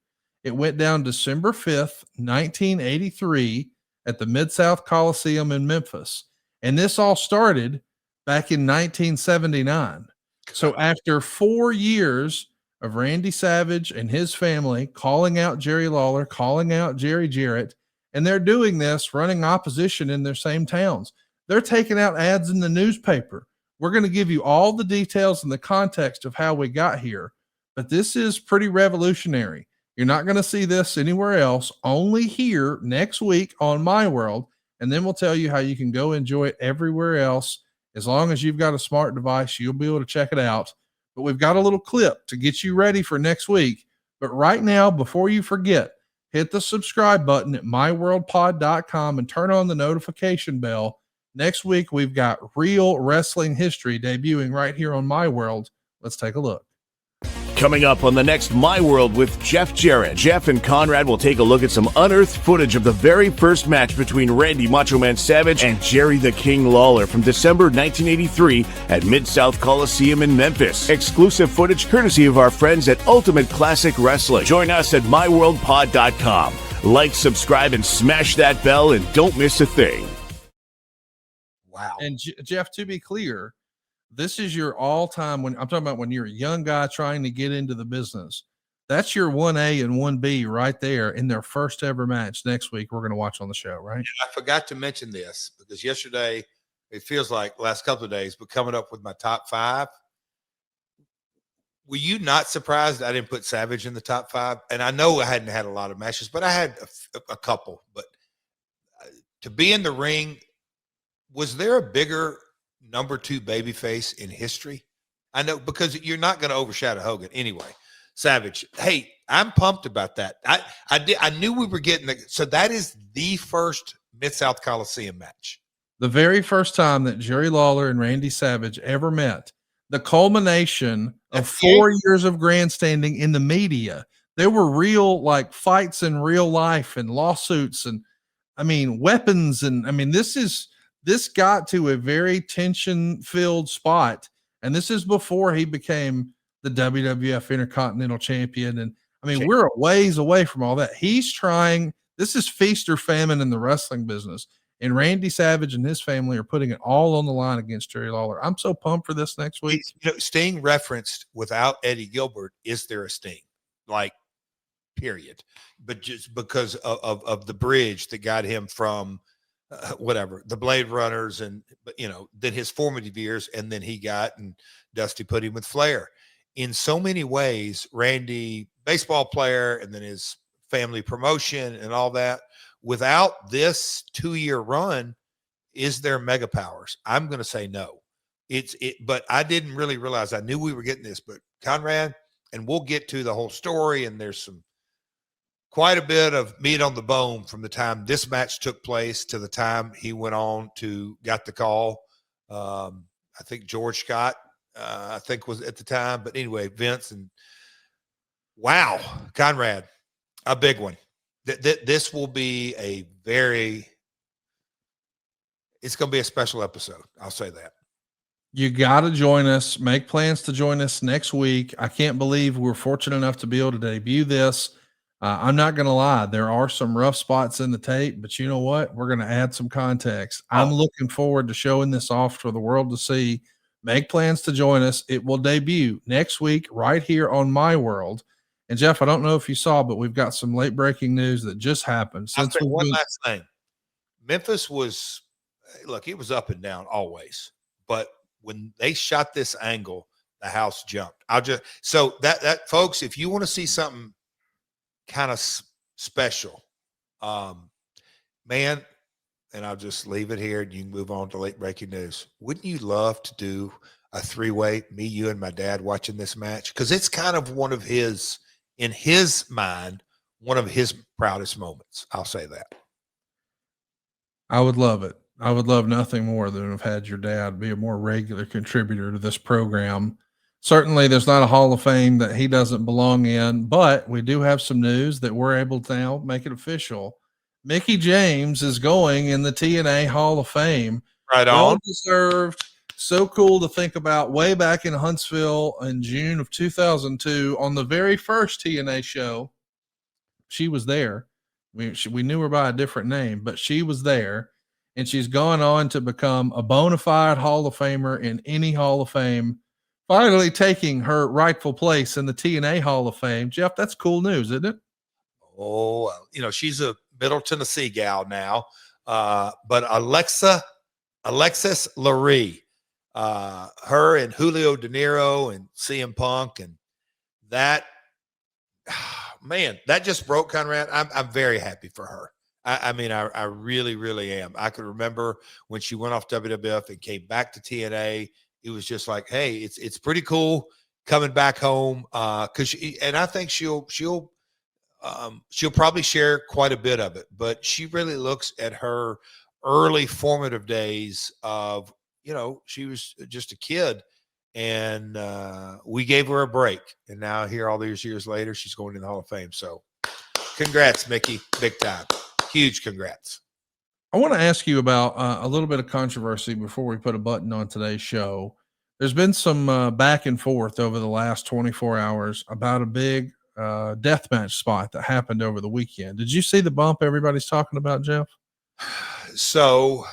It went down December 5th, 1983 at the Mid-South Coliseum in Memphis. And this all started back in 1979. So after 4 years of Randy Savage and his family calling out Jerry Lawler, calling out Jeff Jarrett, and they're doing this running opposition in their same towns. They're taking out ads in the newspaper. We're going to give you all the details and the context of how we got here, but this is pretty revolutionary. You're not going to see this anywhere else, only here next week on My World, and then we'll tell you how you can go enjoy it everywhere else. As long as you've got a smart device, you'll be able to check it out. But we've got a little clip to get you ready for next week. But right now, before you forget, hit the subscribe button at myworldpod.com and turn on the notification bell. Next week, we've got real wrestling history debuting right here on My World. Let's take a look. Coming up on the next My World with Jeff Jarrett, Jeff and Conrad will take a look at some unearthed footage of the very first match between Randy Macho Man Savage and Jerry the King Lawler from December 1983 at Mid-South Coliseum in Memphis. Exclusive footage courtesy of our friends at Ultimate Classic Wrestling. Join us at myworldpod.com. Like, subscribe, and smash that bell, and don't miss a thing. Wow. And Jeff, to be clear, this is your all-time, when I'm talking about when you're a young guy trying to get into the business, that's your 1A and 1B right there in their first ever match next week we're going to watch on the show, right? I forgot to mention this because yesterday, it feels like last couple of days, but coming up with my top 5. Were you not surprised I didn't put Savage in the top 5? And I know I hadn't had a lot of matches, but I had a couple. But to be in the ring, was there a bigger number 2 babyface in history? I know, because you're not going to overshadow Hogan anyway. Savage, hey, I'm pumped about that. I knew we were getting so that is the first Mid-South Coliseum match. The very first time that Jerry Lawler and Randy Savage ever met. The culmination of 4 years of grandstanding in the media. There were real like fights in real life and lawsuits and weapons. And this got to a very tension-filled spot, and this is before he became the WWF Intercontinental Champion. And we're a ways away from all that. He's trying. This is feast or famine in the wrestling business, and Randy Savage and his family are putting it all on the line against Jerry Lawler. I'm so pumped for this next week. Sting referenced, without Eddie Gilbert, is there a Sting? Like, period. But just because of the bridge that got him from whatever, the Blade Runners and, then his formative years. And then and Dusty put him with Flair. In so many ways, Randy, baseball player, and then his family promotion and all that. Without this 2-year run, is there mega powers? I'm going to say no. But I didn't really realize. I knew we were getting this, but Conrad, and we'll get to the whole story, and there's quite a bit of meat on the bone from the time this match took place to the time he went on to got the call. I think George Scott, was at the time, but anyway, Vince, and wow, Conrad, a big one. This will be it's going to be a special episode. I'll say that. You got to join us. Make plans to join us next week. I can't believe we're fortunate enough to be able to debut this. I'm not going to lie. There are some rough spots in the tape, but you know what? We're going to add some context. I'm looking forward to showing this off for the world to see. Make plans to join us. It will debut next week right here on My World. And Jeff, I don't know if you saw, but we've got some late breaking news that just happened. I'll say one last thing. Memphis was, look, it was up and down always, but when they shot this angle, the house jumped. So that folks, if you want to see something kind of special, man, and I'll just leave it here and you can move on to late breaking news. Wouldn't you love to do a 3-way, me, you, and my dad watching this match? Because it's kind of one of his, in his mind, one of his proudest moments. I'll say that. I would love it. I would love nothing more than have had your dad be a more regular contributor to this program. Certainly there's not a Hall of Fame that he doesn't belong in, but we do have some news that we're able to now make it official. Mickie James is going in the TNA Hall of Fame. Right on. Well deserved. So cool to think about. Way back in Huntsville in June of 2002 on the very first TNA show, she was there. We knew her by a different name, but she was there, and she's gone on to become a bona fide Hall of Famer in any Hall of Fame, finally taking her rightful place in the TNA Hall of Fame. Jeff, that's cool news, isn't it? Oh, she's a Middle Tennessee gal now, but Alexis Lurie, her and Julio De Niro and CM Punk, and that, man, that just broke Conrad. I'm very happy for her. I mean, I really, really am. I could remember when she went off WWF and came back to TNA. It was just like, hey, it's pretty cool coming back home. And I think she'll probably share quite a bit of it, but she really looks at her early formative days of, she was just a kid, and we gave her a break. And now here, all these years later, she's going in the Hall of Fame. So congrats, Mickie, big time. Huge congrats. I want to ask you about a little bit of controversy before we put a button on today's show. There's been some back and forth over the last 24 hours about a big deathmatch spot that happened over the weekend. Did you see the bump everybody's talking about, Jeff? So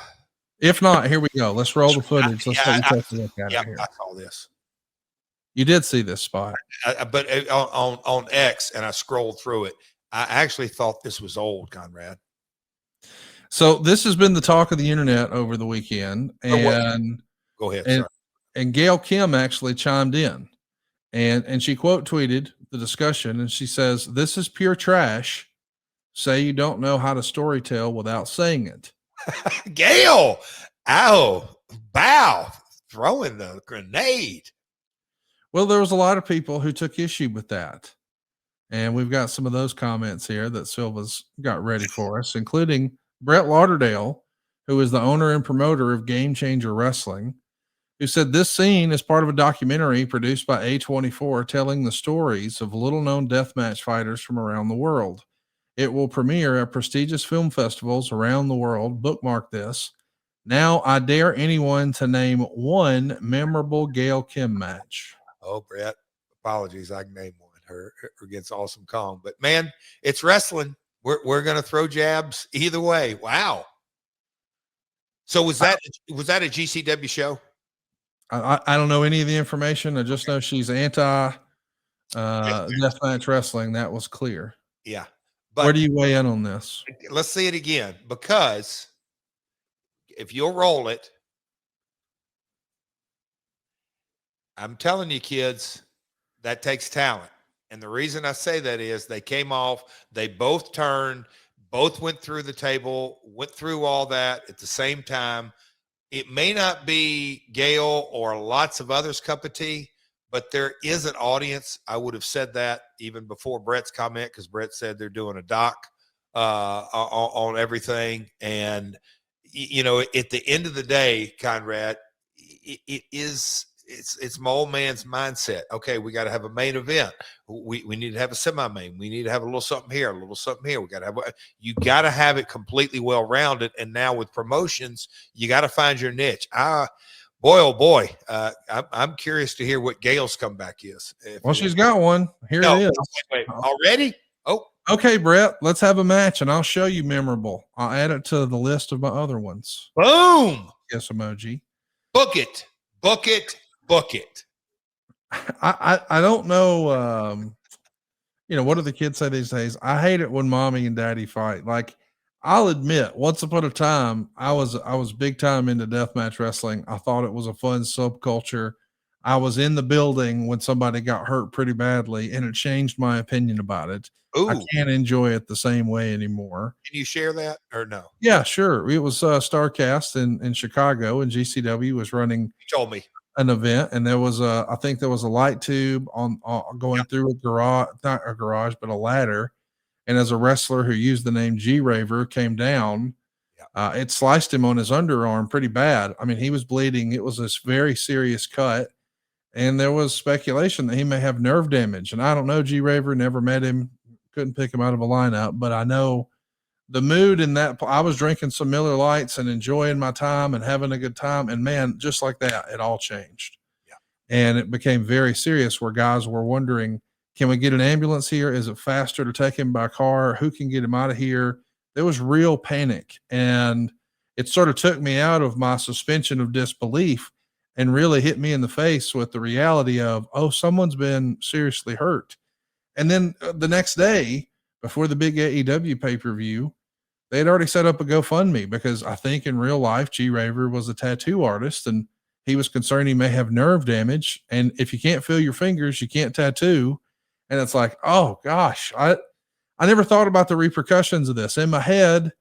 if not, here we go. Let's roll the footage. Let's take a look at it here. I saw this. You did see this spot. But on X, and I scrolled through it, I actually thought this was old, Conrad. So this has been the talk of the internet over the weekend, and go ahead. And Gail Kim actually chimed in, and she quote tweeted the discussion, and she says, "This is pure trash. Say you don't know how to storytell without saying it." Gail, bow, throwing the grenade. Well, there was a lot of people who took issue with that, and we've got some of those comments here that Silva's got ready for us, including Brett Lauderdale, who is the owner and promoter of Game Changer Wrestling, who said this scene is part of a documentary produced by A24 telling the stories of little-known deathmatch fighters from around the world. It will premiere at prestigious film festivals around the world. Bookmark this. Now I dare anyone to name one memorable Gail Kim match. Oh, Brett, apologies. I can name one. Her against Awesome Kong. But, man, it's wrestling. We're going to throw jabs either way. Wow. So was that a GCW show? I don't know any of the information. I just know she's anti deathmatch wrestling. That was clear. Yeah. But where do you weigh in on this? Let's see it again, because if you'll roll it, I'm telling you, kids, that takes talent. And the reason I say that is they came off, they both turned, both went through the table, went through all that at the same time. It may not be Gail or lots of others' cup of tea, but there is an audience. I would have said that even before Brett's comment, because Brett said they're doing a doc on everything. And, at the end of the day, Conrad, it's my old man's mindset. Okay, we got to have a main event. We need to have a semi-main. We need to have a little something here, a little something here. You got to have it completely well-rounded. And now with promotions, you got to find your niche. Boy, oh boy. I'm curious to hear what Gail's comeback is. Well, she's got one. Here it is. Wait, already? Oh, okay, Brett, let's have a match and I'll show you memorable. I'll add it to the list of my other ones. Boom. Yes, emoji. Book it. Book it. Book it. I don't know. What do the kids say these days? I hate it when mommy and daddy fight. Like, I'll admit, once upon a time, I was big time into deathmatch wrestling. I thought it was a fun subculture. I was in the building when somebody got hurt pretty badly, and it changed my opinion about it. Ooh. I can't enjoy it the same way anymore. Can you share that or no? Yeah, sure. It was Starcast in Chicago, and GCW was running. You told me an event, and there was I think there was a light tube on going through a garage, not a garage, but a ladder. And as a wrestler who used the name G-Raver came down, it sliced him on his underarm pretty bad. I mean, he was bleeding. It was this very serious cut. And there was speculation that he may have nerve damage. And I don't know G-Raver, never met him, couldn't pick him out of a lineup, but I know the mood in that. I was drinking some Miller Lights and enjoying my time and having a good time. And man, just like that, it all changed. Yeah. And it became very serious where guys were wondering, can we get an ambulance here? Is it faster to take him by car? Who can get him out of here? There was real panic. And it sort of took me out of my suspension of disbelief and really hit me in the face with the reality of, oh, someone's been seriously hurt. And then the next day, before the big AEW pay-per-view, they had already set up a GoFundMe because I think in real life, G-Raver was a tattoo artist and he was concerned he may have nerve damage. And if you can't feel your fingers, you can't tattoo. And it's like, oh gosh, I never thought about the repercussions of this. In my head,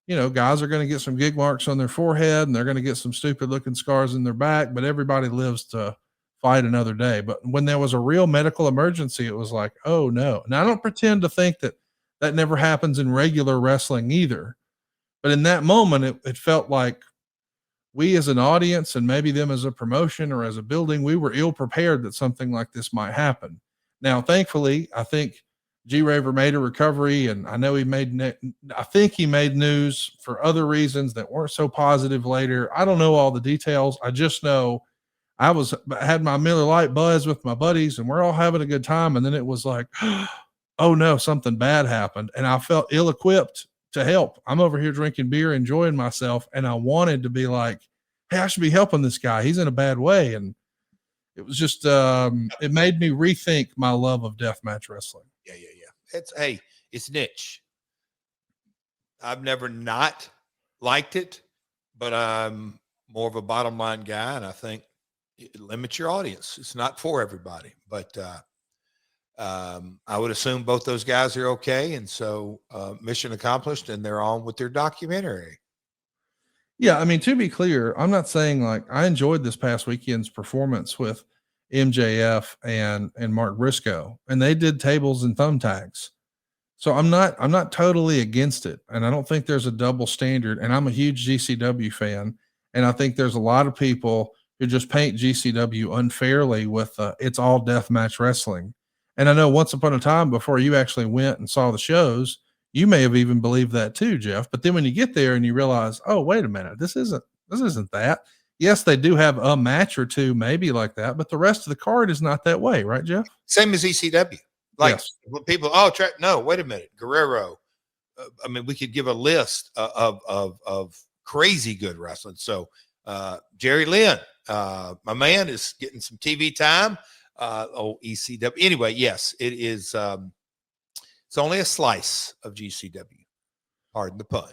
guys are going to get some gig marks on their forehead and they're going to get some stupid looking scars in their back, but everybody lives to fight another day. But when there was a real medical emergency, it was like, oh no. And I don't pretend to think that never happens in regular wrestling either. But in that moment, it felt like we as an audience and maybe them as a promotion or as a building, we were ill prepared that something like this might happen. Now, thankfully, I think G-Raver made a recovery, and I know I think he made news for other reasons that weren't so positive later. I don't know all the details. I just know I had my Miller Lite buzz with my buddies, and we're all having a good time. And then it was like, oh no, something bad happened. And I felt ill-equipped to help. I'm over here drinking beer, enjoying myself. And I wanted to be like, hey, I should be helping this guy. He's in a bad way. And it was just, it made me rethink my love of deathmatch wrestling. Yeah. It's niche. I've never not liked it, but I'm more of a bottom line guy. And I think it limits your audience. It's not for everybody, but, I would assume both those guys are okay. And so, mission accomplished, and they're on with their documentary. Yeah, I mean, to be clear, I'm not saying like I enjoyed this past weekend's performance with MJF and Mark Briscoe, and they did tables and thumbtacks. So I'm not totally against it, and I don't think there's a double standard. And I'm a huge GCW fan, and I think there's a lot of people who just paint GCW unfairly with it's all deathmatch wrestling. And I know once upon a time, before you actually went and saw the shows, you may have even believed that too, Jeff. But then when you get there and you realize, oh, wait a minute, this isn't that. Yes, they do have a match or two maybe like that, but the rest of the card is not that way, right, Jeff? Same as ECW. Like people, no, wait a minute, Guerrero. I mean, we could give a list of crazy good wrestling. So Jerry Lynn, my man, is getting some TV time. ECW. Anyway, yes, it is. It's only a slice of GCW. Pardon the pun.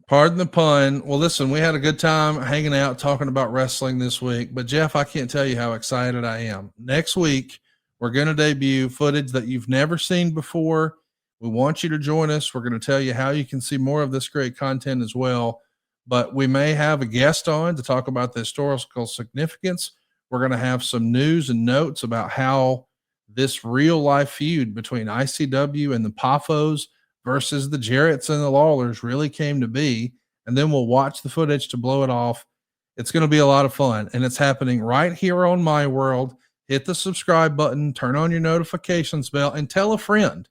Pardon the pun. Well, listen, we had a good time hanging out, talking about wrestling this week. But, Jeff, I can't tell you how excited I am. Next week, we're going to debut footage that you've never seen before. We want you to join us. We're going to tell you how you can see more of this great content as well. But we may have a guest on to talk about the historical significance. We're going to have some news and notes about how this real-life feud between ICW and the Poffos versus the Jarretts and the Lawlers really came to be, and then we'll watch the footage to blow it off. It's going to be a lot of fun, and it's happening right here on My World. Hit the subscribe button, turn on your notifications bell, and tell a friend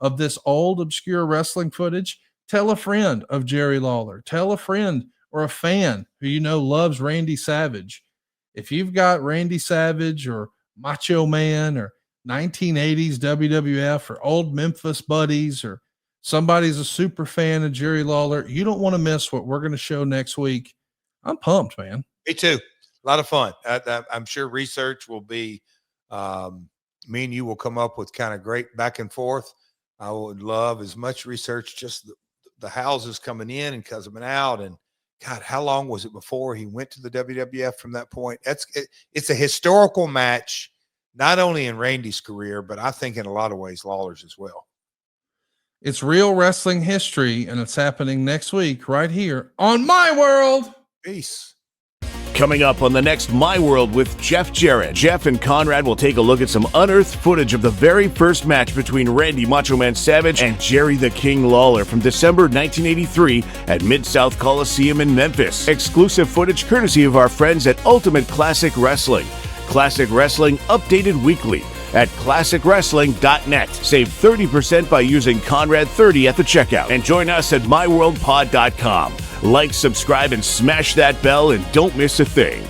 of this old, obscure wrestling footage. Tell a friend of Jerry Lawler. Tell a friend or a fan who you know loves Randy Savage. if you've got Randy Savage or Macho Man or 1980s WWF or old Memphis buddies, or somebody's a super fan of Jerry Lawler, you don't want to miss what we're going to show next week. I'm pumped, man. Me too. A lot of fun. I'm sure research will be, me and you will come up with kind of great back and forth. I would love as much research, just the houses coming in and coming out. And God, how long was it before he went to the WWF from that point? It's a historical match, not only in Randy's career, but I think in a lot of ways Lawler's as well. It's real wrestling history, and it's happening next week right here on My World. Peace. Coming up on the next My World with Jeff Jarrett, Jeff and Conrad will take a look at some unearthed footage of the very first match between Randy Macho Man Savage and Jerry the King Lawler from December 1983 at Mid-South Coliseum in Memphis. Exclusive footage courtesy of our friends at Ultimate Classic Wrestling. Classic Wrestling updated weekly at classicwrestling.net. Save 30% by using Conrad30 at the checkout. And join us at myworldpod.com. Like, subscribe, and smash that bell, and don't miss a thing.